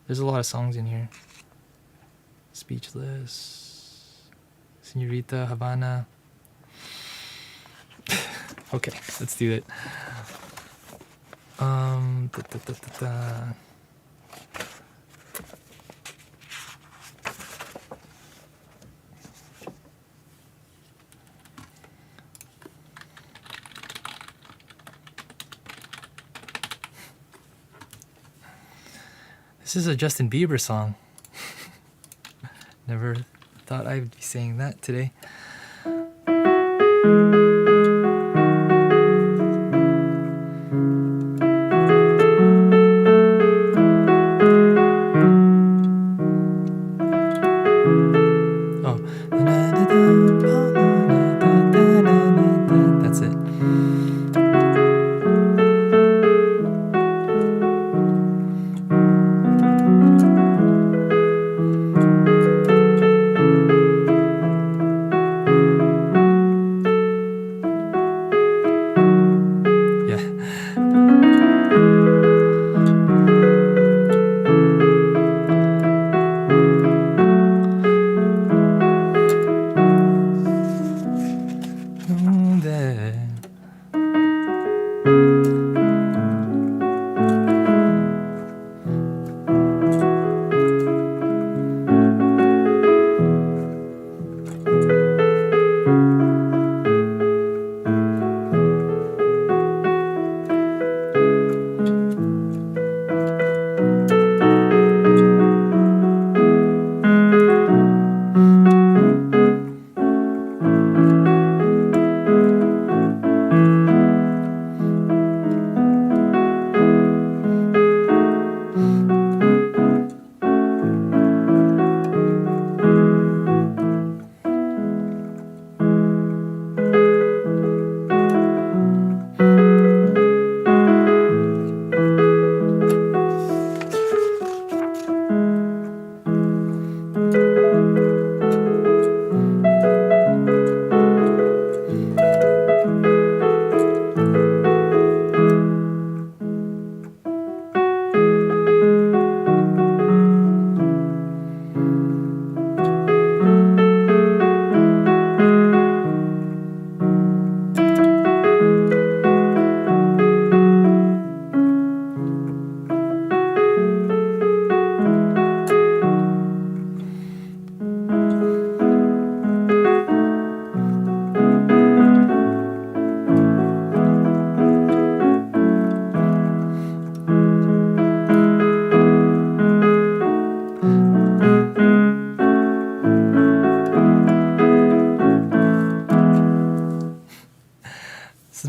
Speaker 1: There's a lot of songs in here. Speechless. Senorita, Havana. Okay, let's do it. This is a Justin Bieber song. Never thought I'd be saying that today. Oh. That's it.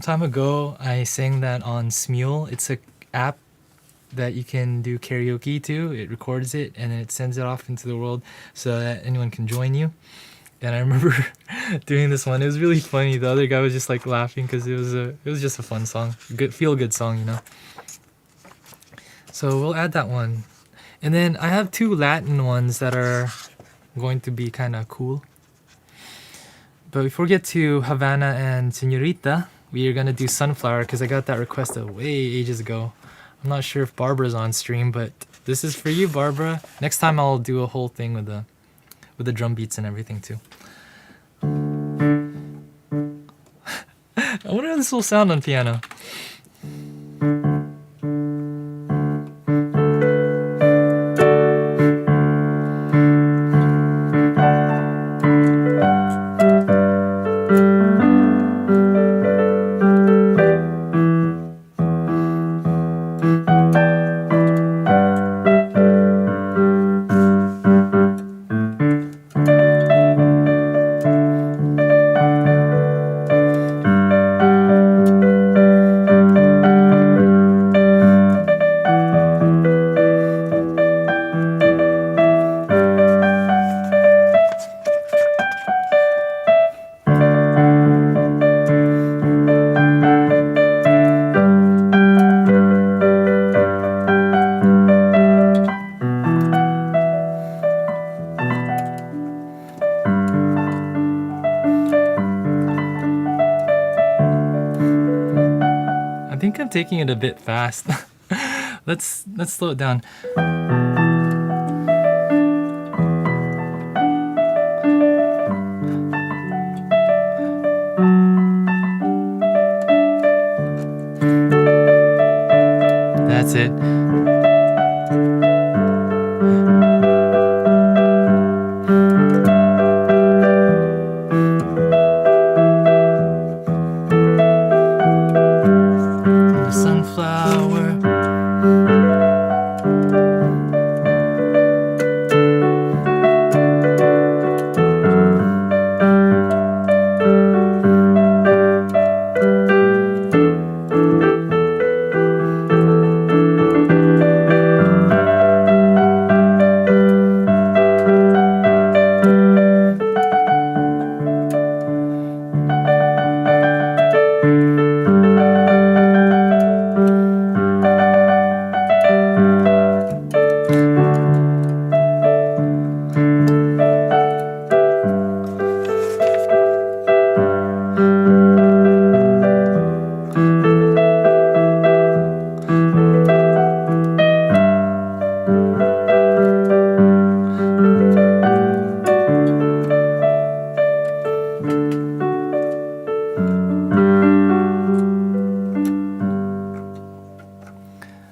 Speaker 1: Time ago, I sang that on Smule. It's a app that you can do karaoke to. It records it and then it sends it off into the world so that anyone can join you. And I remember doing this one. It was really funny. The other guy was just like laughing because it was just a fun song, feel good song, you know. So we'll add that one. And then I have two Latin ones that are going to be kind of cool. But before we get to Havana and Senorita, we are going to do Sunflower because I got that request way ages ago. I'm not sure if Barbara's on stream, but this is for you, Barbara. Next time I'll do a whole thing with the drum beats and everything too. I wonder how this will sound on piano. taking it a bit fast. Let's slow it down. That's it. The sunflower.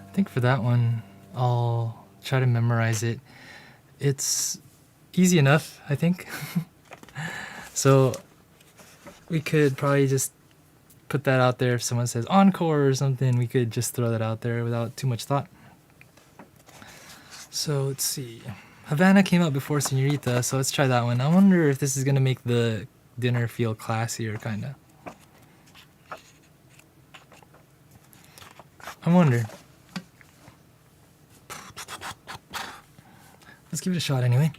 Speaker 1: I think for that one, I'll try to memorize it. It's easy enough, I think. So we could probably just put that out there. If someone says encore or something, we could just throw that out there without too much thought. So let's see. Havana came out before Senorita, so let's try that one. I wonder if this is going to make the dinner feel classier, kind of. I wonder. Let's give it a shot anyway.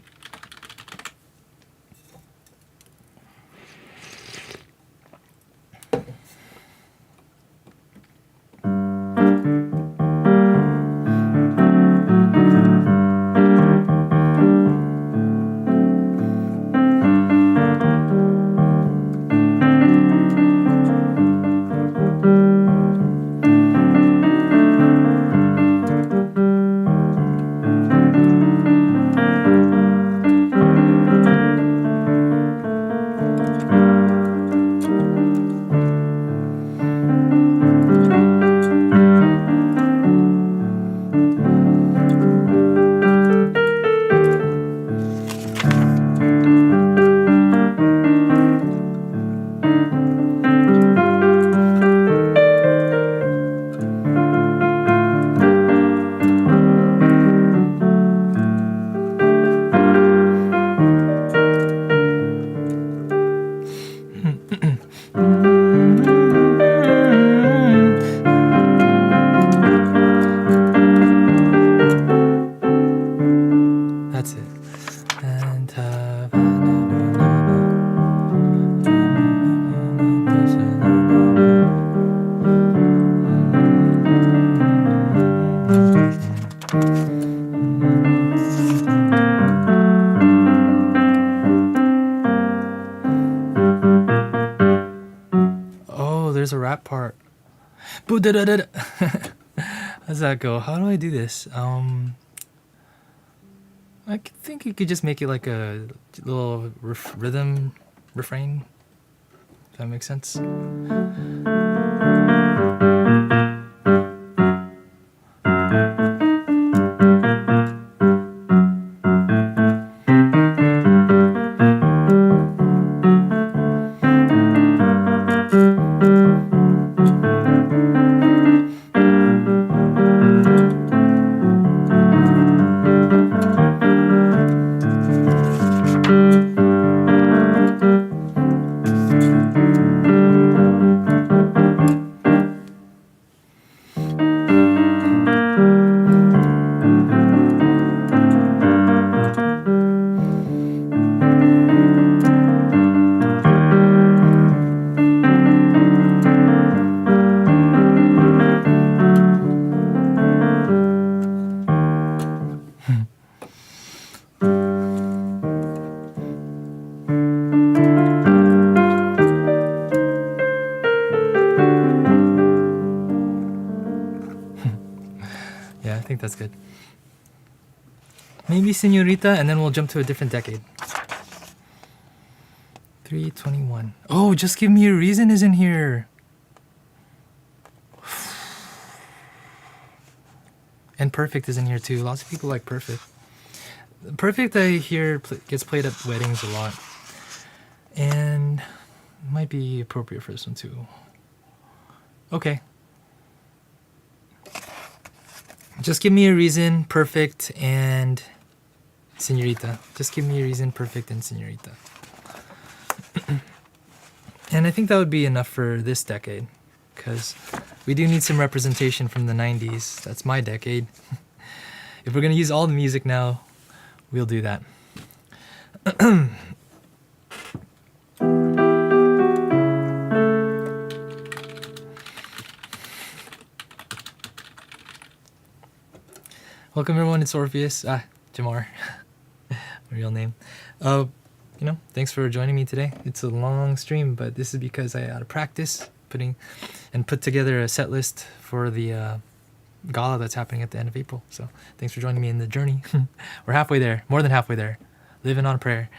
Speaker 1: There's a rap part. How does that go? How do I do this? I think you could just make it like a little rhythm refrain. If that makes sense. Maybe Senorita, and then we'll jump to a different decade. 321. Oh, Just Give Me a Reason is in here. And Perfect is in here too. Lots of people like Perfect. Perfect, I hear, gets played at weddings a lot. And might be appropriate for this one too. Okay. Just Give Me a Reason, Perfect, and Senorita. Just Give Me a Reason, Perfect, and Senorita. And I think that would be enough for this decade, because we do need some representation from the 90s. That's my decade. If we're going to use all the music now, we'll do that. Welcome everyone, it's Orpheus. Jamar. My real name. Thanks for joining me today. It's a long stream, but this is because I had to practice put together a set list for the Gala that's happening at the end of April. So thanks for joining me in the journey. We're halfway there, more than halfway there. Living on a prayer.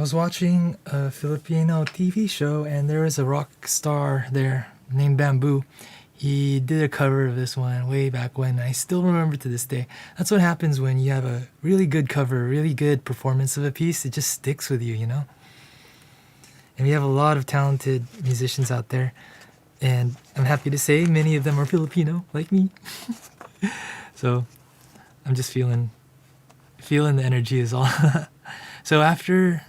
Speaker 1: was watching a Filipino TV show, and there was a rock star there named Bamboo. He did a cover of this one way back when. I still remember to this day. That's what happens when you have a really good cover, a really good performance of a piece. It just sticks with you, you know? And we have a lot of talented musicians out there. And I'm happy to say many of them are Filipino, like me. So I'm just feeling the energy is all. So after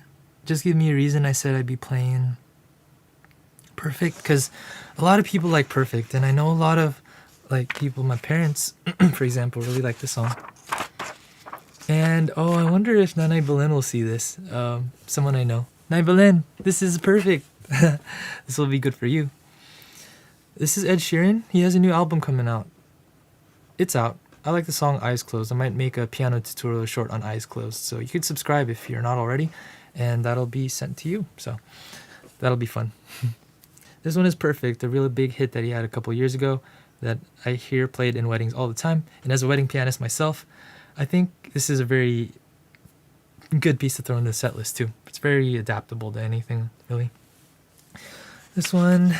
Speaker 1: Just Give Me a Reason, I said I'd be playing Perfect, because a lot of people like Perfect, and I know a lot of like people, my parents for example, really like the song. And I wonder if Nanay Belen will see this. Someone I know, Nanay Belen, this is perfect. This will be good for you. This is Ed Sheeran. He has a new album coming out. It's out. I like the song Eyes Closed. I might make a piano tutorial short on Eyes Closed, so you could subscribe if you're not already, and that'll be sent to you, so that'll be fun. This one is Perfect, a really big hit that he had a couple years ago that I hear played in weddings all the time. And as a wedding pianist myself, I think this is a very good piece to throw in the set list too. It's very adaptable to anything, really. This one,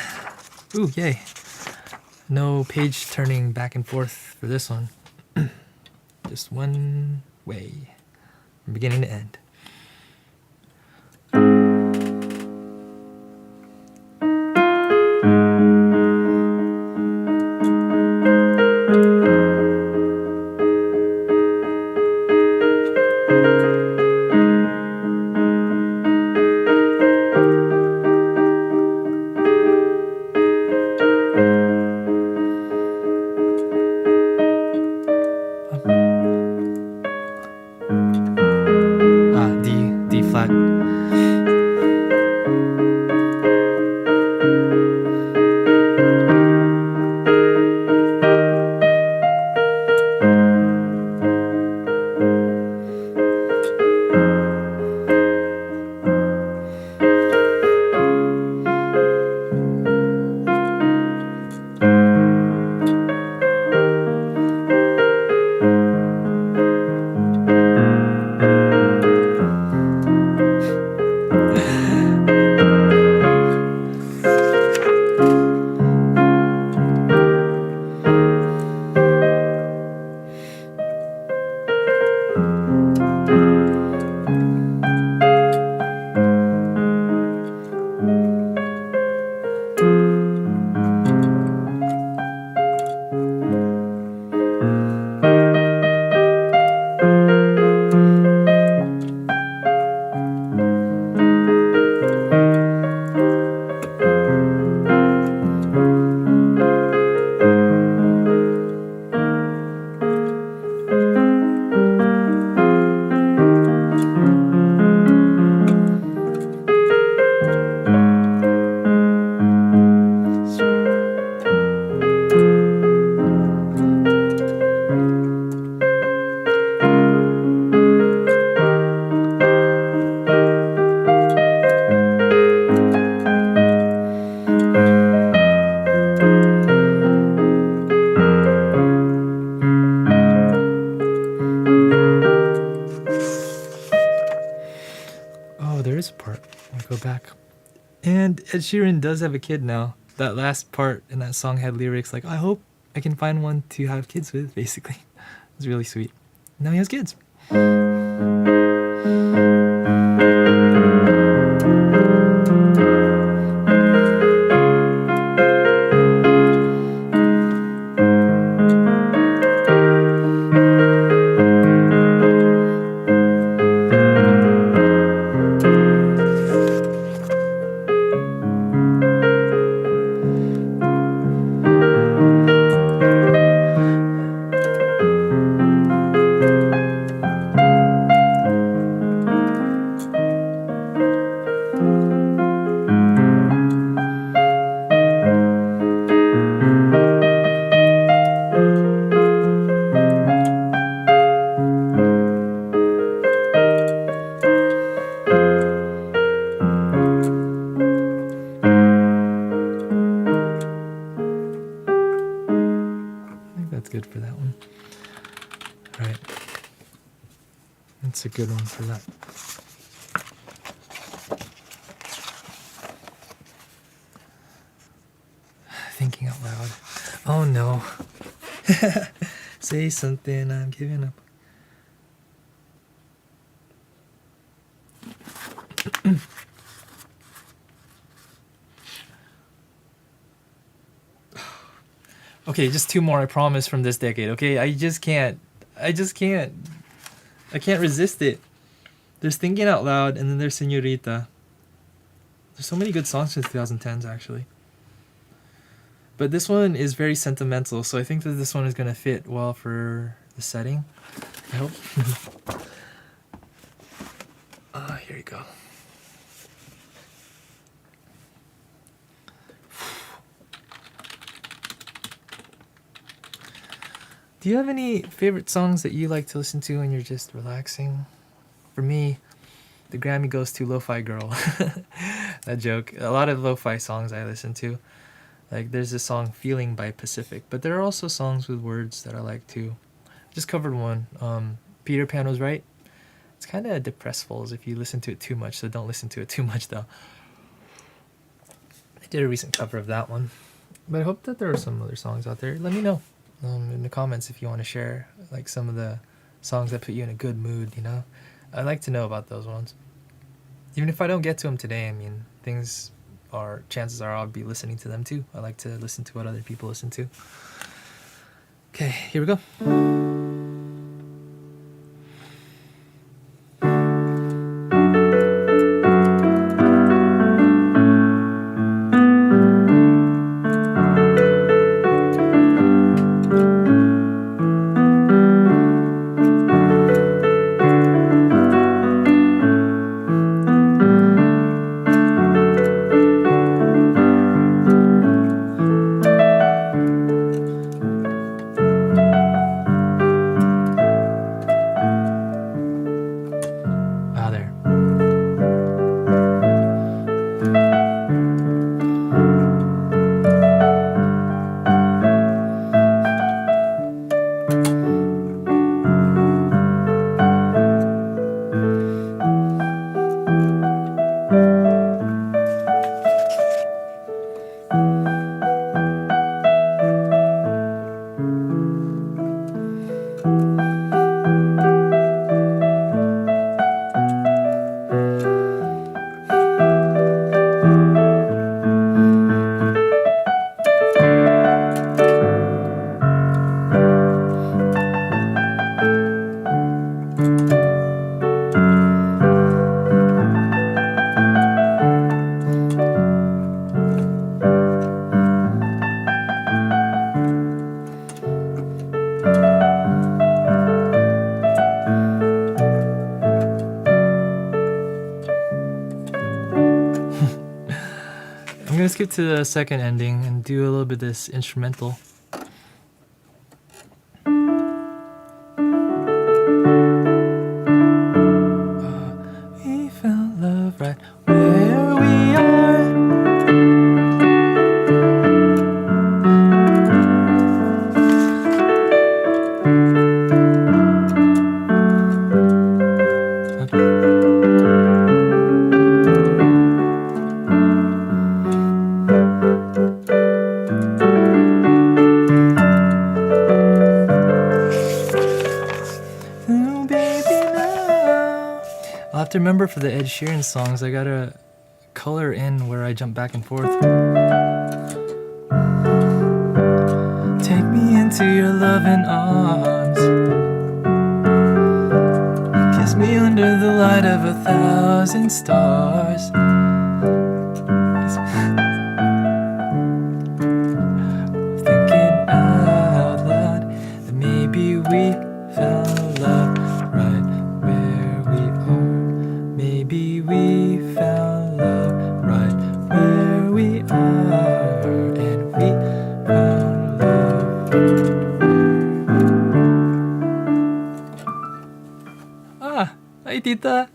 Speaker 1: ooh, yay. No page turning back and forth for this one. Just one way, from beginning to end. D flat. Ed Sheeran does have a kid now. That last part in that song had lyrics like, I hope I can find one to have kids with, basically. It's really sweet. Now he has kids. Good for that one. All right. That's a good one for that. Thinking out loud. Oh no. Say something, I'm giving up. Okay, just two more, I promise, from this decade. Okay, I can't resist it. There's Thinking Out Loud, and then there's Señorita. There's so many good songs from the 2010s, actually. But this one is very sentimental, so I think that this one is going to fit well for the setting. I hope. Here you go. Do you have any favorite songs that you like to listen to when you're just relaxing? For me, the Grammy goes to Lo-Fi Girl. That joke. A lot of lo-fi songs I listen to. Like there's this song Feeling by Pacific, but there are also songs with words that I like too. Just covered one. Peter Pan Was Right. It's kind of depressful if you listen to it too much, so don't listen to it too much though. I did a recent cover of that one. But I hope that there are some other songs out there. Let me know in the comments if you want to share like some of the songs that put you in a good mood, you know? I'd like to know about those ones. Even if I don't get to them today, I mean, chances are I'll be listening to them too. I like to listen to what other people listen to. Okay, here we go. Skip to the second ending and do a little bit of this instrumental. We found love right where we are. To remember for the Ed Sheeran songs, I gotta color in where I jump back and forth. Take me into your loving arms, kiss me under the light of 1,000 stars. Thinking out loud that maybe we found love right where we are. Maybe we found love right where we are, and we found love. Hi Tita.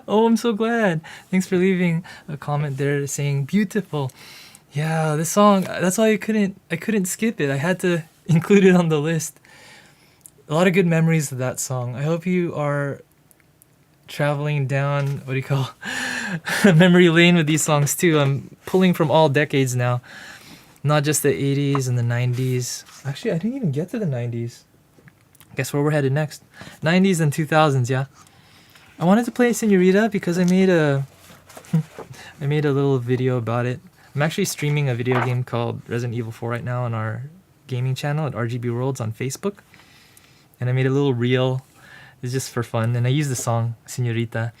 Speaker 1: Oh, I'm so glad. Thanks for leaving a comment there saying beautiful. Yeah, this song, that's why I couldn't skip it. I had to include it on the list. A lot of good memories of that song. I hope you are traveling down memory lane with these songs too. I'm pulling from all decades now. Not just the 80s and the 90s. Actually, I didn't even get to the 90s. Guess where we're headed next? 90s and 2000s, yeah. I wanted to play Senorita because I made a I made a little video about it. I'm actually streaming a video game called Resident Evil 4 right now on our gaming channel at RGB Worlds on Facebook. And I made a little reel. It's just for fun. And I used the song Senorita.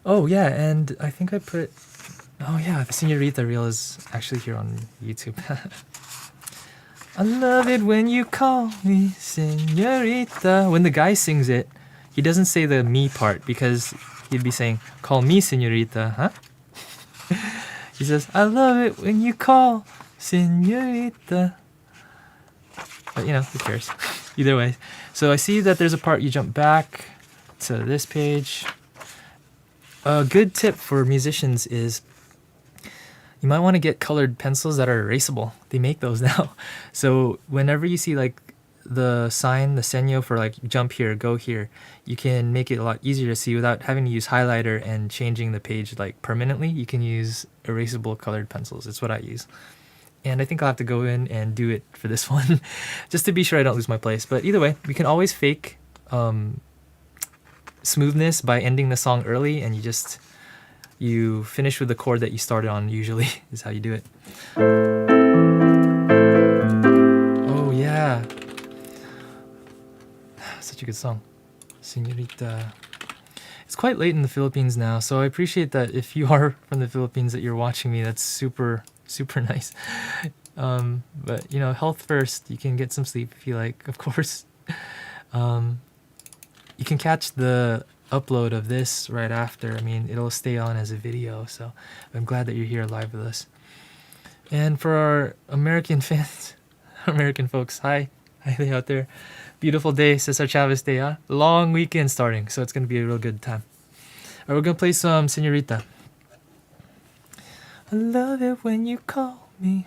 Speaker 1: Oh yeah, and I think I put... Oh yeah, the Senorita reel is actually here on YouTube. I love it when you call me Senorita. When the guy sings it, he doesn't say the me part because he'd be saying, call me Senorita, huh? He says, I love it when you call Senorita. But you know, who cares? Either way. So I see that there's a part you jump back to this page. A good tip for musicians is you might want to get colored pencils that are erasable. They make those now. So whenever you see like the sign, the seño for like jump here, go here, you can make it a lot easier to see without having to use highlighter and changing the page like permanently. You can use erasable colored pencils. It's what I use. And I think I'll have to go in and do it for this one just to be sure I don't lose my place. But either way, we can always fake smoothness by ending the song early, and you finish with the chord that you started on, usually is how you do it. Oh yeah. Such a good song. Señorita. It's quite late in the Philippines now, so I appreciate that if you are from the Philippines that you're watching me. That's super nice. But you know, health first. You can get some sleep if you like, of course. You can catch the upload of this right after. I mean, it'll stay on as a video, so I'm glad that you're here live with us. And for our American fans, American folks, hi there out there. Beautiful day, Cesar Chavez Day, huh? Long weekend starting, so it's gonna be a real good time. Alright, we're gonna play some Señorita. I love it when you call me.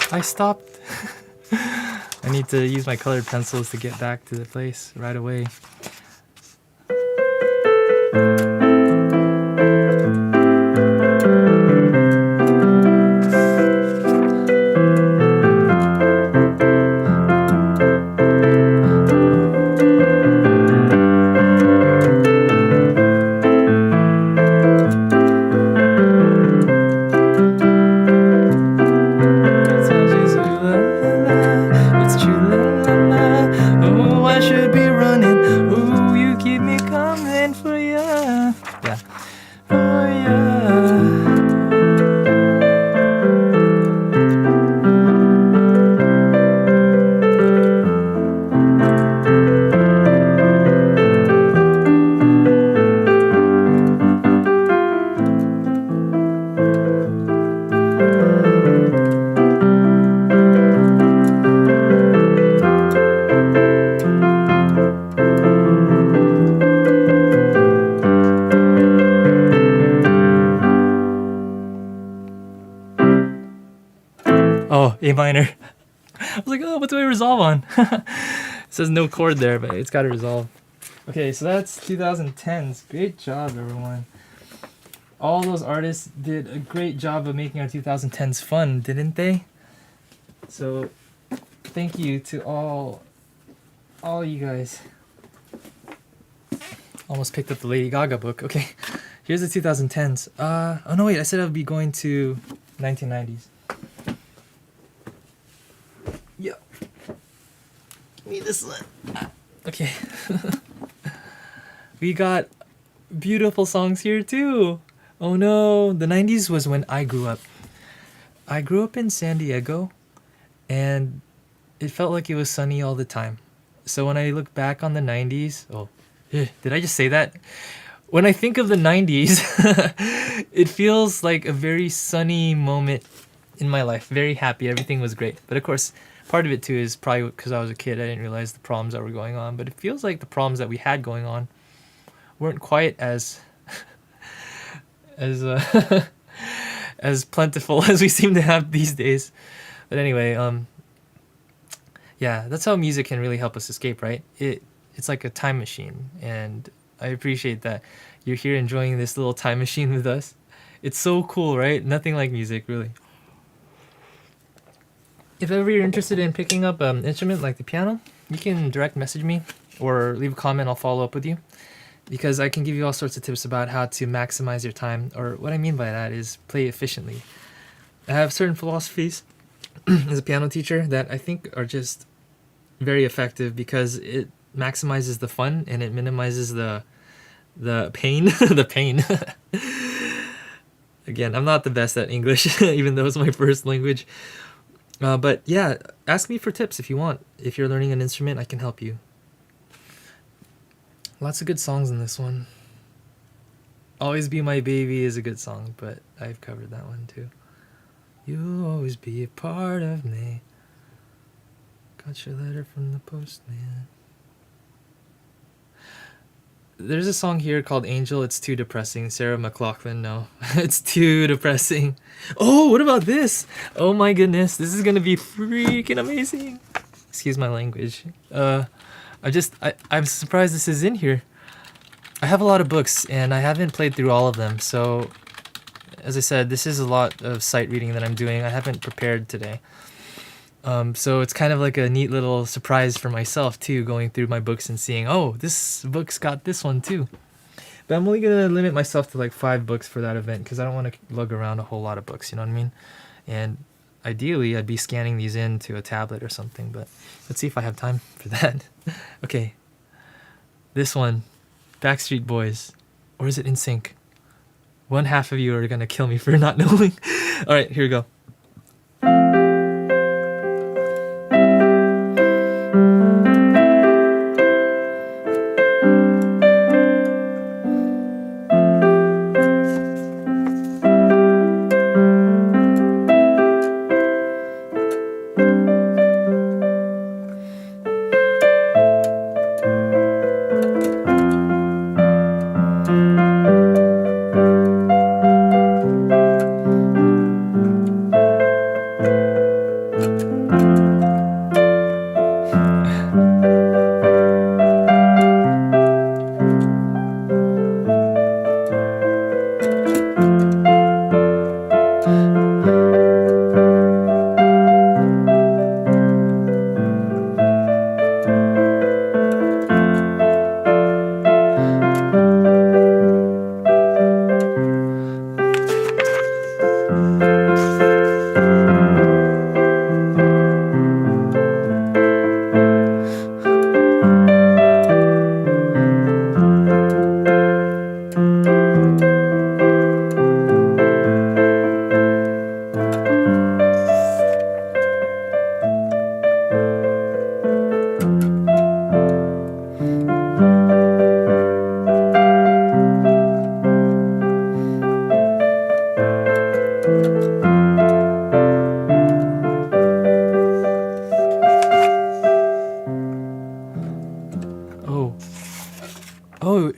Speaker 1: I stopped. I need to use my colored pencils to get back to the place right away. It's true, la, la, la. Oh, I should be running. Oh, A minor. I was like, oh, what do I resolve on? It says no chord there, but it's got to resolve. Okay, so that's 2010s. Great job, everyone. All those artists did a great job of making our 2010s fun, didn't they? So, thank you to all you guys. Almost picked up the Lady Gaga book. Okay, here's the 2010s. Oh no, wait, I said I would be going to 1990s. Yeah. Need this one. Okay. We got beautiful songs here too. Oh no, the 90s was when I grew up. I grew up in San Diego, and it felt like it was sunny all the time. So when I look back on the 90s, did I just say that? When I think of the 90s, it feels like a very sunny moment in my life. Very happy, everything was great. But of course, part of it too is probably because I was a kid, I didn't realize the problems that were going on. But it feels like the problems that we had going on weren't quite as as plentiful as we seem to have these days. But anyway, yeah, that's how music can really help us escape, right? It's like a time machine, and I appreciate that you're here enjoying this little time machine with us. It's so cool, right? Nothing like music, really. If ever you're interested in picking up an instrument like the piano, you can direct message me or leave a comment. I'll follow up with you, because I can give you all sorts of tips about how to maximize your time. Or what I mean by that is play efficiently. I have certain philosophies as a piano teacher that I think are just very effective, because it maximizes the fun and it minimizes the pain. The pain. Again, I'm not the best at English, even though it's my first language. But yeah, ask me for tips if you want. If you're learning an instrument, I can help you. Lots of good songs in this one. Always Be My Baby is a good song, but I've covered that one too. You'll always be a part of me. Got your letter from the postman. There's a song here called Angel. It's too depressing. Sarah McLachlan, no. It's too depressing. Oh, what about this? Oh my goodness. This is going to be freaking amazing. Excuse my language. I'm surprised this is in here. I have a lot of books, and I haven't played through all of them. So, as I said, this is a lot of sight reading that I'm doing. I haven't prepared today. So it's kind of like a neat little surprise for myself too, going through my books and seeing, oh, this book's got this one too. But I'm only gonna limit myself to like 5 books for that event, because I don't want to lug around a whole lot of books, you know what I mean? And ideally I'd be scanning these into a tablet or something, but let's see if I have time for that. Okay, this one, Backstreet Boys, or is it NSYNC? One half of you are gonna kill me for not knowing. All right, here we go.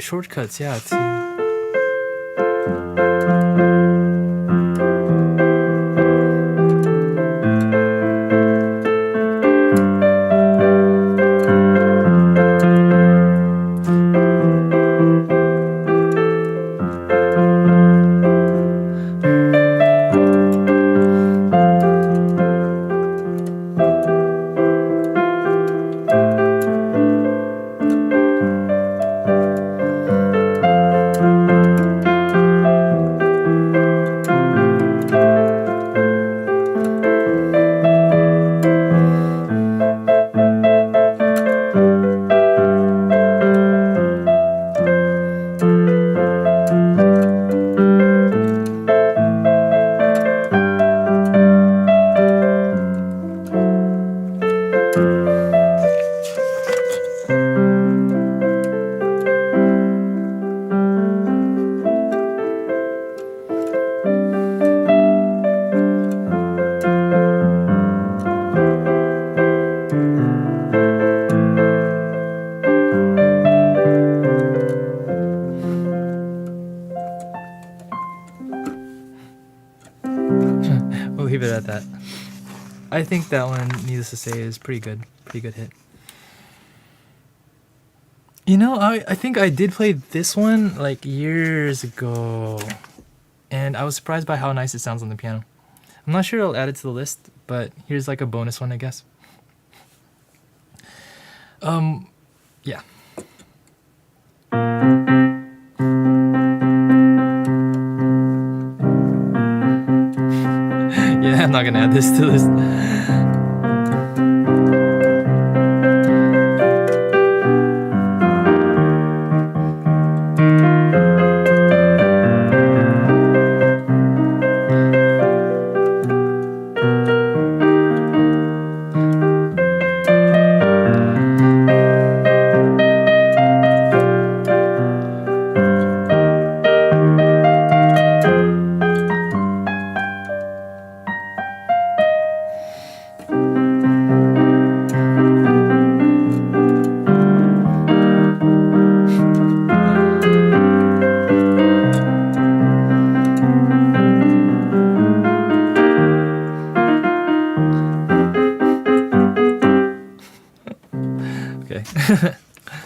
Speaker 1: Shortcuts, yeah. leave it at that. I think that one, needless to say, is pretty good. Pretty good hit. You know, I think I did play this one like years ago, and I was surprised by how nice it sounds on the piano. I'm not sure I'll add it to the list, but here's like a bonus one, I guess. Yeah. Yeah, I'm not gonna add this to this.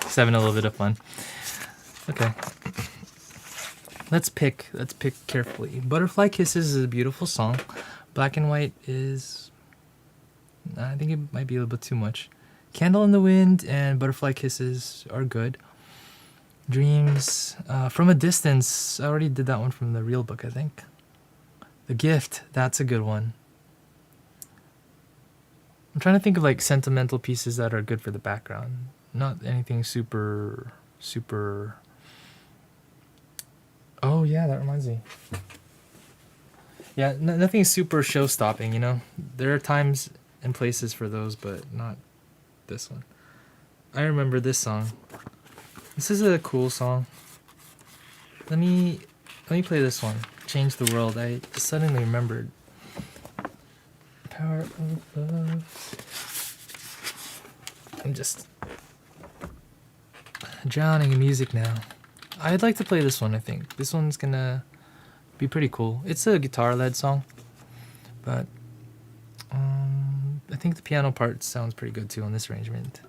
Speaker 1: Just having a little bit of fun. Okay. Let's pick carefully. Butterfly Kisses is a beautiful song. Black and White is, I think it might be a little bit too much. Candle in the Wind and Butterfly Kisses are good. Dreams, From a Distance, I already did that one from the real book, I think. The Gift, that's a good one. I'm trying to think of like sentimental pieces that are good for the background. Not anything super. Oh yeah, that reminds me. Yeah, nothing super show-stopping, you know? There are times and places for those, but not this one. I remember this song. This is a cool song. Let me play this one. Change the World. I suddenly remembered. Power of Love. I'm just drowning in music now. I'd like to play this one, I think. This one's gonna be pretty cool. It's a guitar-led song, but I think the piano part sounds pretty good too on this arrangement.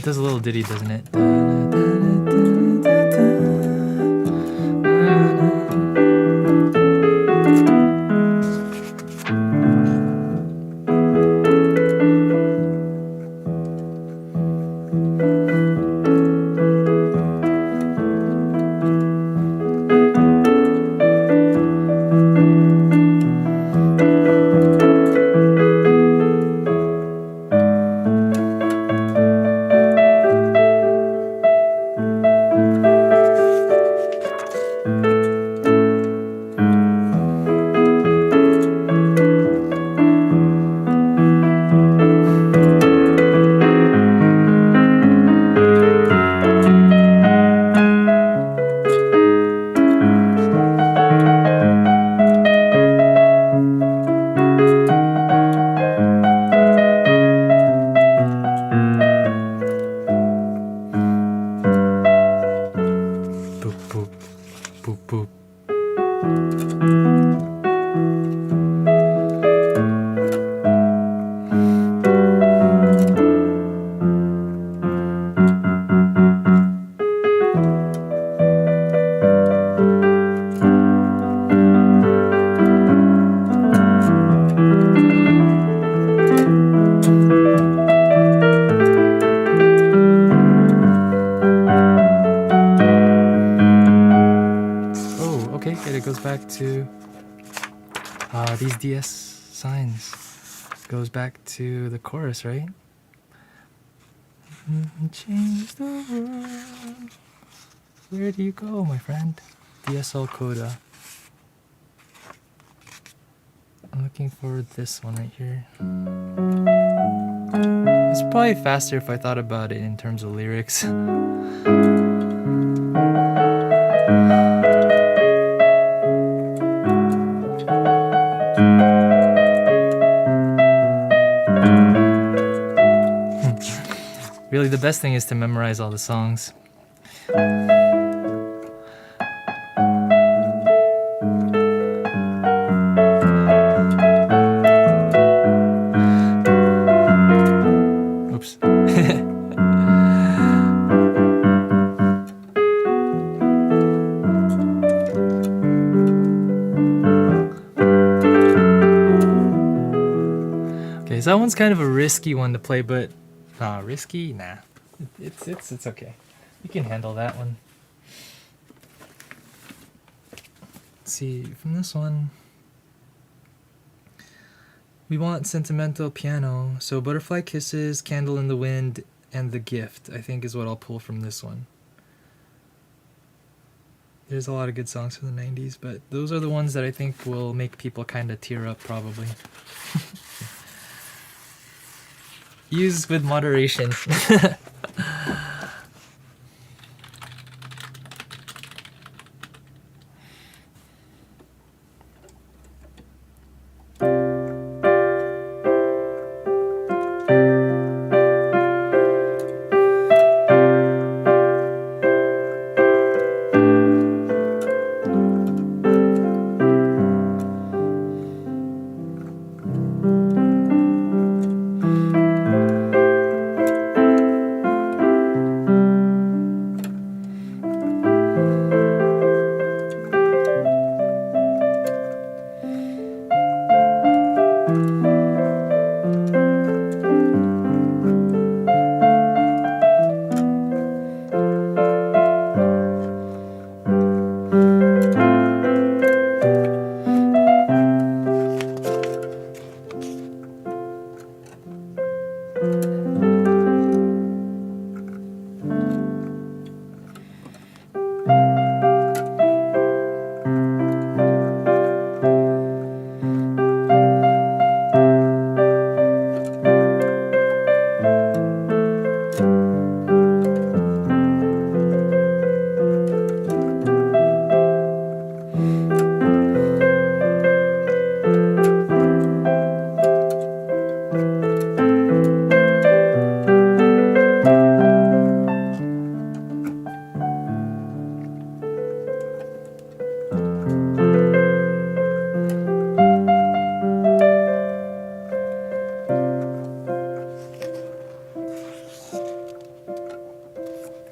Speaker 1: Does a little ditty, doesn't it? boop, boop. Back to these DS signs. Goes back to the chorus, right? Change the world. Where do you go, my friend? DSL Coda. I'm looking for this one right here. It's probably faster if I thought about it in terms of lyrics. Really, the best thing is to memorize all the songs. Oops. Okay, so that one's kind of a risky one to play, but risky? Nah. It's okay. You can handle that one. Let's see, from this one, we want sentimental piano. So Butterfly Kisses, Candle in the Wind, and The Gift, I think is what I'll pull from this one. There's a lot of good songs from the 90s, but those are the ones that I think will make people kind of tear up, probably. Use with moderation.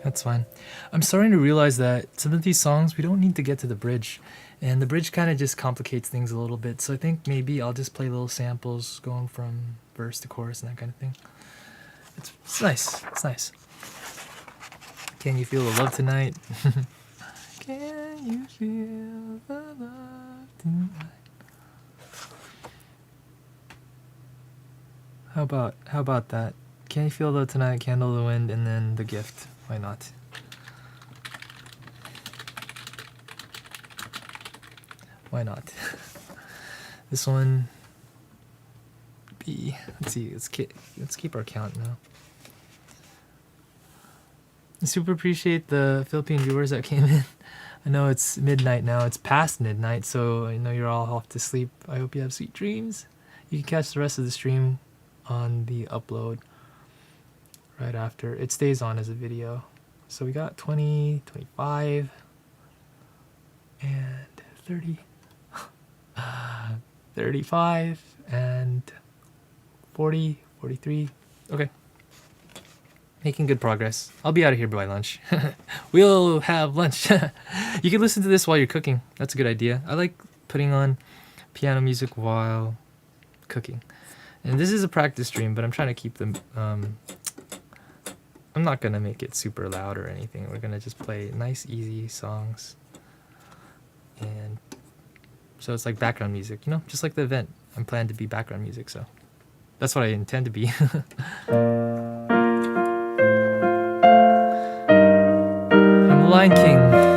Speaker 1: That's fine. I'm starting to realize that some of these songs, we don't need to get to the bridge. And the bridge kind of just complicates things a little bit. So I think maybe I'll just play little samples going from verse to chorus and that kind of thing. It's nice. It's nice. Can you feel the love tonight? Can you feel the love tonight? How about that? Can you feel the love tonight, Candle in the Wind, and then The Gift? Why not? Why not? This one, B. Let's see. Let's keep our count now. I super appreciate the Philippine viewers that came in. I know it's midnight now. It's past midnight, so I know you're all off to sleep. I hope you have sweet dreams. You can catch the rest of the stream on the upload right after. It stays on as a video. So we got 20, 25. and 30, 35, and 40, 43. Okay. Making good progress. I'll be out of here by lunch. We'll have lunch. You can listen to this while you're cooking. That's a good idea. I like putting on piano music while cooking. And this is a practice stream, but I'm trying to keep them... I'm not going to make it super loud or anything. We're going to just play nice, easy songs. And so it's like background music, you know? Just like the event. I'm planned to be background music, so... That's what I intend to be. From Lion King.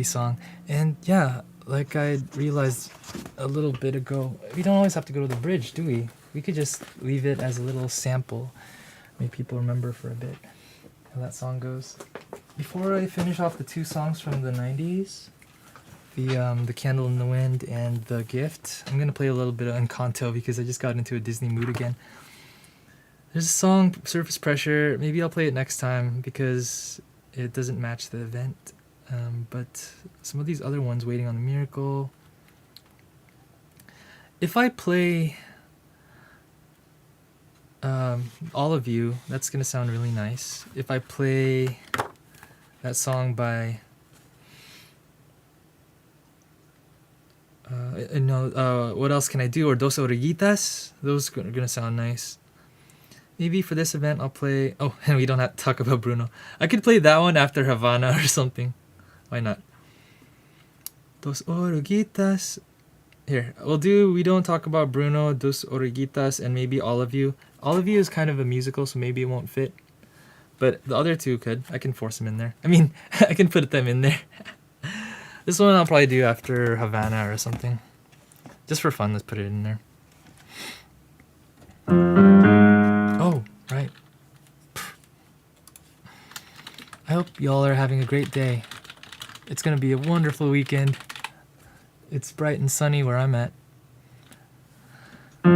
Speaker 1: Song. And yeah, like I realized a little bit ago, we don't always have to go to the bridge, do we? We could just leave it as a little sample. Make people remember for a bit how that song goes. Before I finish off the two songs from the 90s, the Candle in the Wind and The Gift, I'm gonna play a little bit of Encanto because I just got into a Disney mood again. There's a song, Surface Pressure. Maybe I'll play it next time because it doesn't match the event. But some of these other ones, Waiting on a Miracle. If I play All of You, that's going to sound really nice. If I play that song by... What Else Can I Do? Or Dos Oruguitas. Those are going to sound nice. Maybe for this event I'll play... Oh, and we don't have to talk about Bruno. I could play that one after Havana or something. Why not? Dos Oruguitas. Here, we'll do We Don't Talk About Bruno, Dos Oruguitas, and maybe All of You. All of You is kind of a musical, so maybe it won't fit. But the other two could. I can force them in there. I mean, I can put them in there. This one I'll probably do after Havana or something. Just for fun, let's put it in there. Oh, right. I hope y'all are having a great day. It's going to be a wonderful weekend. It's bright and sunny where I'm at. Oh,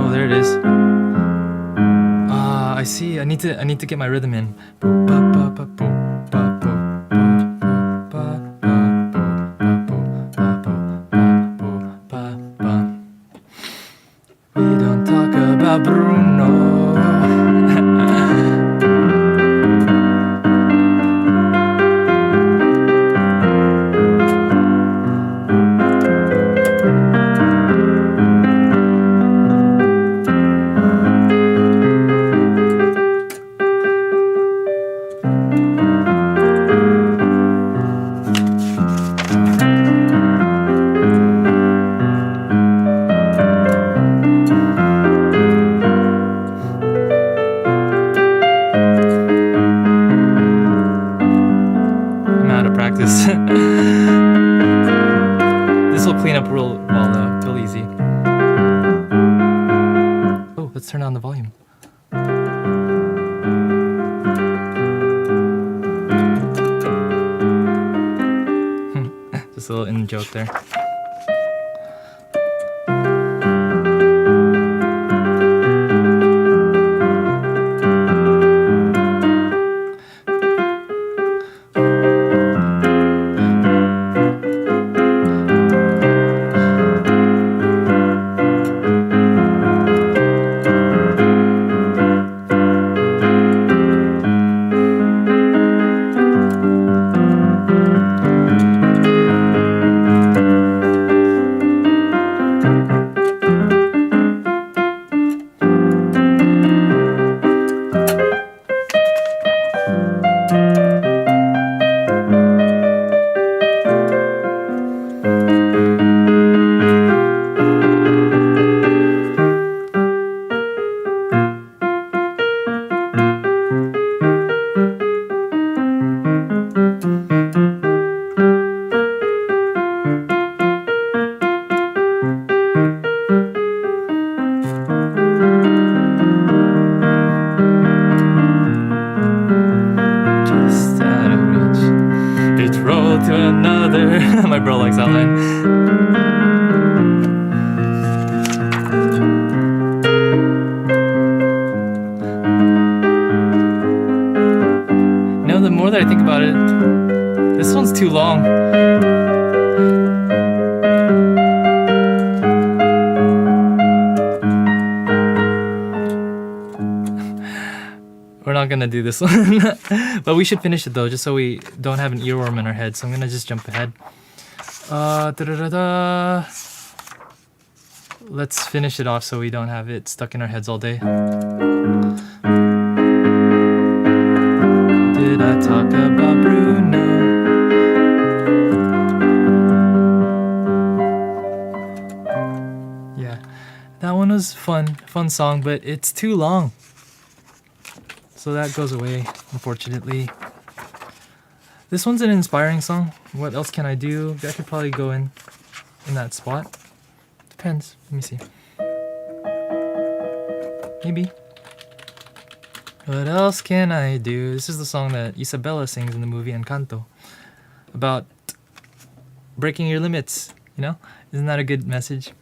Speaker 1: there it is. I see. I need to get my rhythm in. Just a little in joke there. My bro likes that line. You know, the more that I think about it, this one's too long. We're not gonna do this one. But we should finish it though, just so we don't have an earworm in our head. So I'm gonna just jump ahead. Let's finish it off so we don't have it stuck in our heads all day. Did I talk about Bruno? Yeah, that one was fun song, but it's too long. So that goes away, unfortunately. This one's an inspiring song. What else can I do? I could probably go in that spot. Depends. Let me see. Maybe. What else can I do? This is the song that Isabella sings in the movie Encanto. About breaking your limits, you know? Isn't that a good message?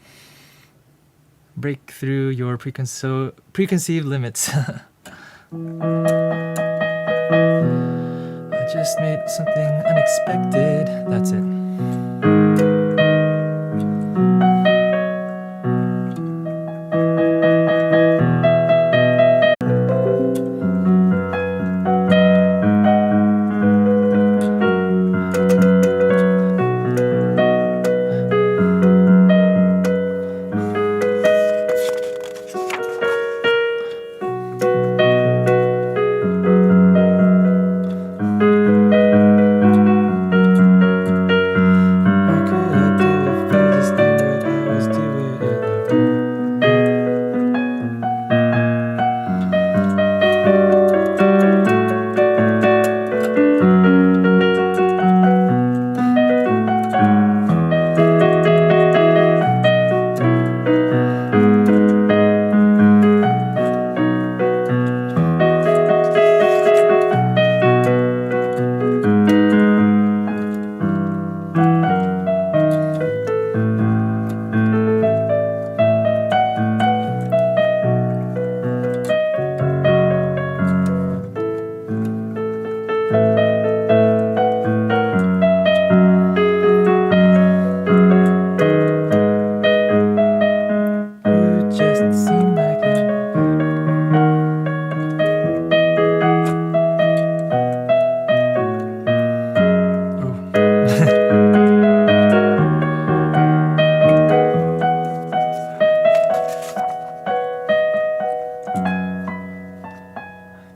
Speaker 1: Break through your preconceived limits. I just made something unexpected. That's it.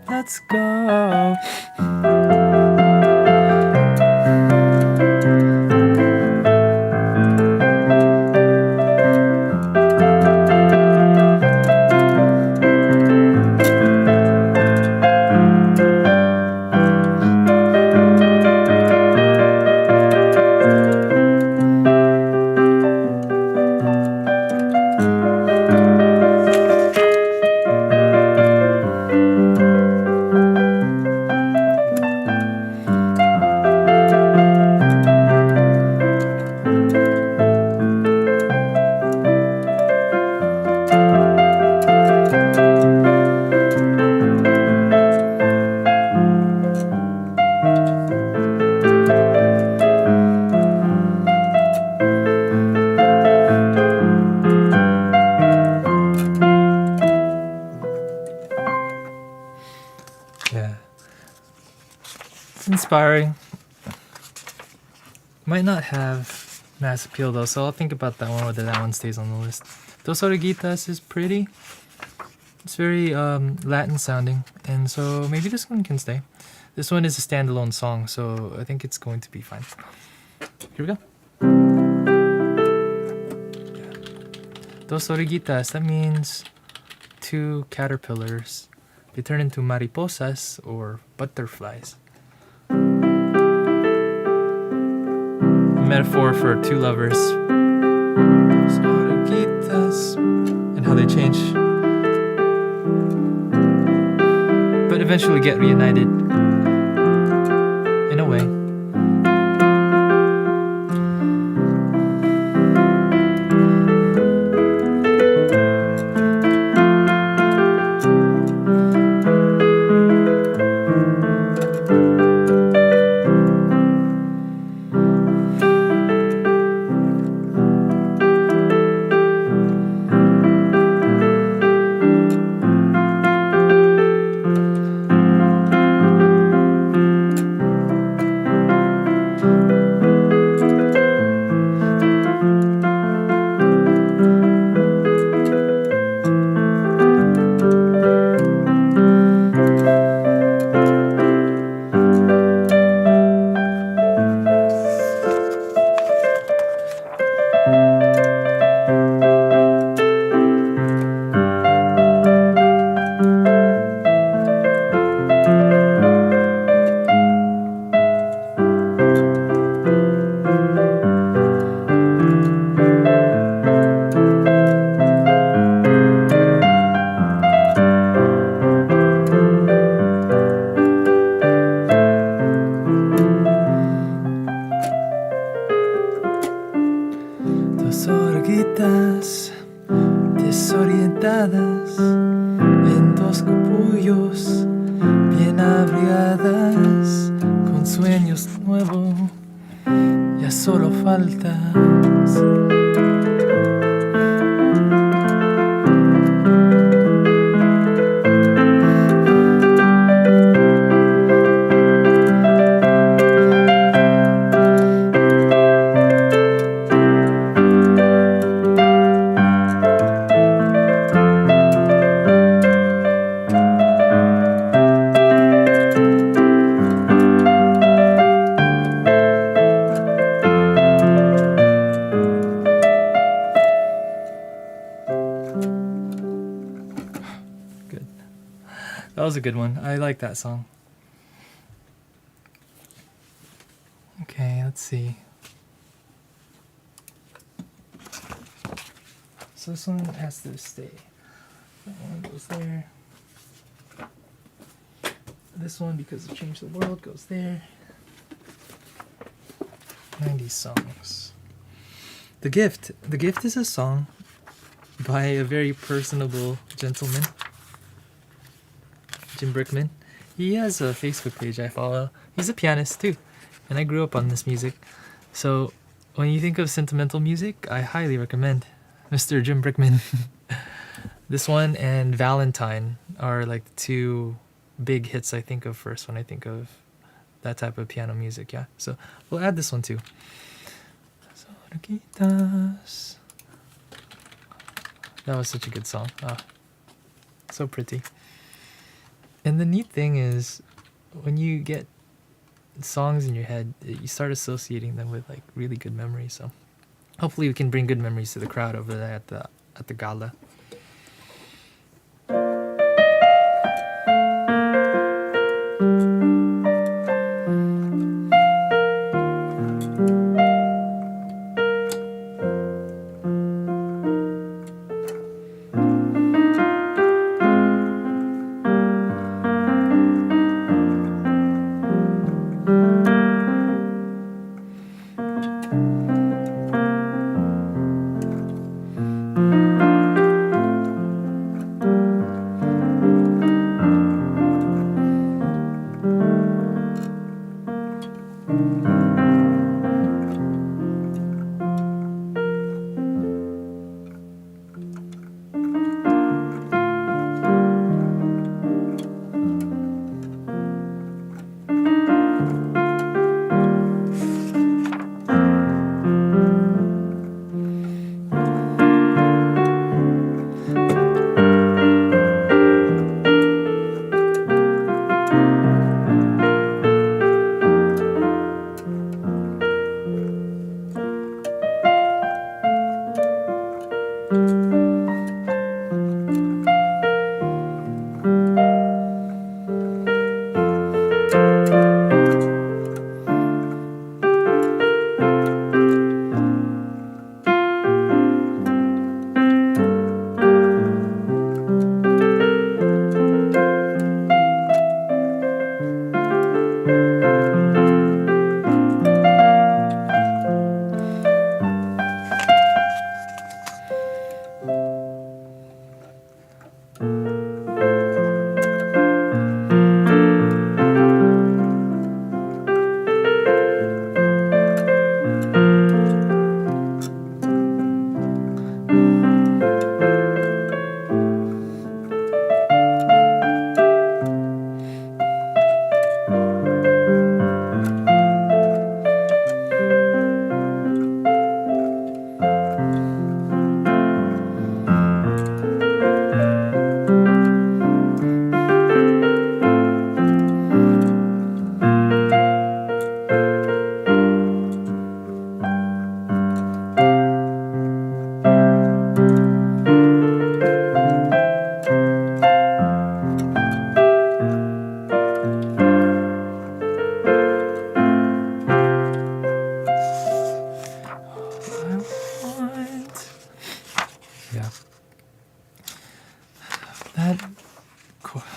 Speaker 1: Let's go. inspiring. Might not have mass appeal though, so I'll think about that one, whether that one stays on the list. Dos Oruguitas is pretty. It's very Latin sounding, and so maybe this one can stay. This one is a standalone song, so I think it's going to be fine. Here we go. Dos oruguitas, that means two caterpillars. They turn into mariposas, or butterflies. A metaphor for two lovers. Dos oruguitas, and how they change, but eventually get reunited in a way. Desorientadas en dos capullos, bien abrigadas, con sueños nuevos, ya solo faltas. That was a good one. I like that song. Okay, let's see. So this one has to stay. That one goes there. This one, because of Change the World, goes there. 90 songs. The Gift. The Gift is a song by a very personable gentleman, Jim Brickman. He has a Facebook page I follow. He's a pianist too, and I grew up on this music. So when you think of sentimental music, I highly recommend Mr. Jim Brickman. This one and Valentine are like the two big hits I think of first when I think of that type of piano music. Yeah, so we'll add this one too. That was such a good song. So pretty. And the neat thing is, when you get songs in your head, you start associating them with like really good memories. So hopefully we can bring good memories to the crowd over there at the Gala.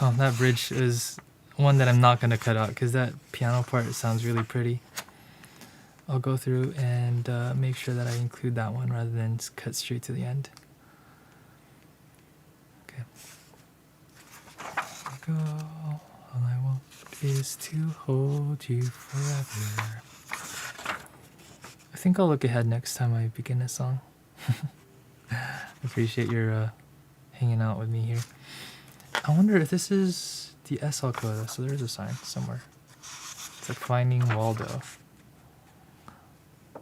Speaker 1: that bridge is one that I'm not gonna cut out because that piano part sounds really pretty. I'll go through and make sure that I include that one rather than just cut straight to the end. Okay. Here we go. All I want is to hold you forever. I think I'll look ahead next time I begin a song. Appreciate your hanging out with me here. I wonder if this is the SL coda, so there's a sign somewhere. It's like Finding Waldo.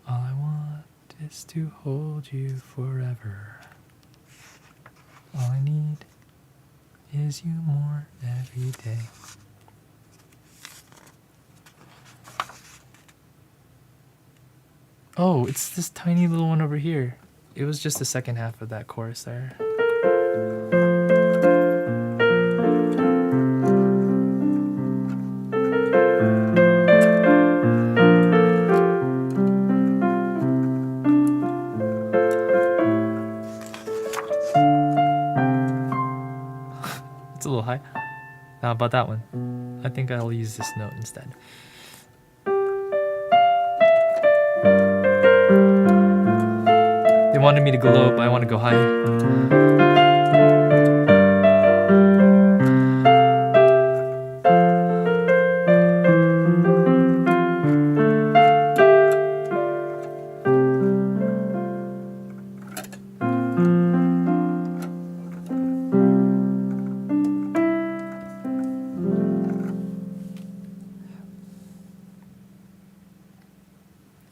Speaker 1: All I want is to hold you forever. All I need is you more every day. Oh, it's this tiny little one over here. It was just the second half of that chorus there. It's a little high. How about that one? I think I'll use this note instead. They wanted me to go low, but I want to go high.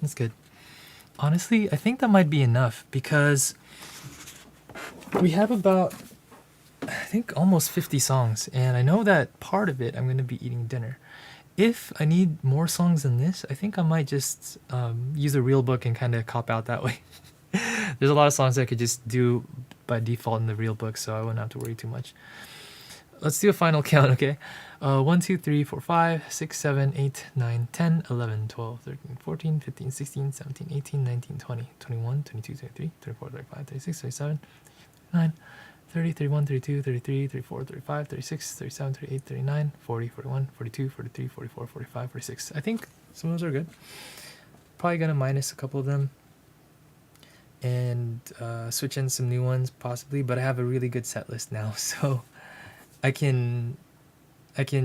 Speaker 1: That's good. Honestly, I think that might be enough because we have about, I think, almost 50 songs, and I know that part of it I'm going to be eating dinner. If I need more songs than this, I think I might just use a real book and kind of cop out that way. There's a lot of songs I could just do by default in the real book, so I wouldn't have to worry too much. Let's do a final count, okay? 1, 2, 3, 4, 5, 6, 7, 8, 9, 10, 11, 12, 13, 14, 15, 16, 17, 18, 19, 20, 21, 22, 23, 24, 35, 36, 37, 39, 30, 31, 32, 33, 34, 35, 36, 37, 38, 39, 40, 41, 42, 43, 44, 45, 46. I think some of those are good. Probably gonna minus a couple of them and switch in some new ones possibly, but I have a really good set list now, so I can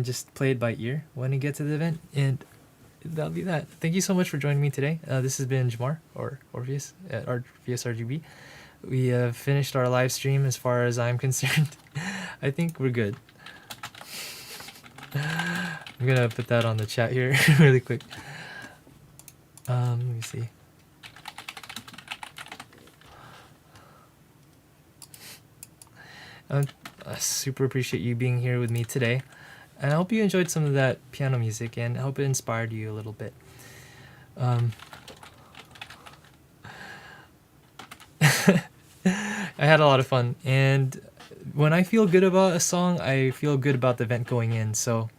Speaker 1: just play it by ear when I get to the event, and that'll be that. Thank you so much for joining me today. This has been Jamar, or Orpheus, at Orpheus RGB. We have finished our live stream as far as I'm concerned. I think we're good. I'm gonna put that on the chat here really quick. Let me see. I super appreciate you being here with me today, and I hope you enjoyed some of that piano music, and I hope it inspired you a little bit. I had a lot of fun, and when I feel good about a song, I feel good about the event going in. So,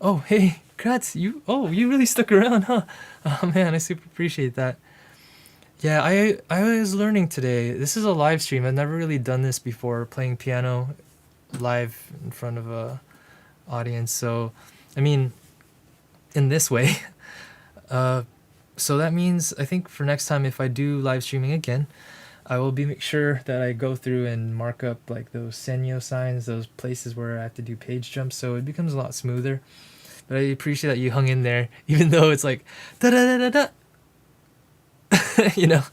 Speaker 1: oh hey, Kratz, you really stuck around, huh? Oh man, I super appreciate that. Yeah, I was learning today. This is a live stream. I've never really done this before, playing piano live in front of a audience. So, I mean, in this way. So that means I think for next time, if I do live streaming again, I will make sure that I go through and mark up like those senyo signs, those places where I have to do page jumps, so it becomes a lot smoother. But I appreciate that you hung in there, even though it's like da da da da da. You know,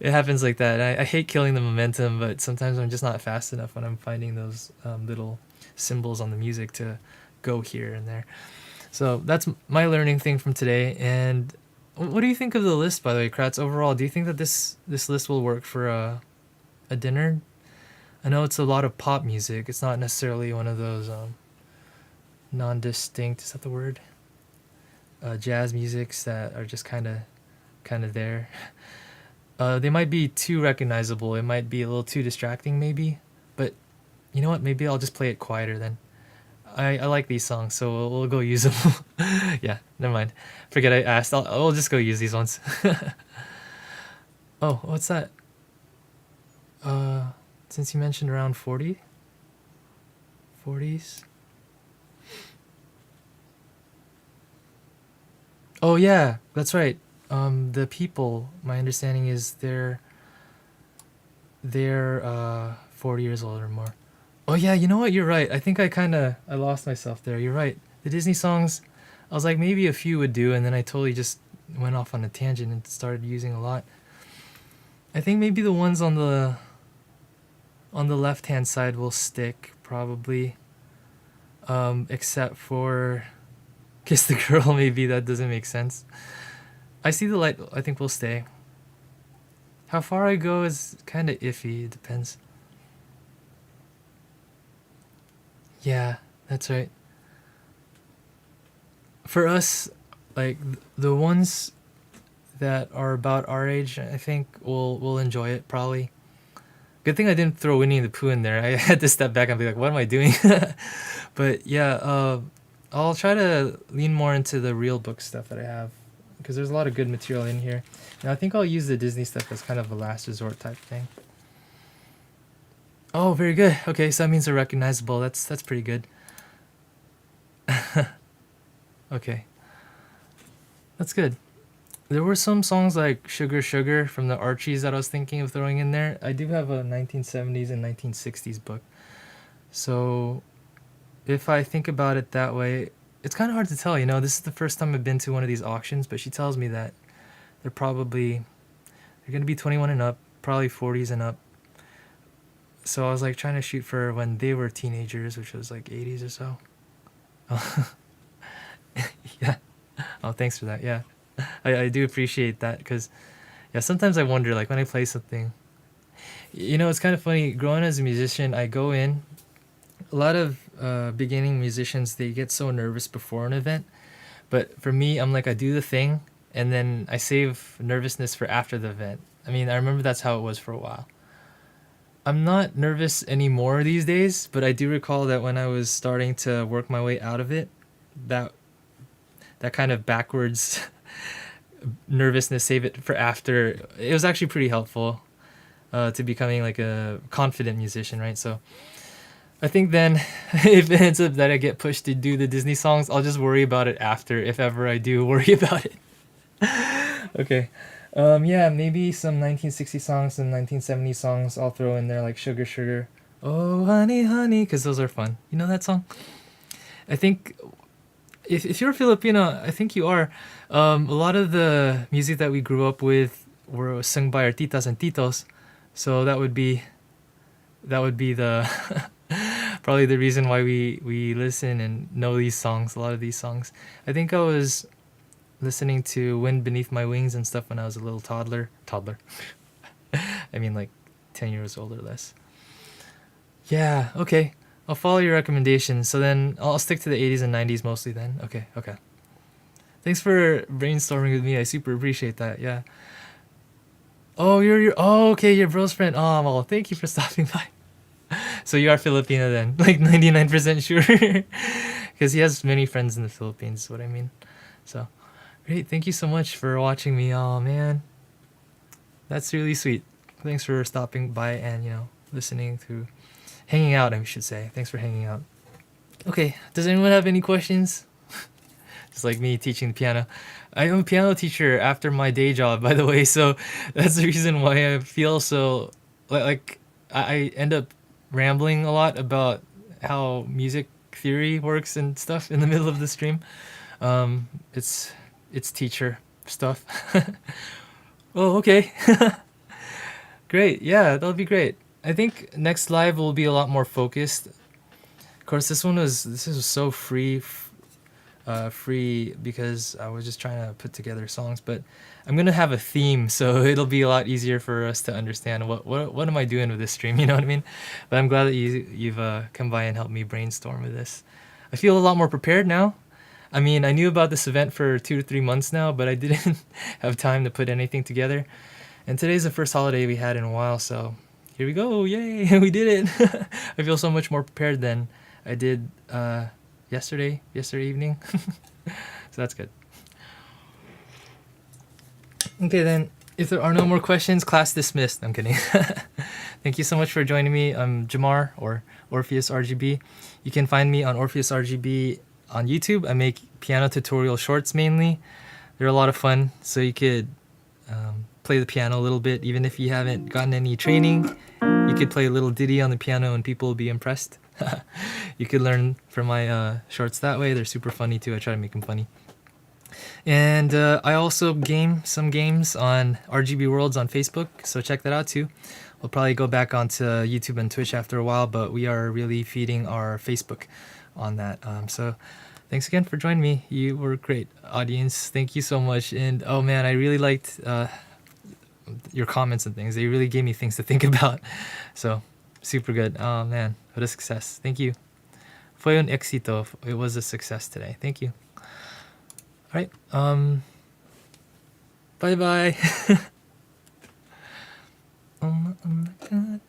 Speaker 1: it happens like that. I hate killing the momentum, but sometimes I'm just not fast enough when I'm finding those little symbols on the music to go here and there. So that's my learning thing from today. And what do you think of the list, by the way, Kratz? Overall, do you think that this list will work for a dinner? I know it's a lot of pop music. It's not necessarily one of those non-distinct, is that the word? Jazz musics that are just kind of there. They might be too recognizable. It might be a little too distracting maybe, but you know what, maybe I'll just play it quieter then. I like these songs, so we'll go use them. Yeah, never mind, forget I asked. I'll just go use these ones. Oh, what's that? Since you mentioned around 40 40s. Oh yeah, that's right. The people, my understanding is they're 40 years old or more. Oh yeah, you know what? You're right. I think I lost myself there. You're right. The Disney songs, I was like maybe a few would do, and then I totally just went off on a tangent and started using a lot. I think maybe the ones on the left-hand side will stick probably, except for Kiss the Girl. Maybe that doesn't make sense. I See the Light, I think will stay. How far I go is kind of iffy. It depends. Yeah, that's right. For us, like the ones that are about our age, I think we'll enjoy it probably. Good thing I didn't throw Winnie the Pooh in there. I had to step back and be like, what am I doing? But yeah, I'll try to lean more into the real book stuff that I have, because there's a lot of good material in here. And I think I'll use the Disney stuff as kind of a last resort type thing. Oh, very good. Okay, so that means they're recognizable. That's pretty good. Okay. That's good. There were some songs like Sugar Sugar from the Archies that I was thinking of throwing in there. I do have a 1970s and 1960s book. So if I think about it that way, it's kind of hard to tell, you know. This is the first time I've been to one of these auctions, but she tells me that they're going to be 21 and up, probably 40s and up. So I was like trying to shoot for when they were teenagers, which was like 80s or so. Yeah. Oh, thanks for that. Yeah. I do appreciate that, because yeah, sometimes I wonder, like when I play something, you know, it's kind of funny. Growing as a musician, I go in, a lot of beginning musicians, they get so nervous before an event, but for me, I'm like, I do the thing and then I save nervousness for after the event. I mean, I remember that's how it was for a while. I'm not nervous anymore these days, but I do recall that when I was starting to work my way out of it, that kind of backwards nervousness, save it for after, it was actually pretty helpful to becoming like a confident musician, right? So I think then if it ends up that I get pushed to do the Disney songs, I'll just worry about it after, if ever I do worry about it. Okay. Yeah, maybe some 1960 songs and 1970 songs I'll throw in there, like Sugar Sugar. Oh, honey, honey, because those are fun. You know that song? I think if you're Filipino, I think you are. A lot of the music that we grew up with were sung by our titas and titos, so that would be the probably the reason why we listen and know these songs. A lot of these songs. I think I was listening to Wind Beneath My Wings and stuff when I was a little toddler. I mean like 10 years old or less. Yeah, okay. I'll follow your recommendations. So then I'll stick to the 80s and 90s mostly then. Okay. Thanks for brainstorming with me. I super appreciate that. Yeah. Oh, okay, your bro's friend. Oh, well, thank you for stopping by. So you are Filipino then, like 99% sure. Because he has many friends in the Philippines, is what I mean. So, great. Thank you so much for watching me. Oh, man. That's really sweet. Thanks for stopping by and, listening to... hanging out, I should say. Thanks for hanging out. Okay, does anyone have any questions? Just like me teaching the piano. I am a piano teacher after my day job, by the way, so that's the reason why I feel so... Like I end up rambling a lot about how music theory works and stuff in the middle of the stream. It's teacher stuff. Oh, okay. Great, yeah, that'll be great. I think next live will be a lot more focused. Of course, this was so free because I was just trying to put together songs. But I'm gonna have a theme, so it'll be a lot easier for us to understand what am I doing with this stream. You know what I mean? But I'm glad that you've come by and helped me brainstorm with this. I feel a lot more prepared now. I mean, I knew about this event for 2 to 3 months now, but I didn't have time to put anything together. And today's the first holiday we had in a while, so. Here we go, yay, we did it. I feel so much more prepared than I did yesterday evening. So that's good. Okay then, If there are no more questions, class dismissed. I'm kidding. Thank you so much for joining me. I'm Jamar, or Orpheus RGB. You can find me on Orpheus RGB on YouTube. I make piano tutorial shorts mainly. They're a lot of fun, so you could play the piano a little bit. Even if you haven't gotten any training, you could play a little ditty on the piano and people will be impressed. You could learn from my shorts that way. They're super funny too. I try to make them funny. And I also game some games on RGB Worlds on Facebook, so check that out too. We'll probably go back onto YouTube and Twitch after a while, but we are really feeding our Facebook on that. So thanks again for joining me. You were great, audience. Thank you so much. And oh man, I really liked your comments and things. They really gave me things to think about. So super good. Oh man, what a success. Thank you. Fue un éxito. It was a success today. Thank you. All right. Bye bye. Oh my God.